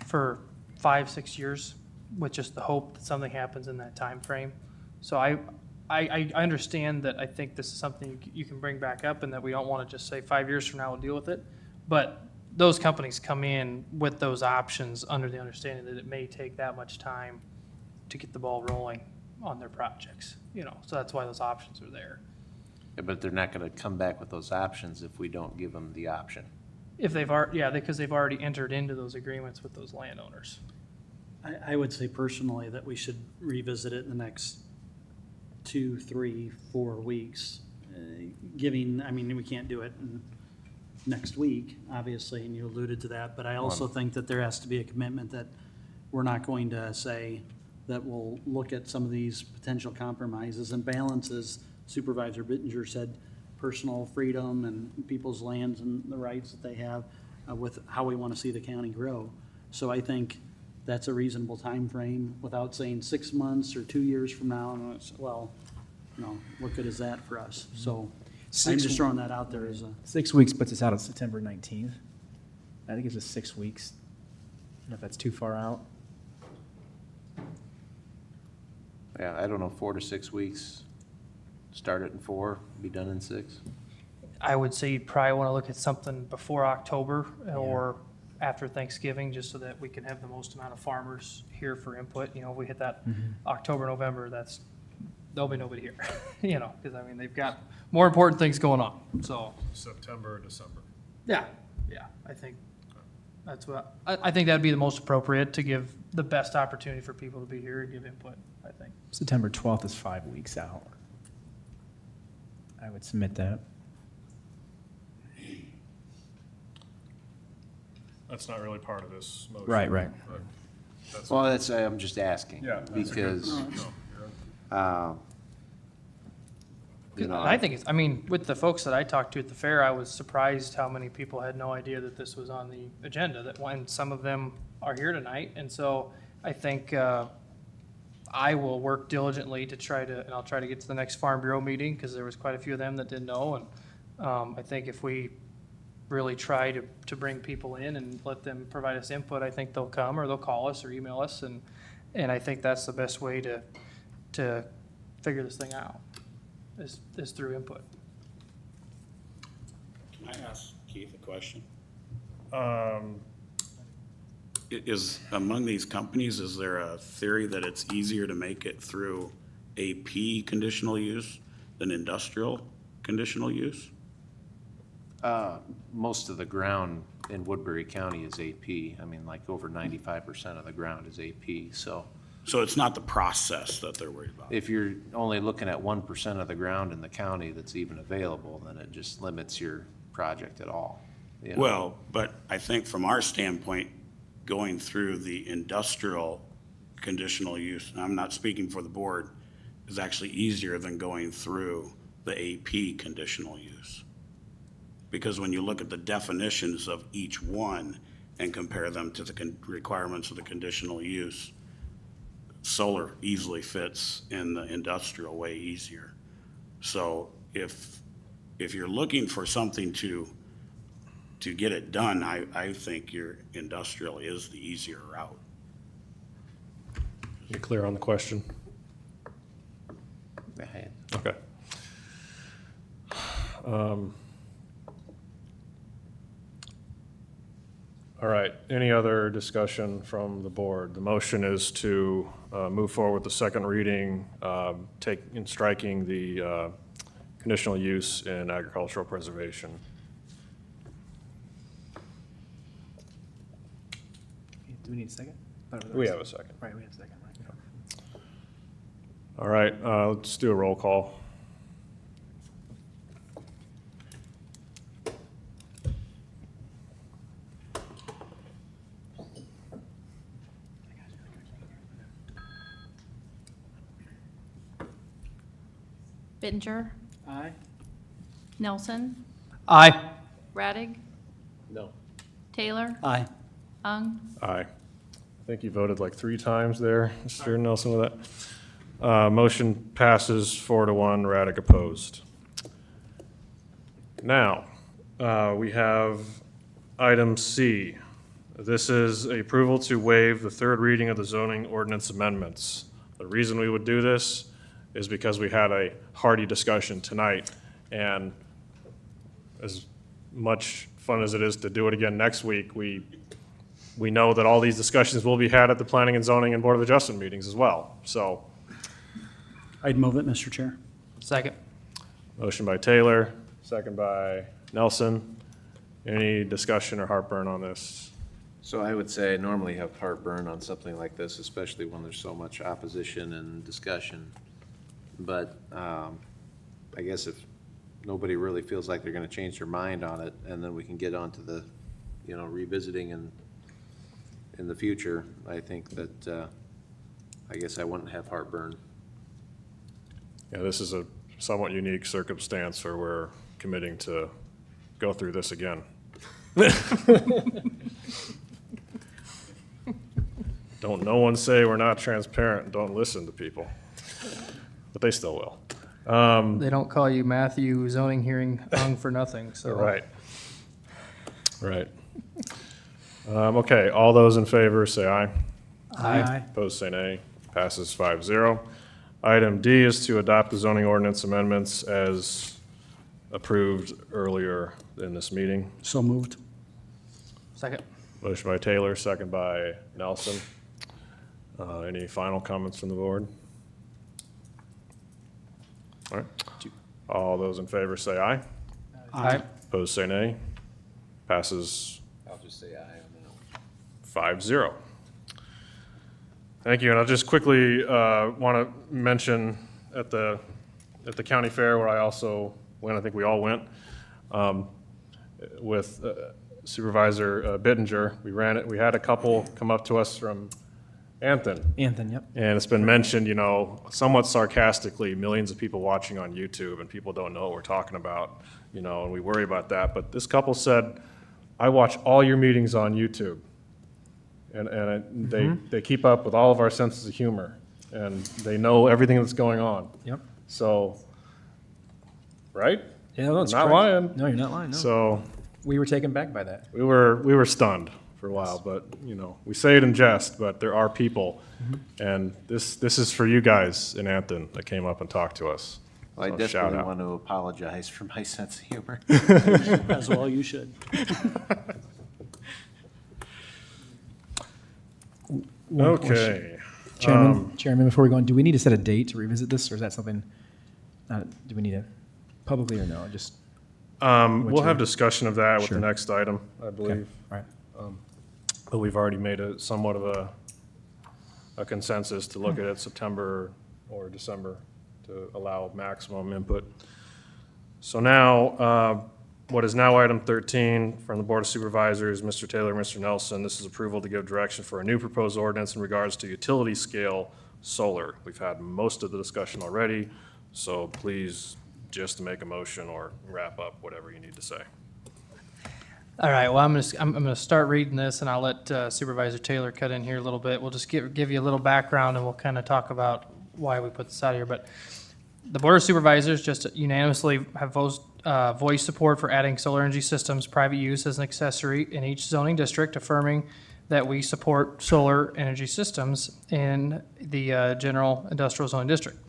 for 5-6 years with just the hope that something happens in that time frame. So I understand that. I think this is something you can bring back up, and that we don't want to just say 5 years from now we'll deal with it. But those companies come in with those options under the understanding that it may take that much time to get the ball rolling on their projects, so that's why those options are there. Yeah, but they're not gonna come back with those options if we don't give them the option. If they've already, because they've already entered into those agreements with those landowners. I would say personally that we should revisit it in the next 2, 3, 4 weeks. We can't do it next week, obviously, and you alluded to that, but I also think that there has to be a commitment that we're not going to say that we'll look at some of these potential compromises and balances. Supervisor Bittinger said personal freedom and people's lands and the rights that they have with how we want to see the county grow. So I think that's a reasonable time frame without saying 6 months or 2 years from now. And it's, well, what good is that for us? So I'm just throwing that out there as a. 6 weeks puts us out on September 19th. That gives us 6 weeks. I don't know if that's too far out. Yeah, I don't know, 4 to 6 weeks. Start it in 4, be done in 6. I would say you'd probably want to look at something before October or after Thanksgiving, just so that we can have the most amount of farmers here for input. If we hit that October, November, there'll be nobody here, because they've got more important things going on, so. September or December. Yeah, I think that's what, I think that'd be the most appropriate to give the best opportunity for people to be here and give input, I think. September 12th is 5 weeks out. I would submit that. That's not really part of this motion. Right. but that's- Well, I'm just asking. Yeah. Because You know, I think it's, I mean, with the folks that I talked to at the fair, I was surprised how many people had no idea that this was on the agenda, that when some of them are here tonight. And so I think, I will work diligently to try to, and I'll try to get to the next Farm Bureau meeting, because there was quite a few of them that didn't know. And, I think if we really try to bring people in and let them provide us input, I think they'll come, or they'll call us or email us. And I think that's the best way to figure this thing out, is through input. Can I ask Keith a question? Um, Is, among these companies, is there a theory that it's easier to make it through AP conditional use than industrial conditional use? Most of the ground in Woodbury County is AP. I mean, like over 95% of the ground is AP, so. So it's not the process that they're worried about? If you're only looking at 1% of the ground in the county that's even available, then it just limits your project at all. You know? Well, but I think from our standpoint, going through the industrial conditional use, and I'm not speaking for the board, is actually easier than going through the AP conditional use. Because when you look at the definitions of each one and compare them to the requirements of the conditional use, solar easily fits in the industrial way easier. So if you're looking for something to get it done, I think your industrial is the easier route. You clear on the question? Okay. All right, any other discussion from the board? The motion is to move forward with the second reading, striking the conditional use in agricultural preservation. Do we need a second? We have a second. Right, we have a second, right. All right, let's do a roll call. Bittenger, Aye. Nelson, Aye. Radig, No. Taylor, Aye. Ung. Aye. I think you voted like 3 times there, Mr. Nelson, with that. Motion passes 4-1, Raddick opposed. Now, we have item C. This is approval to waive the third reading of the zoning ordinance amendments. The reason we would do this is because we had a hearty discussion tonight, and as much fun as it is to do it again next week, we know that all these discussions will be had at the Planning and Zoning and Board of Adjustment meetings as well. So, I'd move it, Mr. Chair. Second. motion by Taylor, second by Nelson. Any discussion or heartburn on this? So I would say I normally have heartburn on something like this, especially when there's so much opposition and discussion. But I guess if nobody really feels like they're gonna change their mind on it, and then we can get on to the, revisiting in the future, I think that, I guess I wouldn't have heartburn. Yeah, this is a somewhat unique circumstance where we're committing to go through this again. Don't no one say we're not transparent and don't listen to people, but they still will. They don't call you Matthew zoning hearing Ung for nothing, so. Right. Right. Okay, all those in favor say aye. Aye. Opposed say nay. Passes 5-0. Item D is to adopt the zoning ordinance amendments as approved earlier in this meeting. So moved. Second. Motion by Taylor, second by Nelson. Any final comments from the board? All right. All those in favor say aye. Aye. Opposed say nay. Passes I'll just say aye on that. 5-0. Thank you, and I'll just quickly want to mention at the county fair where I also went, I think we all went, with Supervisor Bittinger. We ran it. We had a couple come up to us from Anthem. Anthem, yep. And it's been mentioned, somewhat sarcastically, millions of people watching on YouTube, and people don't know what we're talking about, and we worry about that. But this couple said, I watch all your meetings on YouTube. And they keep up with all of our senses of humor, and they know everything that's going on. Yep. So, right? Yeah, no, that's I'm not correct. lying. No, you're not lying, no. So We were taken back by that. we were stunned for a while, but we say it in jest, but there are people, and this is for you guys in Anthem that came up and talked to us. Well, I So shout desperately out. want to apologize for my sense of humor. As well, you should. One question. Okay. Chairman, before we go on, do we need to set a date to revisit this, or is that something, do we need to publicly or no? Just We'll have discussion of that with Sure. the next item, I believe. all right. But we've already made a somewhat of a consensus to look at it September or December to allow maximum input. So now, what is now item 13 from the Board of Supervisors, Mr. Taylor, Mr. Nelson, this is approval to give direction for a new proposed ordinance in regards to utility scale solar. We've had most of the discussion already, so please just make a motion or wrap up whatever you need to say. All right, well, I'm gonna start reading this, and I'll let Supervisor Taylor cut in here a little bit. We'll just give you a little background, and we'll kind of talk about why we put this out here. But the Board of Supervisors just unanimously have voiced support for adding solar energy systems private use as an accessory in each zoning district, affirming that we support solar energy systems in the general industrial zoning district.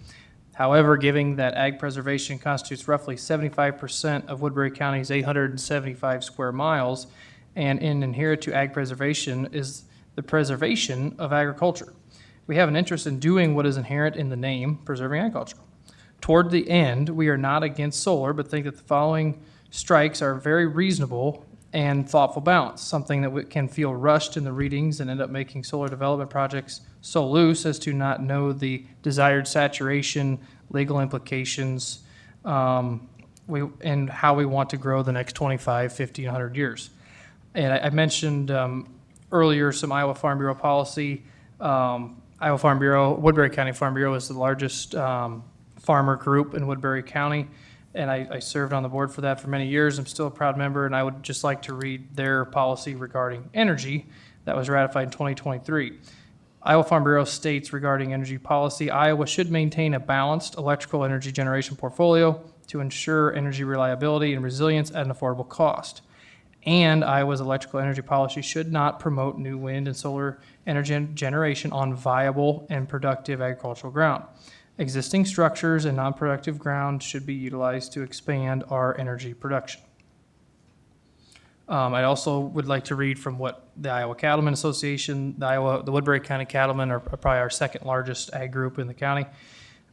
However, given that ag preservation constitutes roughly 75% of Woodbury County's 875 square miles, and inherent to ag preservation is the preservation of agriculture. We have an interest in doing what is inherent in the name, preserving agriculture. Toward the end, we are not against solar, but think that the following strikes are very reasonable and thoughtful balance, something that can feel rushed in the readings and end up making solar development projects so loose as to not know the desired saturation, legal implications, and how we want to grow the next 25, 50, 100 years. And I mentioned earlier some Iowa Farm Bureau policy. Iowa Farm Bureau, Woodbury County Farm Bureau is the largest farmer group in Woodbury County, and I served on the board for that for many years. I'm still a proud member, and I would just like to read their policy regarding energy that was ratified in 2023. Iowa Farm Bureau states regarding energy policy, Iowa should maintain a balanced electrical energy generation portfolio to ensure energy reliability and resilience at an affordable cost. And Iowa's electrical energy policy should not promote new wind and solar energy generation on viable and productive agricultural ground. Existing structures and non-productive ground should be utilized to expand our energy production. I also would like to read from what the Iowa Cattlemen Association, the Woodbury County Cattlemen are probably our second largest ag group in the county.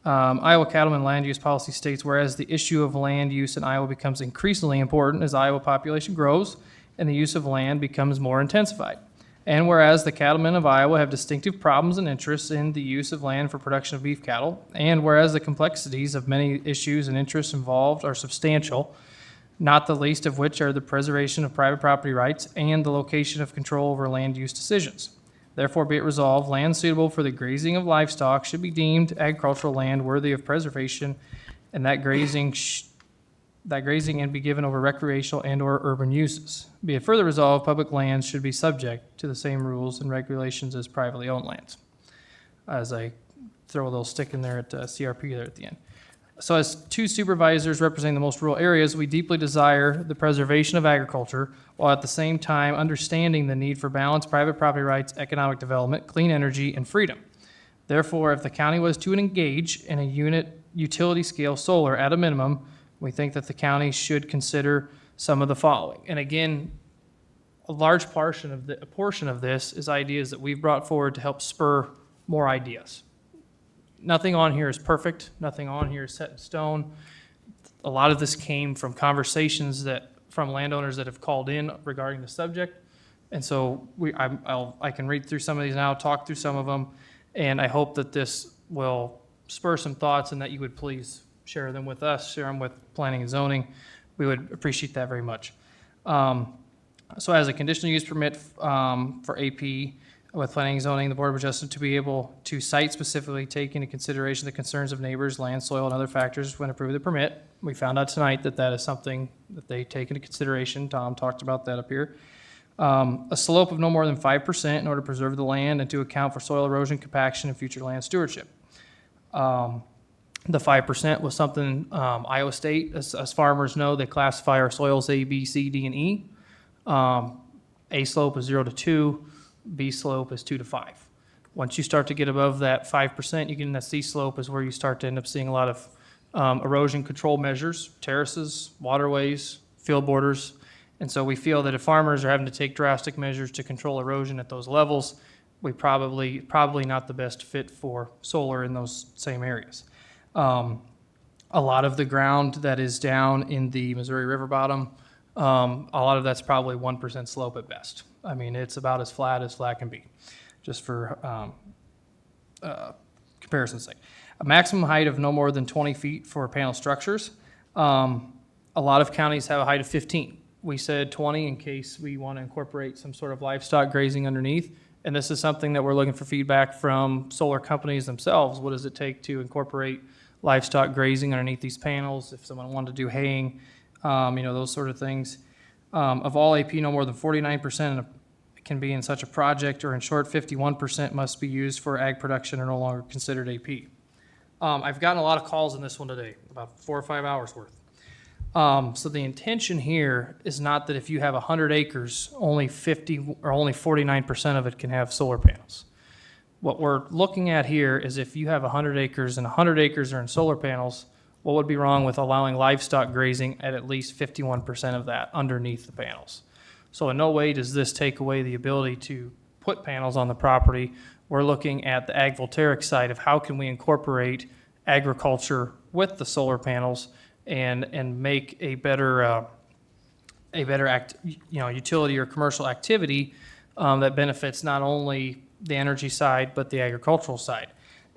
Iowa Cattlemen Land Use Policy states, whereas the issue of land use in Iowa becomes increasingly important as Iowa population grows and the use of land becomes more intensified. And whereas the cattlemen of Iowa have distinctive problems and interests in the use of land for production of beef cattle, and whereas the complexities of many issues and interests involved are substantial, not the least of which are the preservation of private property rights and the location of control over land use decisions. Therefore, be it resolved, land suitable for the grazing of livestock should be deemed agricultural land worthy of preservation, and that grazing and be given over recreational and/or urban uses. Be it further resolved, public lands should be subject to the same rules and regulations as privately owned lands. As I throw a little stick in there at CRP there at the end. So as two supervisors representing the most rural areas, we deeply desire the preservation of agriculture while at the same time understanding the need for balanced private property rights, economic development, clean energy, and freedom. Therefore, if the county was to engage in a utility scale solar at a minimum, we think that the county should consider some of the following. And again, a large portion of this is ideas that we've brought forward to help spur more ideas. Nothing on here is perfect. Nothing on here is set in stone. A lot of this came from conversations from landowners that have called in regarding the subject. And so I can read through some of these now, talk through some of them, and I hope that this will spur some thoughts and that you would please share them with us, share them with planning and zoning. We would appreciate that very much. So as a conditional use permit for AP, With planning and zoning, the Board of Adjustment to be able to site specifically take into consideration the concerns of neighbors, land, soil, and other factors when approving the permit. We found out tonight that that is something that they take into consideration. Tom talked about that up here. A slope of no more than 5% in order to preserve the land and to account for soil erosion, compaction, and future land stewardship. The 5% was something Iowa State, as farmers know, they classify our soils A, B, C, D, and E. A slope is 0 to 2. B slope is 2 to 5. Once you start to get above that 5%, you get in that C slope is where you start to end up seeing a lot of erosion control measures, terraces, waterways, field borders. And so we feel that if farmers are having to take drastic measures to control erosion at those levels, we probably not the best fit for solar in those same areas. A lot of the ground that is down in the Missouri River bottom, a lot of that's probably 1% slope at best. I mean, it's about as flat can be, just for comparison's sake. A maximum height of no more than 20 feet for panel structures. A lot of counties have a height of 15. We said 20 in case we want to incorporate some sort of livestock grazing underneath. And this is something that we're looking for feedback from solar companies themselves. What does it take to incorporate livestock grazing underneath these panels? If someone wanted to do haying, those sort of things. Of all AP, no more than 49% can be in such a project, or in short, 51% must be used for ag production or no longer considered AP. I've gotten a lot of calls on this one today, about 4 or 5 hours worth. So the intention here is not that if you have 100 acres, only 50 or only 49% of it can have solar panels. What we're looking at here is if you have 100 acres and 100 acres are in solar panels, what would be wrong with allowing livestock grazing at least 51% of that underneath the panels? So in no way does this take away the ability to put panels on the property. We're looking at the agrivoltaic side of how can we incorporate agriculture with the solar panels and make a better utility or commercial activity that benefits not only the energy side but the agricultural side.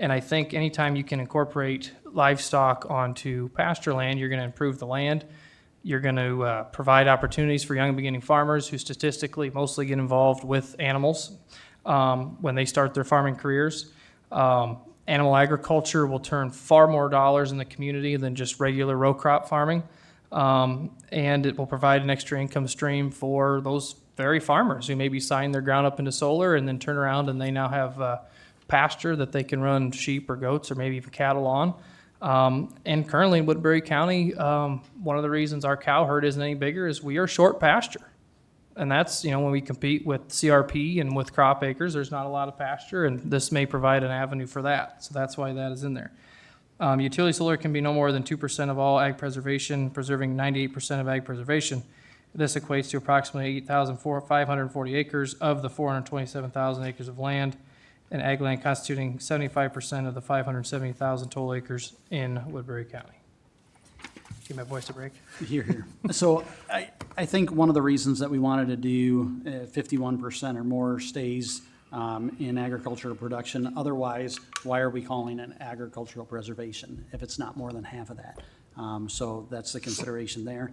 And I think anytime you can incorporate livestock onto pasture land, you're going to improve the land. You're going to provide opportunities for young beginning farmers who statistically mostly get involved with animals when they start their farming careers. Animal agriculture will turn far more dollars in the community than just regular row crop farming. And it will provide an extra income stream for those very farmers who maybe sign their ground up into solar and then turn around and they now have pasture that they can run sheep or goats or maybe even cattle on. And currently in Woodbury County, one of the reasons our cow herd isn't any bigger is we are short pasture. And that's, when we compete with CRP and with crop acres, there's not a lot of pasture, and this may provide an avenue for that. So that's why that is in there. Utility solar can be no more than 2% of all ag preservation, preserving 98% of ag preservation. This equates to approximately 8,540 acres of the 427,000 acres of land, and ag land constituting 75% of the 570,000 total acres in Woodbury County. Give my voice a break. Here. So I think one of the reasons that we wanted to do 51% or more stays in agricultural production. Otherwise, why are we calling it agricultural preservation if it's not more than half of that? So that's the consideration there.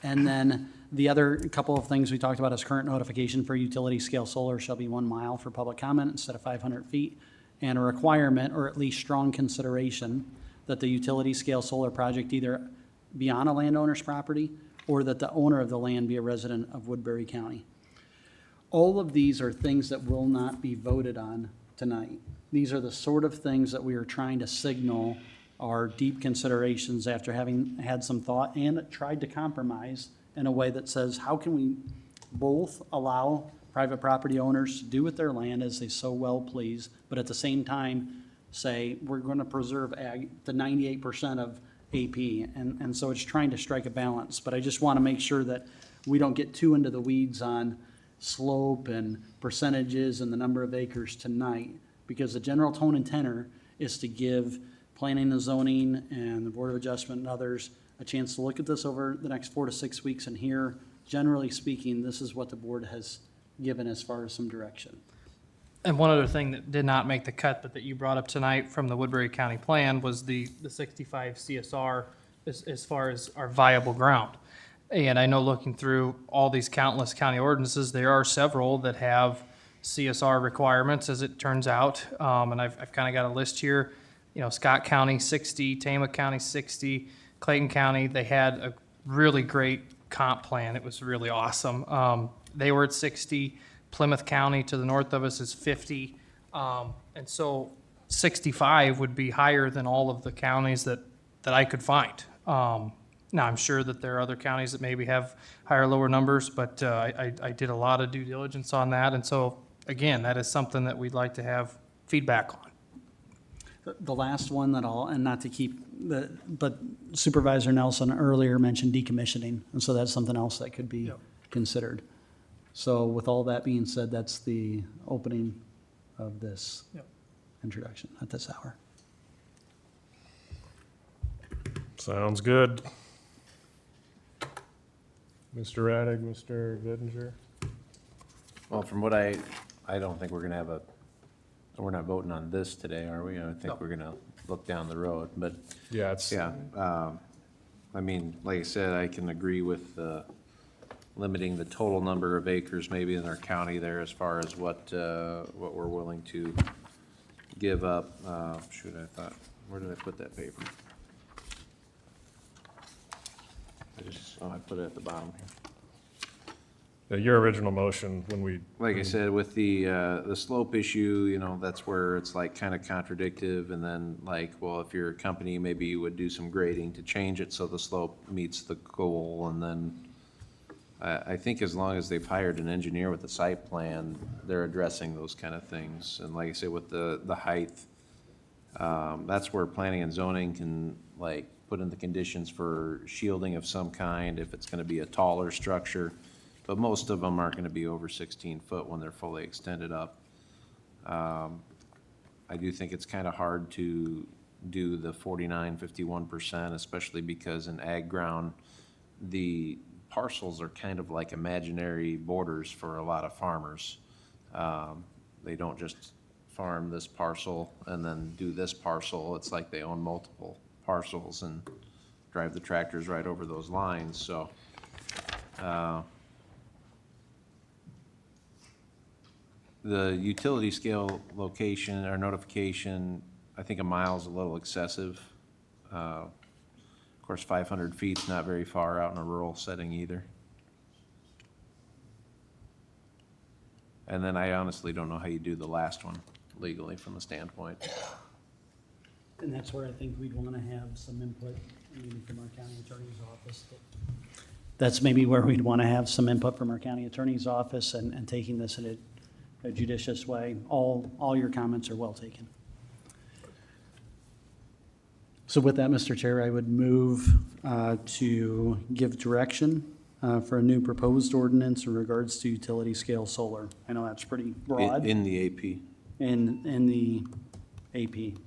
And then the other couple of things we talked about is current notification for utility scale solar shall be 1 mile for public comment instead of 500 feet. And a requirement, or at least strong consideration, that the utility scale solar project either be on a landowner's property or that the owner of the land be a resident of Woodbury County. All of these are things that will not be voted on tonight. These are the sort of things that we are trying to signal are deep considerations after having had some thought and tried to compromise in a way that says, how can we both allow private property owners to do with their land as they so well please, but at the same time say, we're going to preserve ag, the 98% of AP. And so it's trying to strike a balance. But I just want to make sure that we don't get too into the weeds on slope and percentages and the number of acres tonight, because the general tone and tenor is to give planning and zoning and the Board of Adjustment and others a chance to look at this over the next 4 to 6 weeks and hear, generally speaking, this is what the board has given as far as some direction. And one other thing that did not make the cut, but that you brought up tonight from the Woodbury County plan was the 65 CSR as far as our viable ground. And I know looking through all these countless county ordinances, there are several that have CSR requirements, as it turns out. And I've kind of got a list here. You know, Scott County 60, Tama County 60, Clayton County, they had a really great comp plan. It was really awesome. They were at 60. Plymouth County to the north of us is 50. And so 65 would be higher than all of the counties that I could find. Now, I'm sure that there are other counties that maybe have higher, lower numbers, but I did a lot of due diligence on that. And so, again, that is something that we'd like to have feedback on. The last one that I'll, and not to keep but Supervisor Nelson earlier mentioned decommissioning, and so that's something else that could be considered. So with all that being said, that's the opening of this introduction at this hour. Sounds good. Mr. Radig, Mr. Vidinger? Well, from what I don't think we're gonna have we're not voting on this today, are we? I think we're gonna look down the road, but. Yeah, it's. Yeah, I mean, like I said, I can agree with, limiting the total number of acres maybe in our county there as far as what we're willing to give up. Shoot, I thought, where did I put that paper? I put it at the bottom here. Your original motion when we. Like I said, with the slope issue, you know, that's where it's like kind of contradictive, and then like, well, if you're a company, maybe you would do some grading to change it so the slope meets the goal, and then I think as long as they've hired an engineer with a site plan, they're addressing those kind of things. And like I said, with the height, that's where planning and zoning can like put in the conditions for shielding of some kind if it's gonna be a taller structure. But most of them aren't gonna be over 16 foot when they're fully extended up. I do think it's kind of hard to do the 51%, especially because in ag ground, the parcels are kind of like imaginary borders for a lot of farmers. They don't just farm this parcel and then do this parcel. It's like they own multiple parcels and drive the tractors right over those lines, so. The utility scale location or notification, I think a mile is a little excessive. Of course, 500 feet's not very far out in a rural setting either. And then I honestly don't know how you do the last one legally from the standpoint. And that's where I think we'd want to have some input, maybe from our county attorney's office. That's maybe where we'd want to have some input from our county attorney's office and taking this in a judicious way. All your comments are well taken. So with that, Mr. Chair, I would move to give direction for a new proposed ordinance in regards to utility scale solar. I know that's pretty broad. In the AP. In the AP.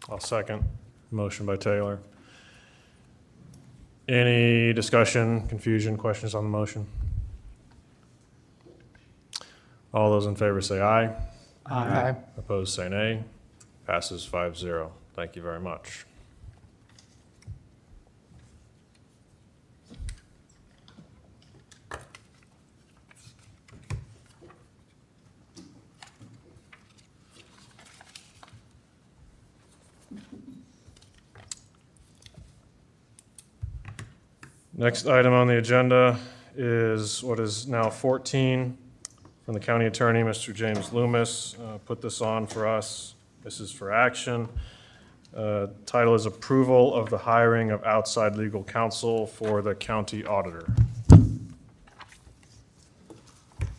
I'll second. Motion by Taylor. Any discussion, confusion, questions on the motion? All those in favor say aye. Aye. Opposed, say nay. Passes 5-0. Thank you very much. Next item on the agenda is what is now 14 from the county attorney, Mr. James Loomis. Put this on for us. This is for action. Title is Approval of the Hiring of Outside Legal Counsel for the County Auditor.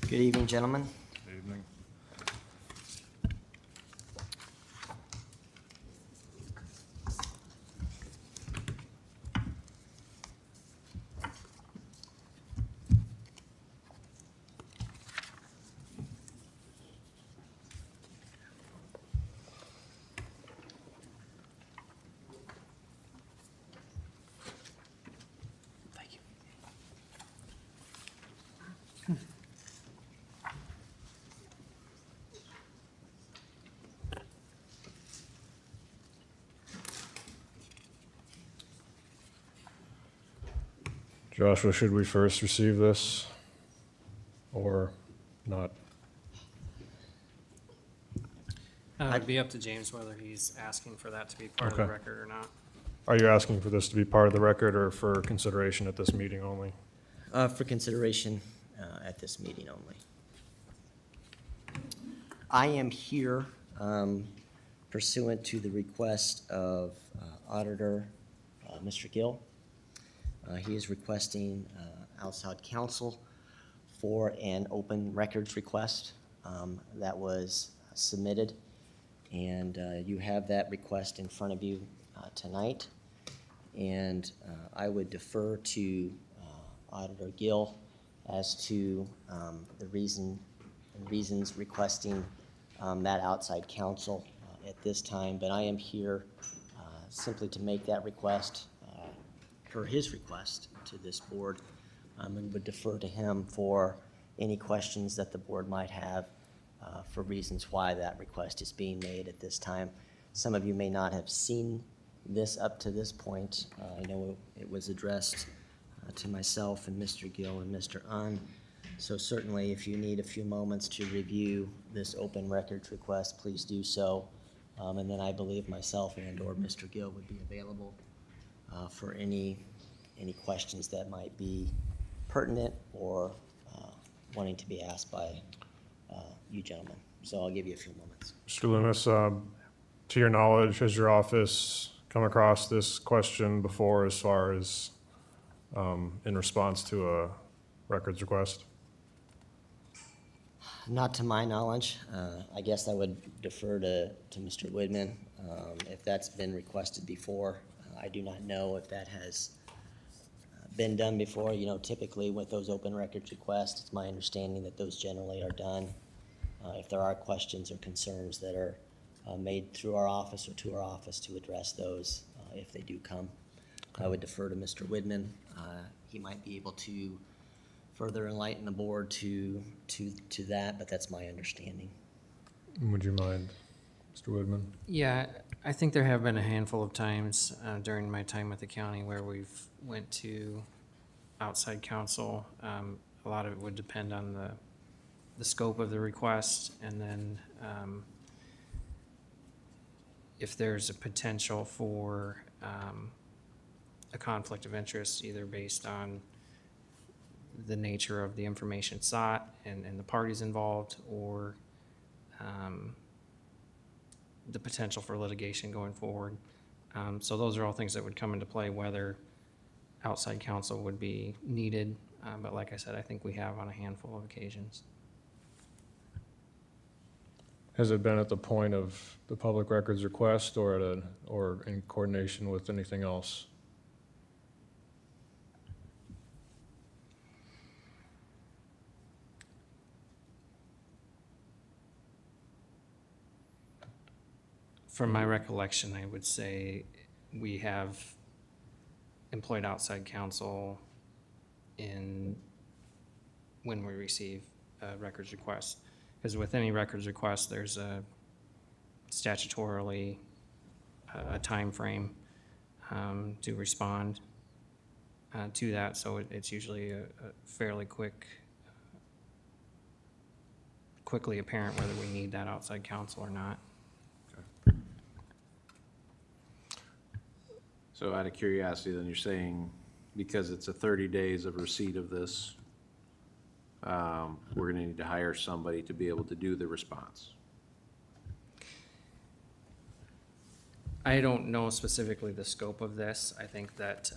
Good evening, gentlemen. Good evening. Joshua, should we first receive this? Or not. It'd be up to James whether he's asking for that to be part of the Okay. record or not. Are you asking for this to be part of the record or for consideration at this meeting only? For consideration at this meeting only. I am here pursuant to the request of Auditor Mr. Gill. He is requesting outside counsel for an open records request that was submitted. And you have that request in front of you tonight. And I would defer to Auditor Gill as to the reasons requesting that outside counsel at this time. But I am here simply to make that request, per his request to this board, and would defer to him for any questions that the board might have for reasons why that request is being made at this time. Some of you may not have seen this up to this point. I know it was addressed to myself and Mr. Gill and Mr. Un. So certainly if you need a few moments to review this open records request, please do so. And then I believe myself and or Mr. Gill would be available for any questions that might be pertinent or wanting to be asked by you gentlemen. So I'll give you a few moments. Mr. Loomis, to your knowledge, has your office come across this question before as far as in response to a records request? Not to my knowledge. I guess I would defer to Mr. Woodman. If that's been requested before, I do not know if that has been done before. You know, typically with those open records requests, it's my understanding that those generally are done. If there are questions or concerns that are made through our office or to our office to address those, if they do come, I would defer to Mr. Woodman. He might be able to further enlighten the board to that, but that's my understanding. Would you mind, Mr. Woodman? Yeah, I think there have been a handful of times during my time with the county where we've went to outside counsel. A lot of it would depend on the scope of the request, and then if there's a potential for a conflict of interest, either based on the nature of the information sought and the parties involved, or the potential for litigation going forward. So those are all things that would come into play, whether outside counsel would be needed. But like I said, I think we have on a handful of occasions. Has it been at the point of the public records request or or in coordination with anything else? From my recollection, I would say we have employed outside counsel when we receive a records request. Because with any records request, there's a statutorily a time frame to respond to that. So it's usually a fairly quickly apparent whether we need that outside counsel or not. So out of curiosity, then you're saying because it's a 30 days of receipt of this, we're gonna need to hire somebody to be able to do the response? I don't know specifically the scope of this. I think that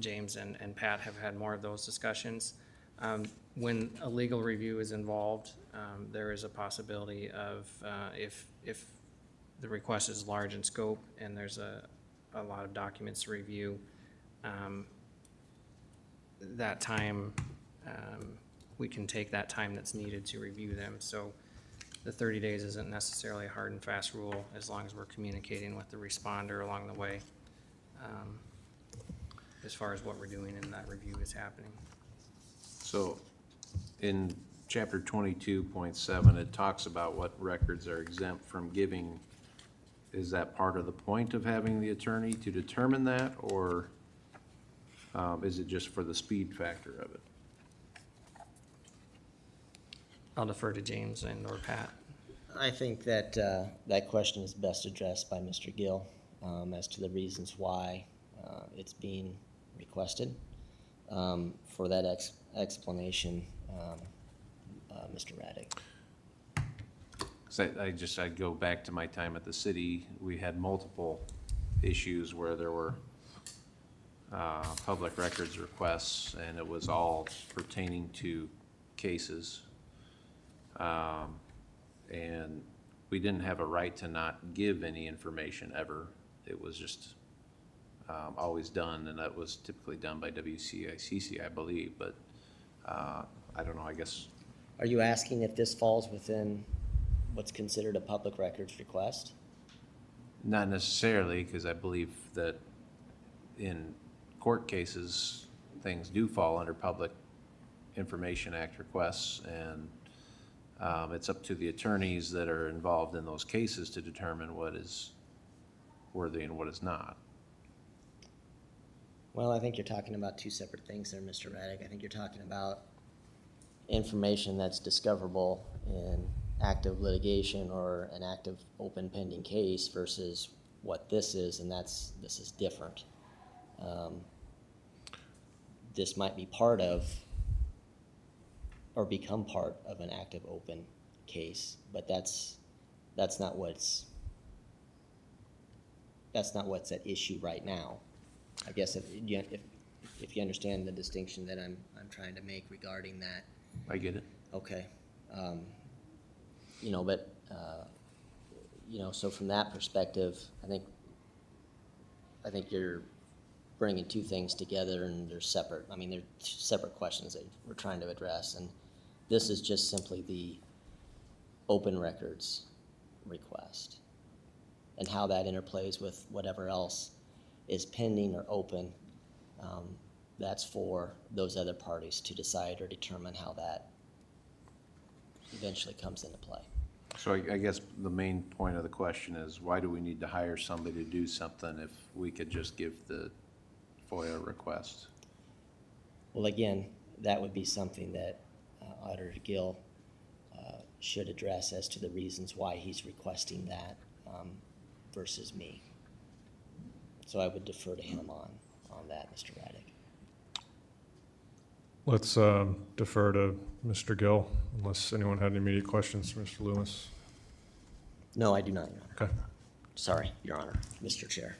James and Pat have had more of those discussions. When a legal review is involved, there is a possibility of, if the request is large in scope and there's a lot of documents to review, that time, we can take that time that's needed to review them. So the 30 days isn't necessarily a hard and fast rule, as long as we're communicating with the responder along the way, as far as what we're doing and that review is happening. So in chapter 22.7, it talks about what records are exempt from giving. Is that part of the point of having the attorney to determine that, or is it just for the speed factor of it? I'll defer to James and or Pat. I think that that question is best addressed by Mr. Gill as to the reasons why it's being requested. For that explanation, Mr. Raddick. So I'd go back to my time at the city. We had multiple issues where there were public records requests, and it was all pertaining to cases. And we didn't have a right to not give any information ever. It was just always done, and that was typically done by WCICC, I believe, but I don't know, I guess. Are you asking if this falls within what's considered a public records request? Not necessarily, because I believe that in court cases, things do fall under Public Information Act requests, and it's up to the attorneys that are involved in those cases to determine what is worthy and what is not. Well, I think you're talking about two separate things there, Mr. Raddick. I think you're talking about information that's discoverable in active litigation or an active open pending case versus what this is, and this is different. This might be part of or become part of an active open case, but that's not what's at issue right now. I guess if you understand the distinction that I'm trying to make regarding that. I get it. Okay. But so from that perspective, I think you're bringing two things together, and they're separate. I mean, they're separate questions that we're trying to address, and this is just simply the open records request, and how that interplays with whatever else is pending or open. That's for those other parties to decide or determine how that eventually comes into play. So I guess the main point of the question is, why do we need to hire somebody to do something if we could just give the FOIA request? Well, again, that would be something that Auditor Gill should address as to the reasons why he's requesting that versus me. So I would defer to him on that, Mr. Raddick. Let's defer to Mr. Gill, unless anyone had any immediate questions for Mr. Loomis. No, I do not, Your Honor. Okay. Sorry, Your Honor, Mr. Chair.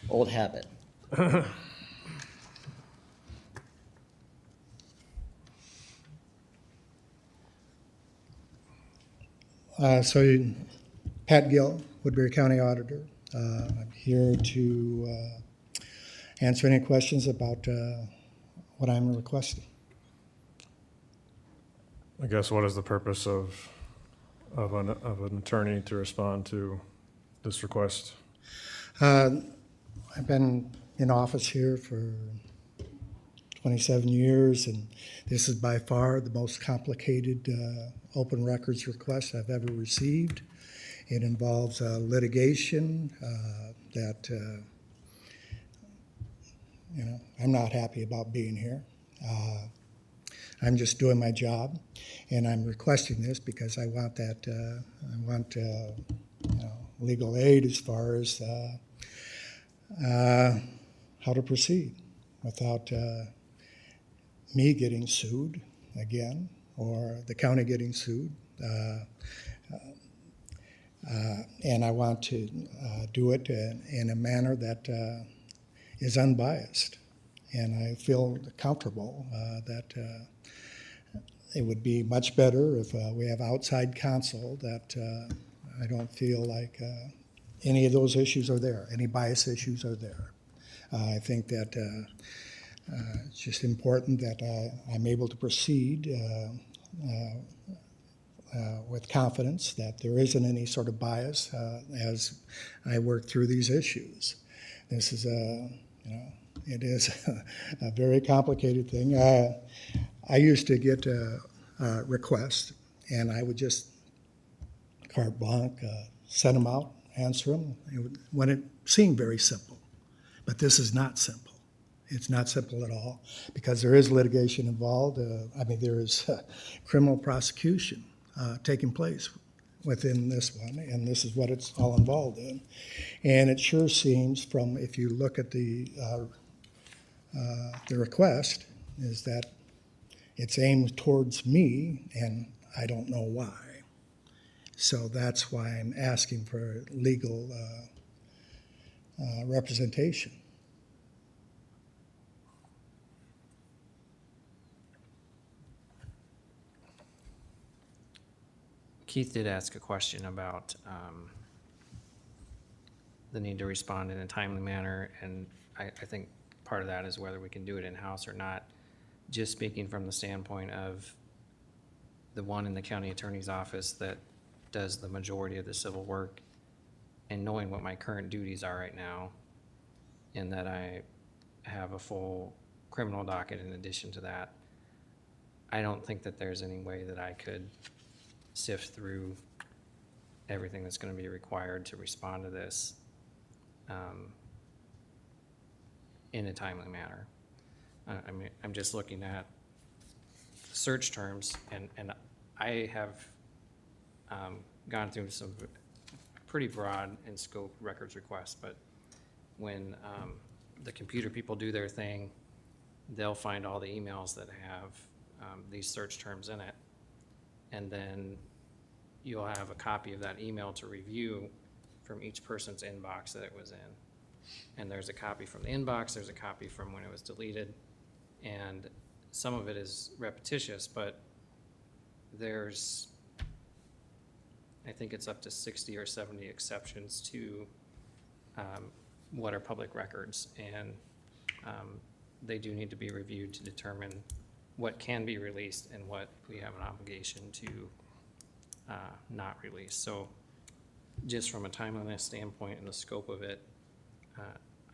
Old habit. Pat Gill, Woodbury County Auditor. I'm here to answer any questions about what I'm requesting. I guess what is the purpose of an attorney to respond to this request? I've been in office here for 27 years, and this is by far the most complicated open records request I've ever received. It involves litigation that I'm not happy about being here. I'm just doing my job, and I'm requesting this because I want legal aid as far as how to proceed without me getting sued again or the county getting sued. And I want to do it in a manner that is unbiased. And I feel comfortable that it would be much better if we have outside counsel, that I don't feel like any of those issues are there, any bias issues are there. I think that it's just important that I'm able to proceed with confidence, that there isn't any sort of bias as I work through these issues. This is it is a very complicated thing. I used to get requests, and I would just carte blanche send them out, answer them when it seemed very simple. But this is not simple. It's not simple at all, because there is litigation involved. There is criminal prosecution taking place within this one, and this is what it's all involved in. And it sure seems from, if you look at the request, is that it's aimed towards me, and I don't know why. So that's why I'm asking for legal representation. Keith did ask a question about the need to respond in a timely manner, and I think part of that is whether we can do it in-house or not. Just speaking from the standpoint of the one in the county attorney's office that does the majority of the civil work, and knowing what my current duties are right now, and that I have a full criminal docket in addition to that, I don't think that there's any way that I could sift through everything that's going to be required to respond to this in a timely manner. I mean, I'm just looking at search terms, and I have gone through some pretty broad in scope records requests, but when the computer people do their thing, they'll find all the emails that have these search terms in it. And then you'll have a copy of that email to review from each person's inbox that it was in. And there's a copy from the inbox, there's a copy from when it was deleted, and some of it is repetitious, but there's, I think it's up to 60 or 70 exceptions to what are public records, and they do need to be reviewed to determine what can be released and what we have an obligation to not release. So just from a timeliness standpoint and the scope of it,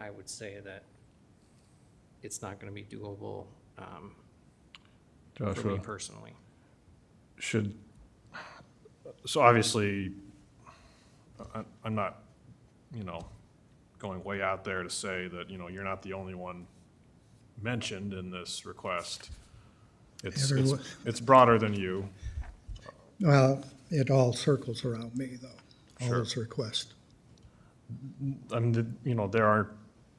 I would say that it's not going to be doable for me personally. So obviously, I'm not, going way out there to say that, you're not the only one mentioned in this request. It's broader than you. Well, it all circles around me, though, all Sure. those requests. There are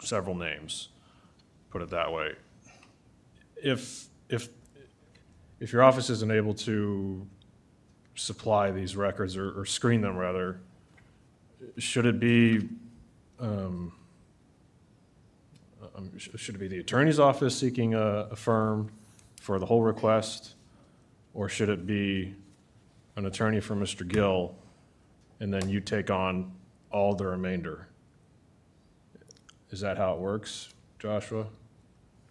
several names, put it that way. If your office isn't able to supply these records or screen them rather, should it be the attorney's office seeking a firm for the whole request, or should it be an attorney for Mr. Gill and then you take on all the remainder? Is that how it works, Joshua?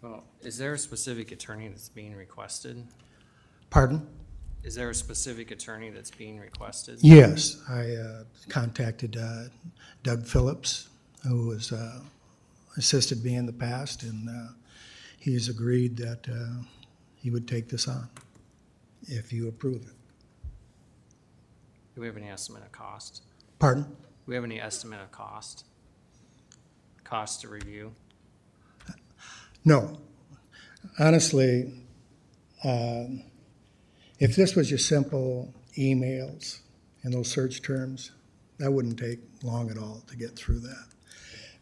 Well, is there a specific attorney that's being requested? Pardon? Is there a specific attorney that's being requested? Yes, I contacted Doug Phillips, who has assisted me in the past, and he's agreed that he would take this on if you approve it. Do we have any estimate of cost? Pardon? Do we have any estimate of cost? Cost to review? No. Honestly, if this was just simple emails and those search terms, that wouldn't take long at all to get through that.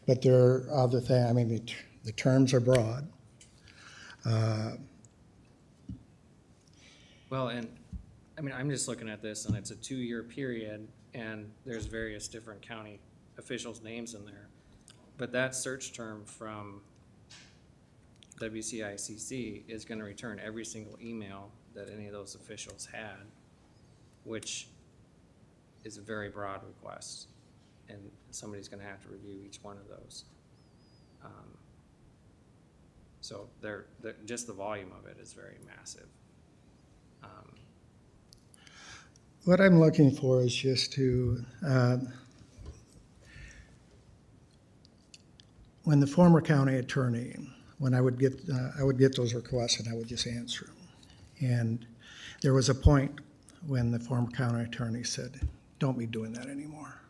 But there are other things, the terms are broad. Well, and, I'm just looking at this, and it's a 2-year period, and there's various different county officials' names in there. But that search term from WCICC is gonna return every single email that any of those officials had, which is a very broad request, and somebody's gonna have to review each one of those. So just the volume of it is very massive. What I'm looking for is just to, when the former county attorney, when I would get those requests and I would just answer them. And there was a point when the former county attorney said, don't be doing that anymore.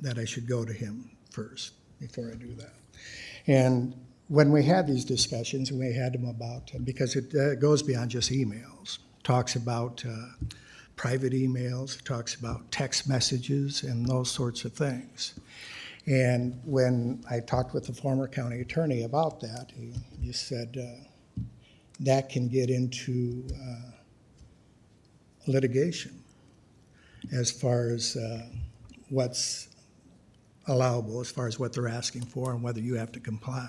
That I should go to him first before I do that. And when we had these discussions, and we had them about, because it goes beyond just emails, talks about private emails, talks about text messages and those sorts of things. And when I talked with the former county attorney about that, he said that can get into litigation as far as what's allowable, as far as what they're asking for and whether you have to comply.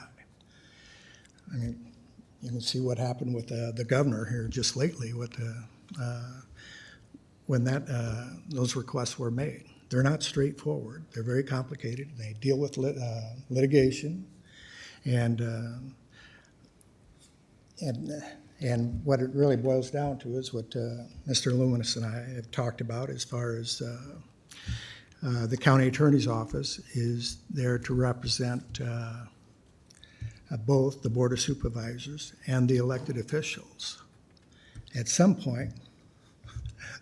I mean, you can see what happened with the governor here just lately with when those requests were made. They're not straightforward. They're very complicated. They deal with litigation, and what it really boils down to is what Mr. Luminous and I have talked about as far as the county attorney's office is there to represent both the Board of Supervisors and the elected officials. At some point,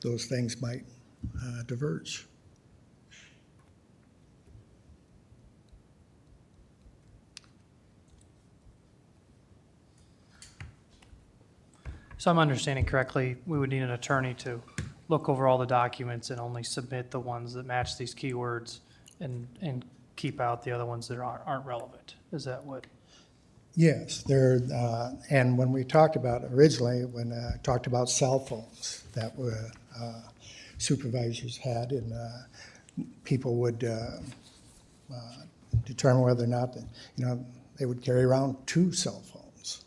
those things might diverge. So I'm understanding correctly, we would need an attorney to look over all the documents and only submit the ones that match these keywords and keep out the other ones that aren't relevant. Is that what? Yes, and when we talked about originally, when talked about cell phones that were supervisors had, and people would determine whether or not they would carry around 2 cell phones.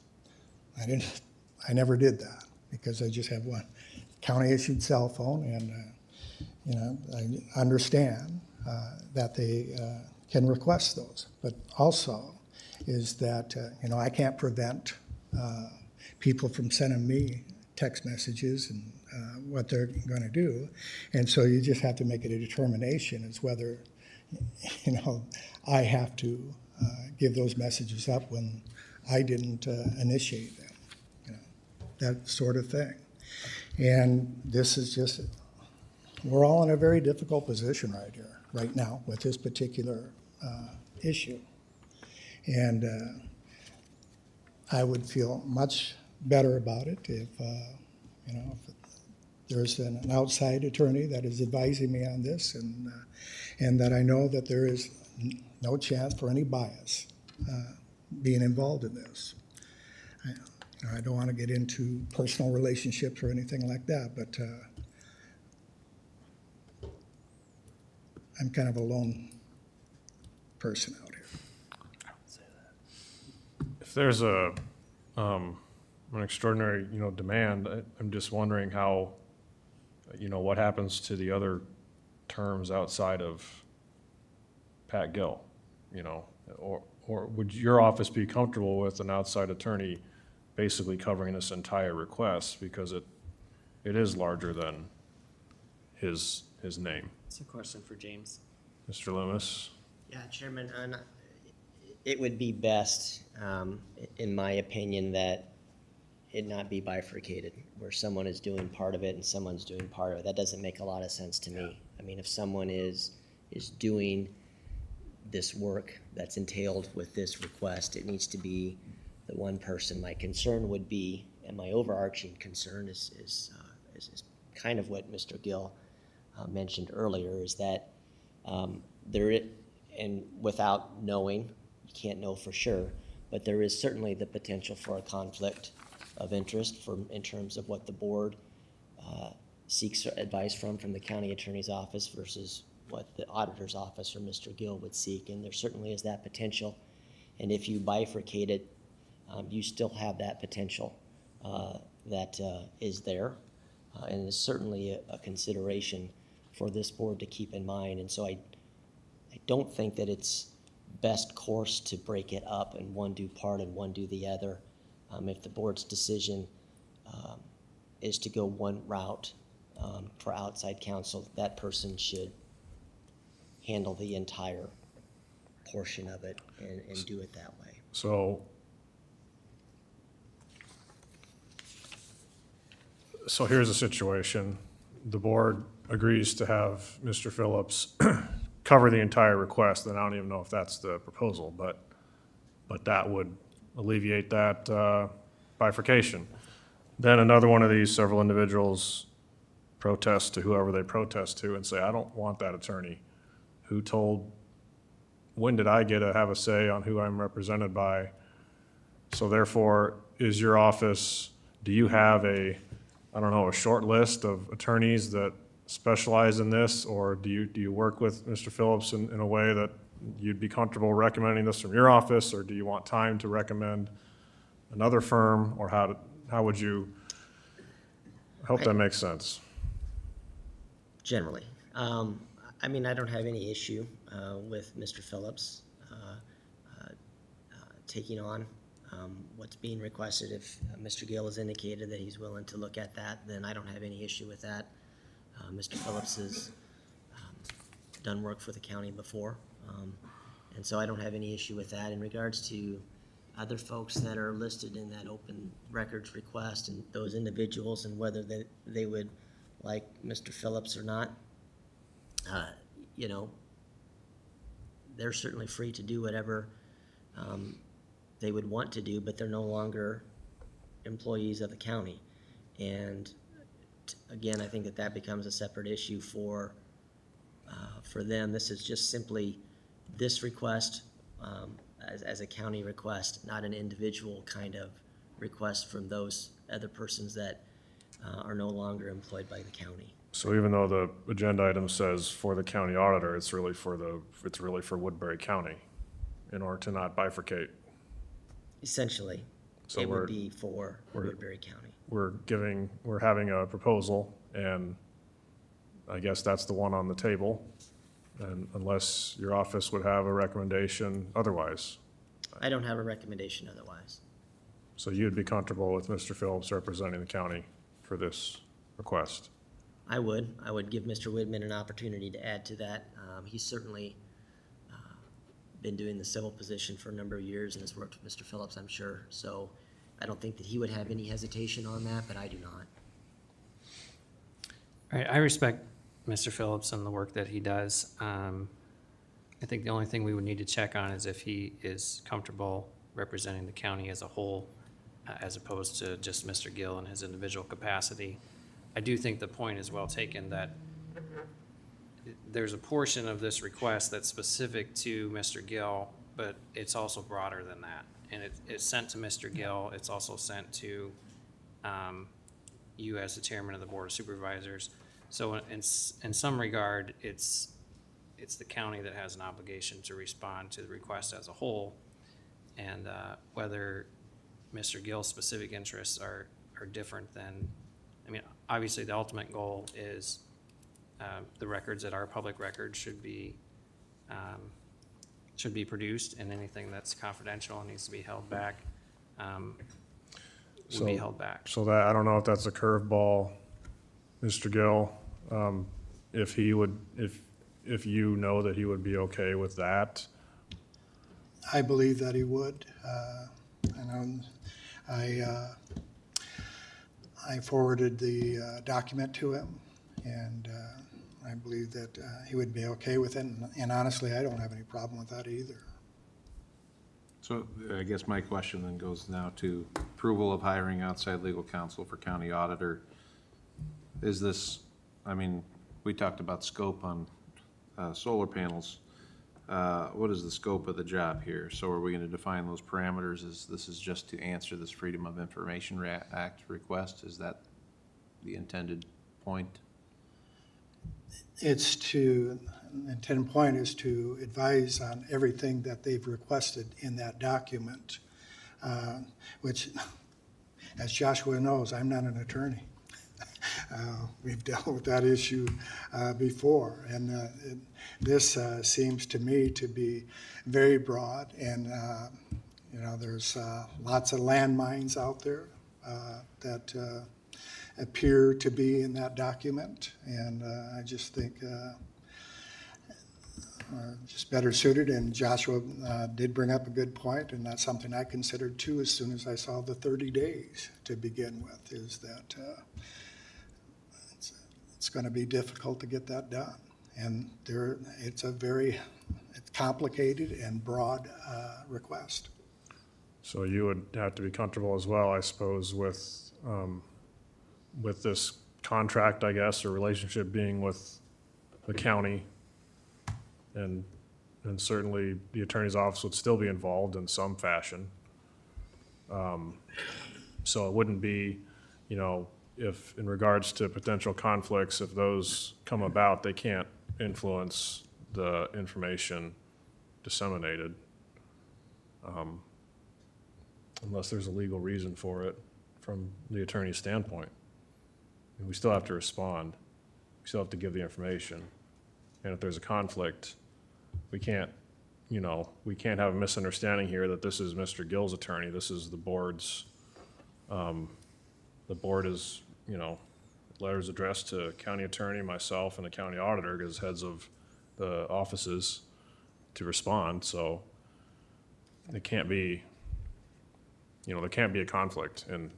I never did that because I just have one county issued cell phone, and I understand that they can request those, but also is that I can't prevent people from sending me text messages and what they're going to do, and so you just have to make it a determination as whether I have to give those messages up when I didn't initiate them, that sort of thing. And this is just, we're all in a very difficult position right now with this particular issue. And I would feel much better about it if there's an outside attorney that is advising me on this, and that I know that there is no chance for any bias being involved in this. I don't want to get into personal relationships or anything like that, but I'm kind of a lone person out here. If there's an extraordinary, demand, I'm just wondering how, what happens to the other terms outside of Pat Gill, or would your office be comfortable with an outside attorney basically covering this entire request, because it is larger than his name? It's a question for James. Mr. Loomis? Yeah, Chairman, it would be best, in my opinion, that it not be bifurcated, where someone is doing part of it and someone's doing part of it. That doesn't make a lot of sense to me. I mean, if someone is doing this work that's entailed with this request, it needs to be the one person. My concern would be, and my overarching concern is kind of what Mr. Gill mentioned earlier, is that and without knowing, you can't know for sure, but there is certainly the potential for a conflict of interest in terms of what the board seeks advice from the county attorney's office versus what the auditor's office or Mr. Gill would seek, and there certainly is that potential. And if you bifurcate it, you still have that potential that is there, and is certainly a consideration for this board to keep in mind. And so I don't think that it's best course to break it up and one do part and one do the other. If the board's decision is to go one route for outside counsel, that person should handle the entire portion of it and do it that way. So here's the situation. The board agrees to have Mr. Phillips cover the entire request, and I don't even know if that's the proposal, but but that would alleviate that bifurcation. Then another one of these several individuals protest to whoever they protest to and say, I don't want that attorney. When did I get to have a say on who I'm represented by? So therefore, is your office, do you have a short list of attorneys that specialize in this? Or do you work with Mr. Phillips in a way that you'd be comfortable recommending this from your office? Or do you want time to recommend another firm? Or how would you, I hope that makes sense. Generally. I mean, I don't have any issue with Mr. Phillips taking on what's being requested. If Mr. Gill has indicated that he's willing to look at that, then I don't have any issue with that. Mr. Phillips has done work for the county before, and so I don't have any issue with that. In regards to other folks that are listed in that open records request and those individuals and whether they would like Mr. Phillips or not, you know, they're certainly free to do whatever they would want to do, but they're no longer employees of the county. And again, I think that becomes a separate issue for them. This is just simply this request as a county request, not an individual kind of request from those other persons that are no longer employed by the county. So even though the agenda item says for the county auditor, it's really for Woodbury County in order to not bifurcate. Essentially, So it would be for Woodbury County. We're having a proposal, and I guess that's the one on the table, and unless your office would have a recommendation otherwise. I don't have a recommendation otherwise. So you'd be comfortable with Mr. Phillips representing the county for this request? I would give Mr. Whitman an opportunity to add to that. He's certainly been doing the civil position for a number of years and has worked with Mr. Phillips, I'm sure. So I don't think that he would have any hesitation on that, but I do not. All right, I respect Mr. Phillips and the work that he does. I think the only thing we would need to check on is if he is comfortable representing the county as a whole, as opposed to just Mr. Gill in his individual capacity. I do think the point is well taken that there's a portion of this request that's specific to Mr. Gill, but it's also broader than that. And it's sent to Mr. Gill. It's also sent to you as the chairman of the Board of Supervisors. So in some regard, it's the county that has an obligation to respond to the request as a whole. And whether Mr. Gill's specific interests are different than, I mean, obviously the ultimate goal is the records that are public records should be produced, and anything that's confidential and needs to be held back would be held back. So that, I don't know if that's a curveball, Mr. Gill, if you know that he would be okay with that. I believe that he would. I forwarded the document to him, and I believe that he would be okay with it. And honestly, I don't have any problem with that either. So I guess my question then goes now to approval of hiring outside legal counsel for county auditor. Is this, I mean, we talked about scope on solar panels. What is the scope of the job here? So are we going to define those parameters as this is just to answer this Freedom of Information Act request? Is that the intended point? It's to, the intended point is to advise on everything that they've requested in that document, which, as Joshua knows, I'm not an attorney. We've dealt with that issue before, and this seems to me to be very broad, and you know, there's lots of landmines out there that appear to be in that document, and I just think just better suited. And Joshua did bring up a good point, and that's something I considered too as soon as I saw the 30 days to begin with, is that it's going to be difficult to get that done. And it's a very complicated and broad request. So you would have to be comfortable as well, I suppose, with this contract, I guess, or relationship being with the county. And certainly the attorney's office would still be involved in some fashion. So it wouldn't be, you know, if in regards to potential conflicts, if those come about, they can't influence the information disseminated. Unless there's a legal reason for it from the attorney's standpoint. And we still have to respond. We still have to give the information. And if there's a conflict, we can't, you know, we can't have a misunderstanding here that this is Mr. Gill's attorney. This is the board's, the board is, you know, letters addressed to county attorney, myself, and the county auditor as heads of the offices to respond. So it can't be, you know, there can't be a conflict, and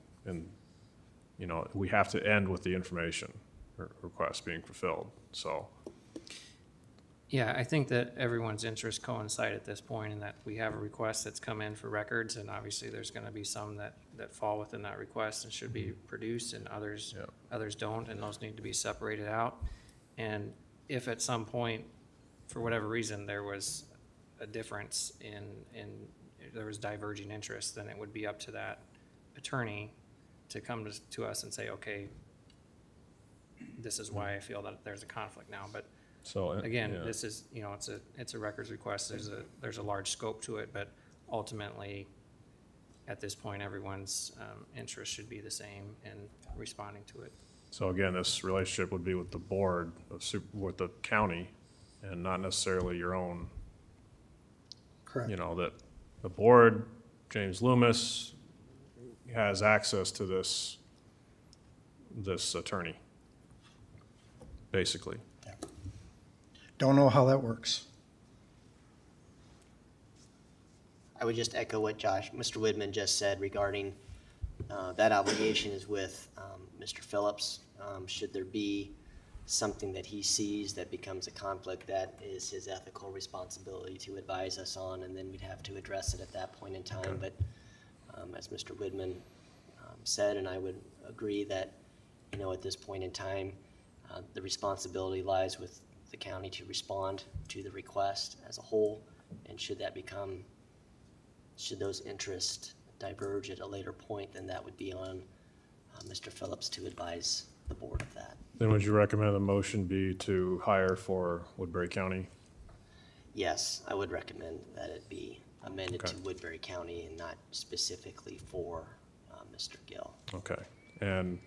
you know, we have to end with the information request being fulfilled, so. Yeah, I think that everyone's interests coincide at this point in that we have a request that's come in for records, and obviously there's gonna be some that fall within that request and should be produced, and others don't, and those need to be separated out. And if at some point, for whatever reason, there was a difference in there was diverging interest, then it would be up to that attorney to come to us and say, okay, this is why I feel that there's a conflict now. But so again, yeah. this is, you know, it's a records request. There's a large scope to it, but ultimately, at this point, everyone's interest should be the same in responding to it. So again, this relationship would be with the board, with the county, and not necessarily your own. Correct. You know, that the board, James Loomis, has access to this attorney, basically. Don't know how that works. I would just echo what Mr. Widman just said regarding that obligation is with Mr. Phillips. Should there be something that he sees that becomes a conflict, that is his ethical responsibility to advise us on, and then we'd have to address it at that point in time. Okay. But as Mr. Widman said, and I would agree that, you know, at this point in time, the responsibility lies with the county to respond to the request as a whole, and should those interests diverge at a later point, then that would be on Mr. Phillips to advise the board of that. Then would you recommend the motion be to hire for Woodbury County? Yes, I would recommend that it be amended Okay. to Woodbury County and not specifically for Mr. Gill. Okay, and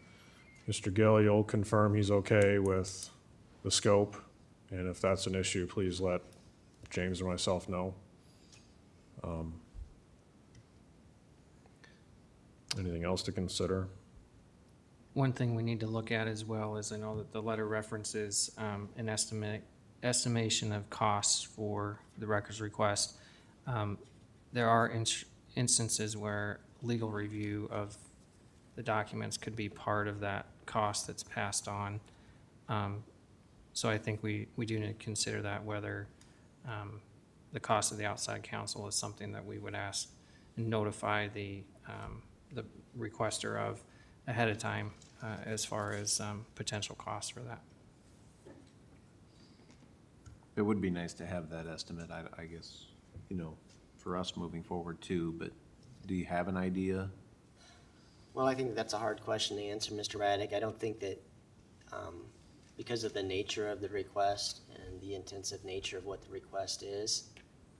Mr. Gill, you'll confirm he's okay with the scope, and if that's an issue, please let James or myself know. Anything else to consider? One thing we need to look at as well is, I know that the letter references an estimation of costs for the records request. There are instances where legal review of the documents could be part of that cost that's passed on. So I think we do need to consider that, whether the cost of the outside counsel is something that we would ask and notify the requester of ahead of time as far as potential costs for that. It would be nice to have that estimate, I guess, you know, for us moving forward too, but do you have an idea? Well, I think that's a hard question to answer, Mr. Raddick. I don't think that because of the nature of the request and the intensive nature of what the request is,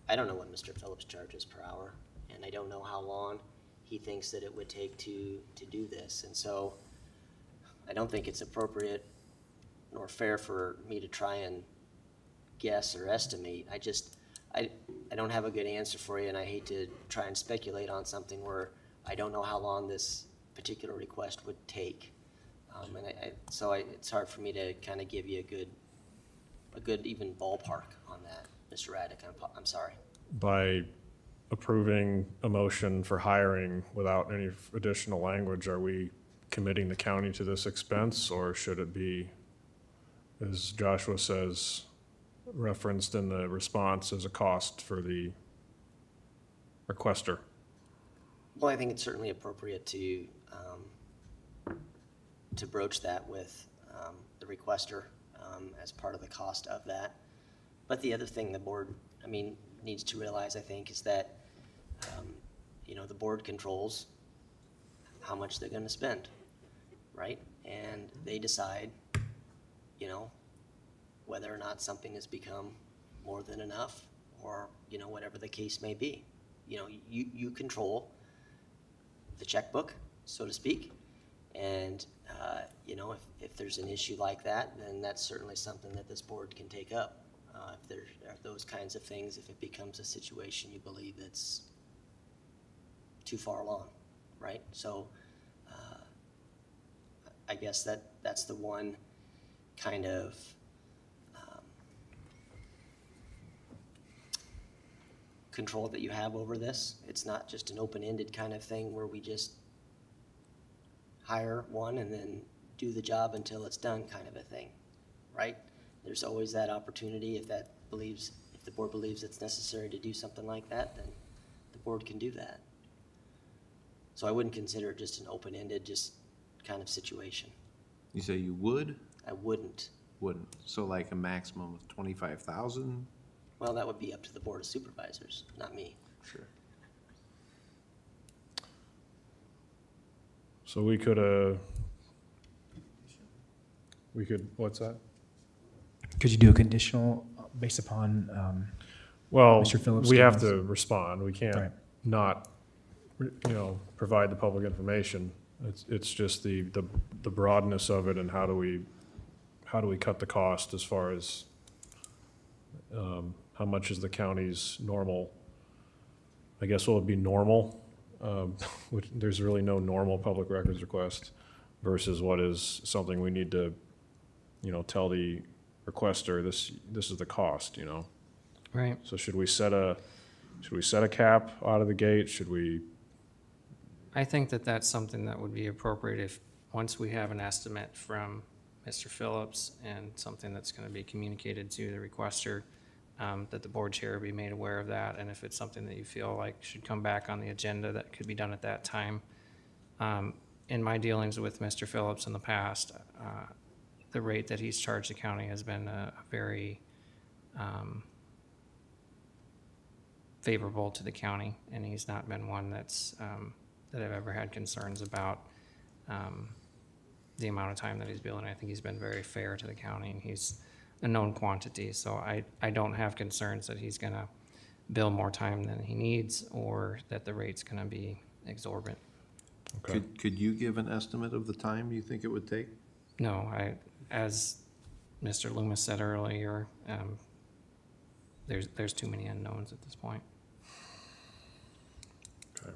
I don't know what Mr. Phillips charges per hour, and I don't know how long he thinks that it would take to do this. And so I don't think it's appropriate nor fair for me to try and guess or estimate. I don't have a good answer for you, and I hate to try and speculate on something where I don't know how long this particular request would take. So it's hard for me to kind of give you a good even ballpark on that, Mr. Raddick. I'm sorry. By approving a motion for hiring without any additional language, are we committing the county to this expense, or should it be, as Joshua says, referenced in the response as a cost for the requester? Well, I think it's certainly appropriate to broach that with the requester as part of the cost of that. But the other thing the board, needs to realize, I think, is that, the board controls how much they're gonna spend, right? And they decide, whether or not something has become more than enough, or, whatever the case may be. You control the checkbook, so to speak, and, if there's an issue like that, then that's certainly something that this board can take up. If there are those kinds of things, if it becomes a situation you believe that's too far along, right? So, I guess that's the one kind of control that you have over this. It's not just an open-ended kind of thing where we just hire one and then do the job until it's done kind of a thing, right? There's always that opportunity if the board believes it's necessary to do something like that, then the board can do that. So I wouldn't consider it just an open-ended, just kind of situation. You say you would? I wouldn't. Wouldn't. So like a maximum of 25,000? Well, that would be up to the Board of Supervisors, not me. Sure. So we could, what's that? Could you do a conditional based upon, Well, Mr. Phillips' we have statements? to respond. We can't Right. not, provide the public information. It's just the broadness of it and how do we cut the cost as far as, how much is the county's normal, I guess will it be normal? Which, there's really no normal public records request versus what is something we need to, tell the requester, this is the cost, Right. So should we set a cap out of the gate? Should we? I think that that's something that would be appropriate if, once we have an estimate from Mr. Phillips and something that's gonna be communicated to the requester, that the board chair be made aware of that, and if it's something that you feel like should come back on the agenda, that could be done at that time. In my dealings with Mr. Phillips in the past, the rate that he's charged the county has been a very favorable to the county, and he's not been one that's that I've ever had concerns about the amount of time that he's billing. I think he's been very fair to the county, and he's a known quantity, so I don't have concerns that he's gonna bill more time than he needs, or that the rate's gonna be exorbitant. Okay. Could you give an estimate of the time you think it would take? No, as Mr. Loomis said earlier, there's too many unknowns at this point. Okay.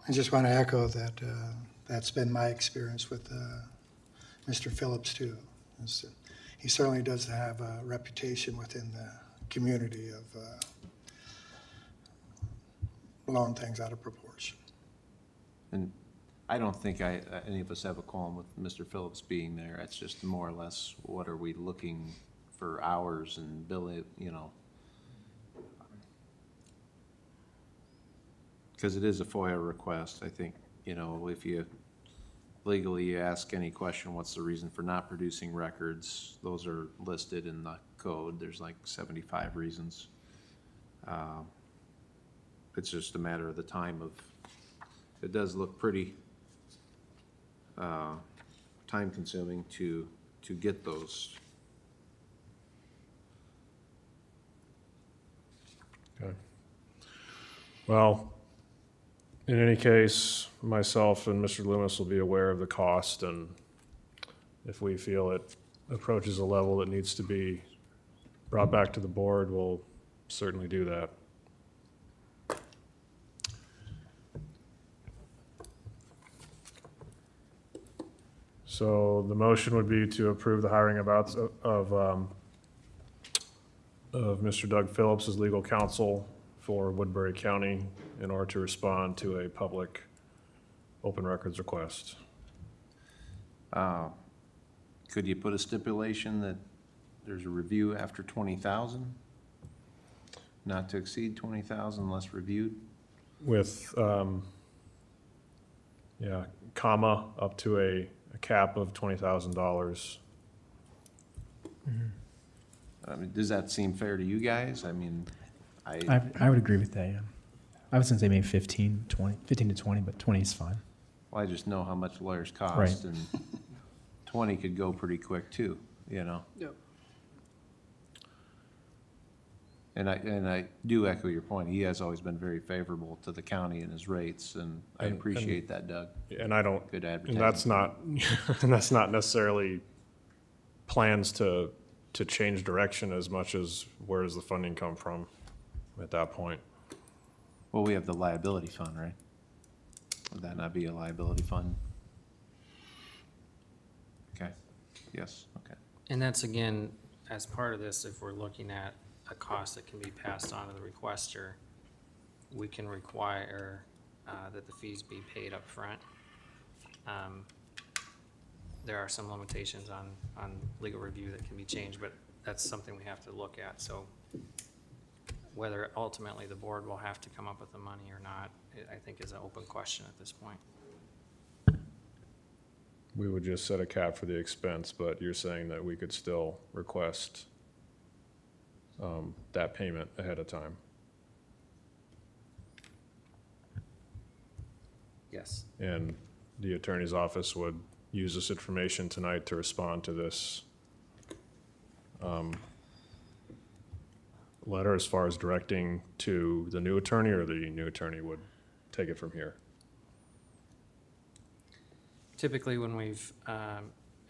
I just want to echo that that's been my experience with Mr. Phillips too. He certainly does have a reputation within the community of blowing things out of proportion. And I don't think any of us have a qualm with Mr. Phillips being there. It's just more or less, what are we looking for hours and billing, Because it is a FOIA request, I think, if you legally ask any question, what's the reason for not producing records? Those are listed in the code. There's like 75 reasons. It's just a matter of the time of, it does look pretty time consuming to get those. Okay. Well, in any case, myself and Mr. Loomis will be aware of the cost, and if we feel it approaches a level that needs to be brought back to the board, we'll certainly do that. So the motion would be to approve the hiring of Mr. Doug Phillips as legal counsel for Woodbury County in order to respond to a public open records request. Could you put a stipulation that there's a review after 20,000? Not to exceed 20,000 unless reviewed? with, yeah, comma, up to a cap of $20,000. I mean, does that seem fair to you guys? I mean, I would agree with that, yeah. I was gonna say maybe 15 to 20, but 20 is fine. well, I just know how much lawyers cost, Right. and 20 could go pretty quick too, you know? Yep. And I do echo your point. He has always been very favorable to the county and his rates, and I And- appreciate that, Doug. And I don't, Good and advertising. that's not, and that's not necessarily plans to change direction as much as where does the funding come from at that point? Well, we have the liability fund, right? Would that not be a liability fund? Okay, yes, okay. And that's again, as part of this, if we're looking at a cost that can be passed on to the requester, we can require that the fees be paid up front. There are some limitations on legal review that can be changed, but that's something we have to look at. So whether ultimately the board will have to come up with the money or not, I think is an open question at this point. We would just set a cap for the expense, but you're saying that we could still request that payment ahead of time. Yes. And the attorney's office would use this information tonight to respond to this letter as far as directing to the new attorney, or the new attorney would take it from here? Typically, when we've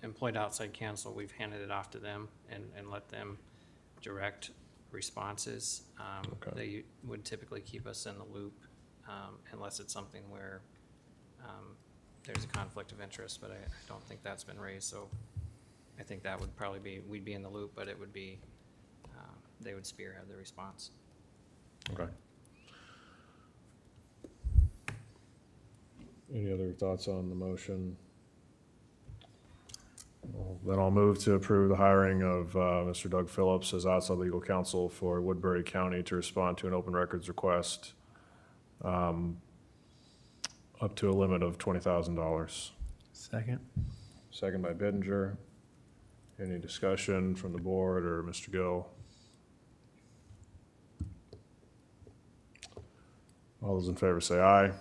employed outside counsel, we've handed it off to them and let them direct responses. Okay. They would typically keep us in the loop unless it's something where there's a conflict of interest, but I don't think that's been raised. So I think that would probably be, we'd be in the loop, but it would be, they would spearhead the response. Okay. Any other thoughts on the motion? Well, then I'll move to approve the hiring of Mr. Doug Phillips as outside legal counsel for Woodbury County to respond to an open records request up to a limit of $20,000. Second. Second by Bittinger. Any discussion from the board or Mr. Gill? All those in favor say aye.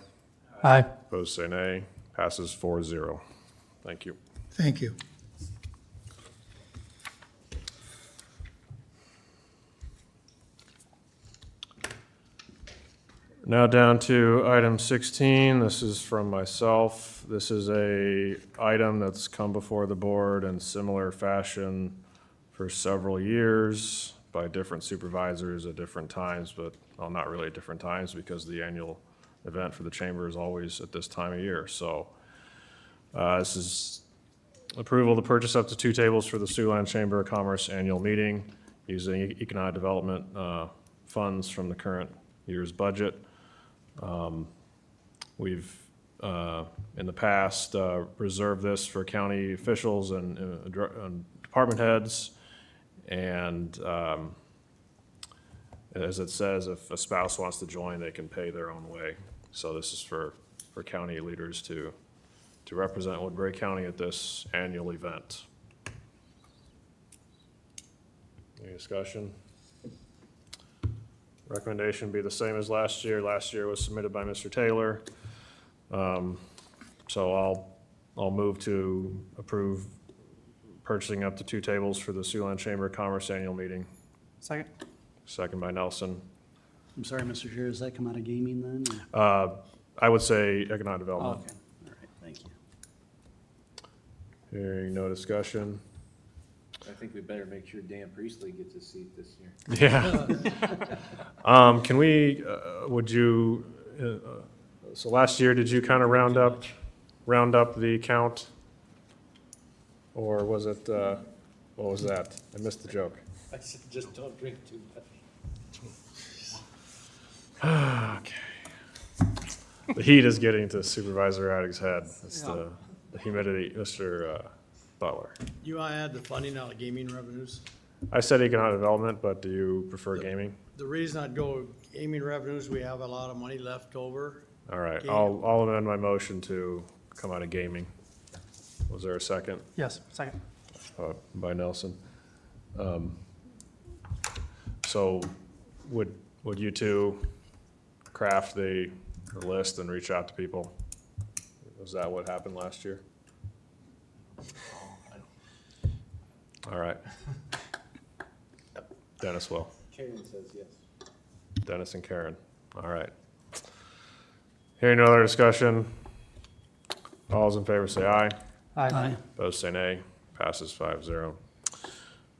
Aye. Opposed say nay. Passes 4-0. Thank you. Thank you. Now down to item 16. This is from myself. This is a item that's come before the board in similar fashion for several years by different supervisors at different times, but, well, not really at different times because the annual event for the chamber is always at this time of year. So this is approval to purchase up to 2 tables for the Siouxland Chamber of Commerce annual meeting using economic development funds from the current year's budget. We've, in the past, reserved this for county officials and department heads. And as it says, if a spouse wants to join, they can pay their own way. So this is for county leaders to represent Woodbury County at this annual event. Any discussion? Recommendation be the same as last year. Last year was submitted by Mr. Taylor. So I'll move to approve purchasing up to 2 tables for the Siouxland Chamber of Commerce annual meeting. Second. Second by Nelson. I'm sorry, Mr. Chair, does that come out of gaming then? or- I would say economic Oh, development. okay, all right, thank you. Hearing no discussion. I think we better make sure Dan Priestley gets a seat this year. Yeah. Can we, would you, so last year, did you kind of round up the count? Or was it, what was that? I missed the joke. I said, just don't drink too much. Okay. The heat is getting to Supervisor Raddick's head. It's the humidity, Mr. Butler. You want to add the funding out of gaming revenues? I said economic development, but do you prefer gaming? The reason I'd go gaming revenues, we have a lot of money left over. All right, Game. I'll amend my motion to come out of gaming. Was there a second? Yes, second. By Nelson. So would you two craft the list and reach out to people? Was that what happened last year? All right. Dennis will. Karen says yes. Dennis and Karen. All right. Hearing no other discussion, all those in favor say aye. Aye. Opposed say nay. Passes 5-0.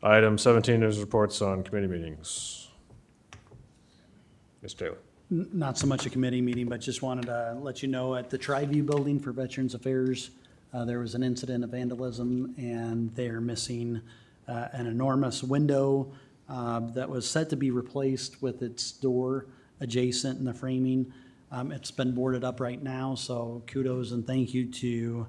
Item 17 is reports on committee meetings. Ms. Taylor. Not so much a committee meeting, but just wanted to let you know at the Triview Building for Veterans Affairs, there was an incident of vandalism, and they are missing an enormous window that was set to be replaced with its door adjacent in the framing. It's been boarded up right now, so kudos and thank you to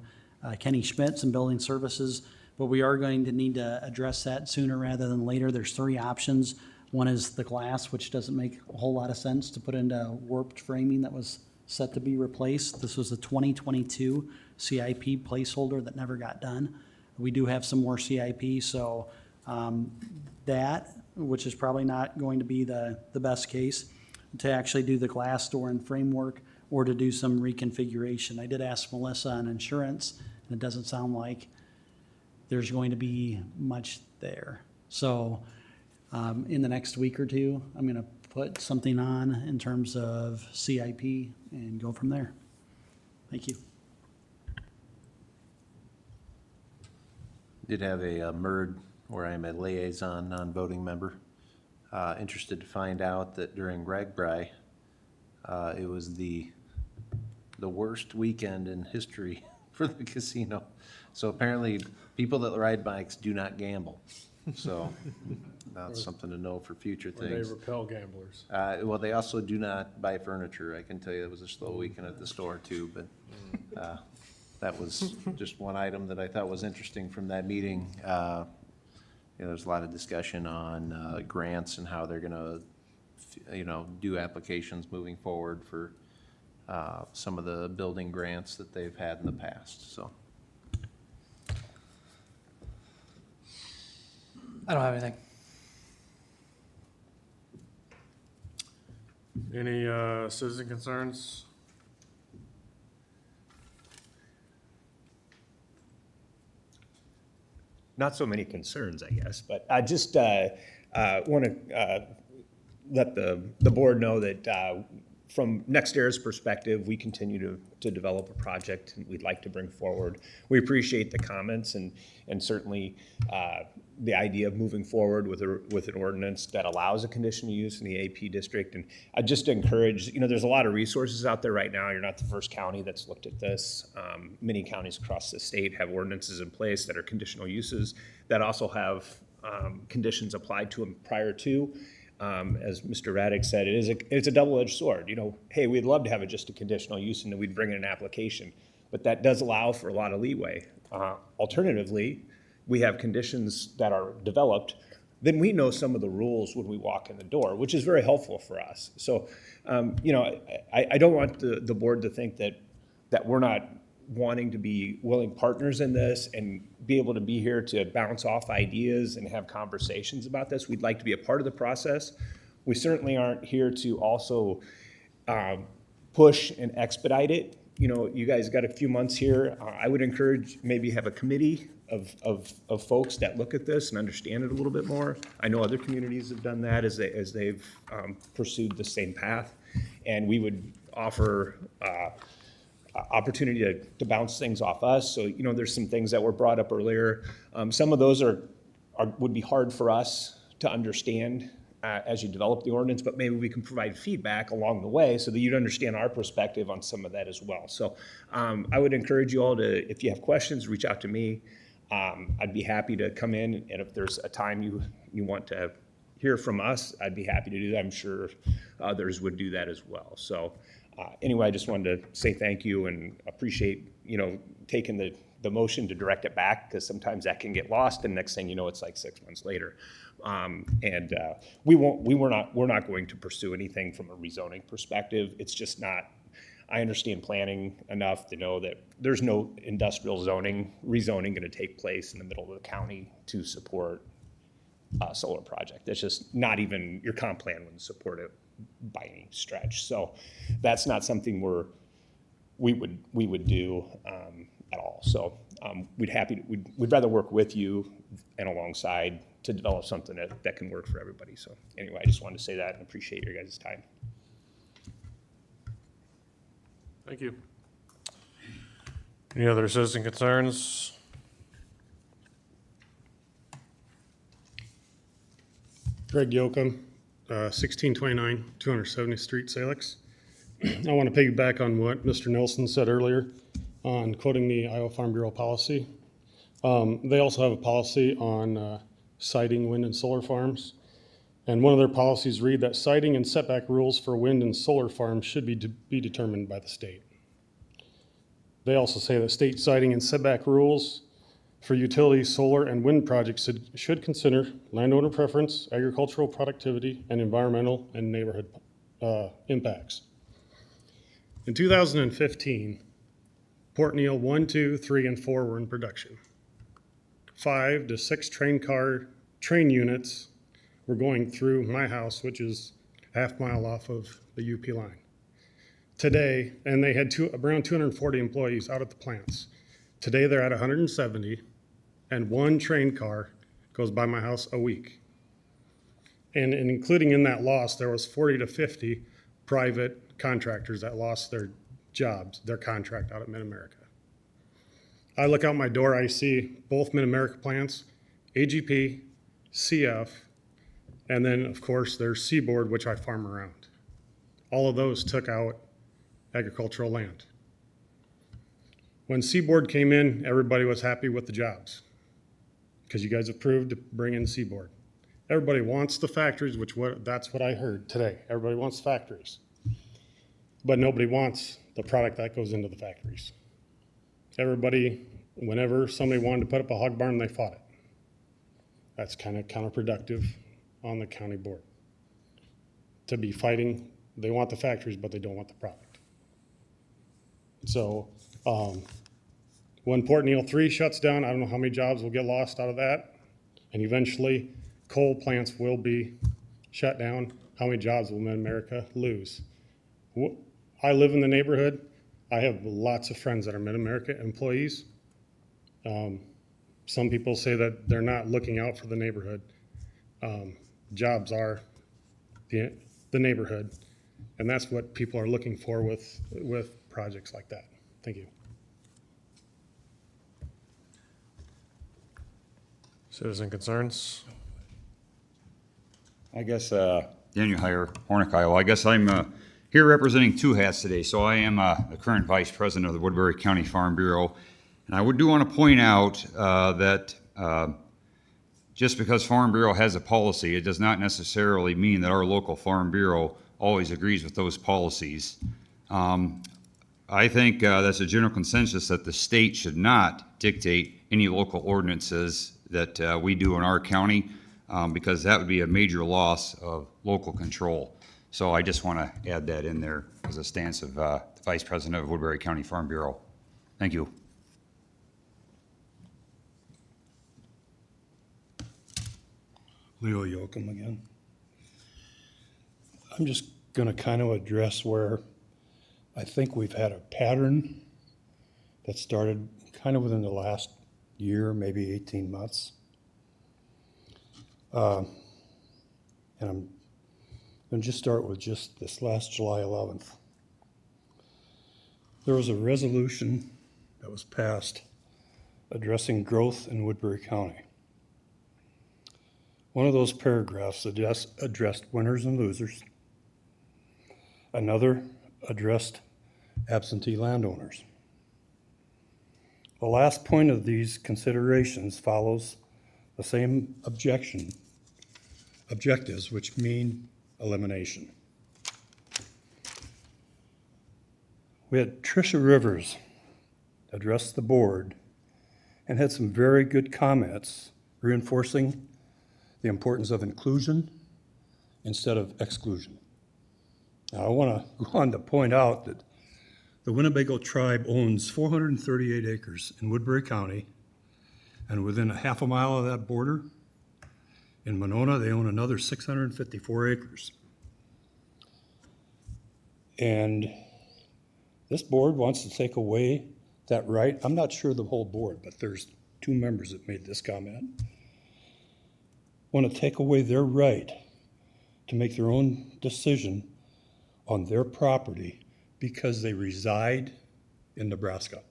Kenny Schmitz and Building Services. But we are going to need to address that sooner rather than later. There's three options. One is the glass, which doesn't make a whole lot of sense to put into warped framing that was set to be replaced. This was a 2022 CIP placeholder that never got done. We do have some more CIP, so that, which is probably not going to be the best case, to actually do the glass door and framework or to do some reconfiguration. I did ask Melissa on insurance, and it doesn't sound like there's going to be much there. So in the next week or two, I'm going to put something on in terms of CIP and go from there. Thank you. Did have a MERD where I'm a liaison, non-voting member. Interested to find out that during RAGBRAI, it was the worst weekend in history for the casino. So apparently, people that ride bikes do not gamble. So that's something to know for future Or they things. repel gamblers. Well, they also do not buy furniture. I can tell you it was a slow weekend at the store too, but that was just one item that I thought was interesting from that meeting. There's a lot of discussion on grants and how they're gonna, do applications moving forward for some of the building grants that they've had in the past, so. I don't have anything. Any citizen concerns? Not so many concerns, I guess, but I just want to let the board know that from NextEra's perspective, we continue to develop a project and we'd like to bring forward. We appreciate the comments and certainly the idea of moving forward with an ordinance that allows a conditional use in the AP district. And I just encourage, there's a lot of resources out there right now. You're not the first county that's looked at this. Many counties across the state have ordinances in place that are conditional uses that also have conditions applied to them prior to. As Mr. Raddick said, it's a double-edged sword. Hey, we'd love to have just a conditional use and then we'd bring in an application, but that does allow for a lot of leeway. Alternatively, we have conditions that are developed, then we know some of the rules when we walk in the door, which is very helpful for us. So, I don't want the board to think that we're not wanting to be willing partners in this and be able to be here to bounce off ideas and have conversations about this. We'd like to be a part of the process. We certainly aren't here to also push and expedite it. You guys got a few months here. I would encourage maybe have a committee of folks that look at this and understand it a little bit more. I know other communities have done that as they've pursued the same path, and we would offer opportunity to bounce things off us. So, there's some things that were brought up earlier. Some of those would be hard for us to understand as you develop the ordinance, but maybe we can provide feedback along the way so that you'd understand our perspective on some of that as well. So I would encourage you all to, if you have questions, reach out to me. I'd be happy to come in, and if there's a time you want to hear from us, I'd be happy to do that. I'm sure others would do that as well. So anyway, I just wanted to say thank you and appreciate, taking the the motion to direct it back, because sometimes that can get lost, and next thing you know, it's like 6 months later. We're not going to pursue anything from a rezoning perspective. It's just not, I understand planning enough to know that there's no industrial rezoning gonna take place in the middle of the county to support a solar project. That's just not even, your comp plan wouldn't support it by any stretch. So that's not something we would do at all. So we'd rather work with you and alongside to develop something that can work for everybody. So anyway, I just wanted to say that and appreciate your guys' time. Thank you. Any other citizen concerns? Greg Yoakum, 1629 270th Street, Salix. I want to piggyback on what Mr. Nelson said earlier on quoting the Iowa Farm Bureau policy. They also have a policy on siting wind and solar farms. And one of their policies read that siting and setback rules for wind and solar farms should be determined by the state. They also say that state siting and setback rules for utility, solar, and wind projects should consider landowner preference, agricultural productivity, and environmental and neighborhood impacts. In 2015, Port Neal 1, 2, 3, and 4 were in production. 5 to 6 train units were going through my house, which is a half mile off of the UP line. Today, and they had around 240 employees out at the plants. Today they're at 170, and 1 train car goes by my house a week. And including in that loss, there was 40 to 50 private contractors that lost their jobs, their contract out at Mid-America. I look out my door, I see both Mid-America plants, AGP, CF, and then of course there's Seaboard, which I farm around. All of those took out agricultural land. When Seaboard came in, everybody was happy with the jobs because you guys approved to bring in Seaboard. Everybody wants the factories, that's what I heard today. Everybody wants factories, but nobody wants the product that goes into the factories. Everybody, whenever somebody wanted to put up a hog barn, they fought it. That's kind of counterproductive on the county board. To be fighting, they want the factories, but they don't want the product. So when Port Neal 3 shuts down, I don't know how many jobs will get lost out of that. And eventually, coal plants will be shut down. How many jobs will Mid-America lose? I live in the neighborhood. I have lots of friends that are Mid-America employees. Some people say that they're not looking out for the neighborhood. Jobs are the neighborhood, and that's what people are looking for with projects like that. Thank you. Citizen concerns? I guess, Daniel Heyer, Hornick, Iowa. I guess I'm here representing 2 hats today. So I am the current vice president of the Woodbury County Farm Bureau. And I do want to point out that just because Farm Bureau has a policy, it does not necessarily mean that our local Farm Bureau always agrees with those policies. I think that's a general consensus that the state should not dictate any local ordinances that we do in our county because that would be a major loss of local control. So I just want to add that in there as a stance of the Vice President of Woodbury County Farm Bureau. Thank you. Leo Yoakum again. I'm just going to kind of address where I think we've had a pattern that started kind of within the last year, maybe 18 months. And I'm going to just start with just this last July 11th. There was a resolution that was passed addressing growth in Woodbury County. One of those paragraphs addressed winners and losers. Another addressed absentee landowners. The last point of these considerations follows the same objectives, which mean elimination. We had Tricia Rivers address the board and had some very good comments reinforcing the importance of inclusion instead of exclusion. Now, I want to go on to point out that the Winnebago tribe owns 438 acres in Woodbury County, and within a half a mile of that border, in Monona, they own another 654 acres. And this board wants to take away that right. I'm not sure the whole board, but there's 2 members that made this comment. Want to take away their right to make their own decision on their property because they reside in Nebraska.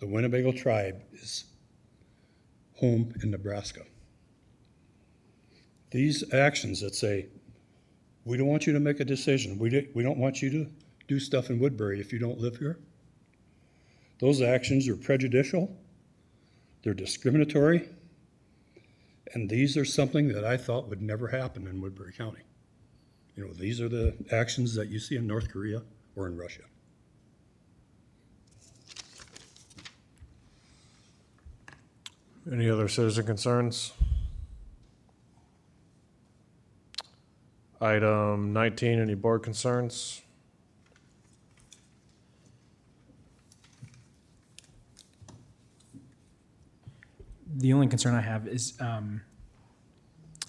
The Winnebago tribe is home in Nebraska. These actions that say, we don't want you to make a decision, we don't want you to do stuff in Woodbury if you don't live here, those actions are prejudicial, they're discriminatory, and these are something that I thought would never happen in Woodbury County. You know, these are the actions that you see in North Korea or in Russia. Any other citizen concerns? Item 19, any board concerns? The only concern I have is,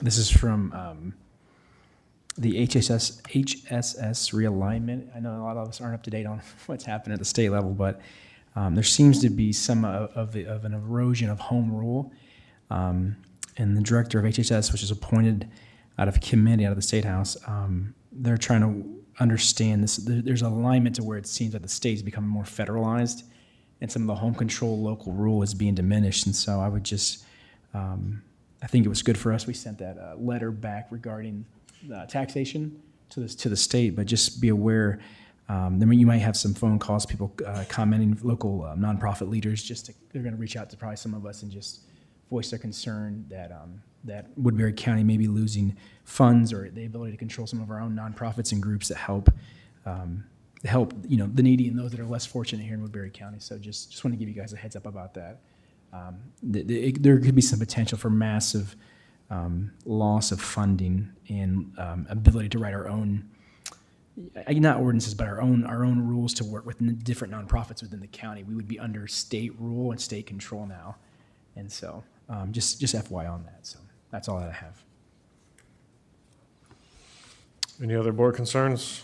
this is from the HSS realignment. I know a lot of us aren't up to date on what's happened at the state level, but there seems to be some of an erosion of home rule. And the director of HHS, which is appointed out of committee, out of the State House, they're trying to understand this. There's alignment to where it seems that the state is becoming more federalized, and some of the home control local rule is being diminished. And so I would just, I think it was good for us. We sent that letter back regarding taxation to the state, but just be aware. Then you might have some phone calls, people commenting, local nonprofit leaders. They're going to reach out to probably some of us and just voice their concern that Woodbury County may be losing funds or the ability to control some of our own nonprofits and groups that help the needy and those that are less fortunate here in Woodbury County. So just want to give you guys a heads up about that. There could be some potential for massive loss of funding and ability to write our own, not ordinances, but our own rules to work with different nonprofits within the county. We would be under state rule and state control now. And so just FYI on that. So that's all that I have. Any other board concerns?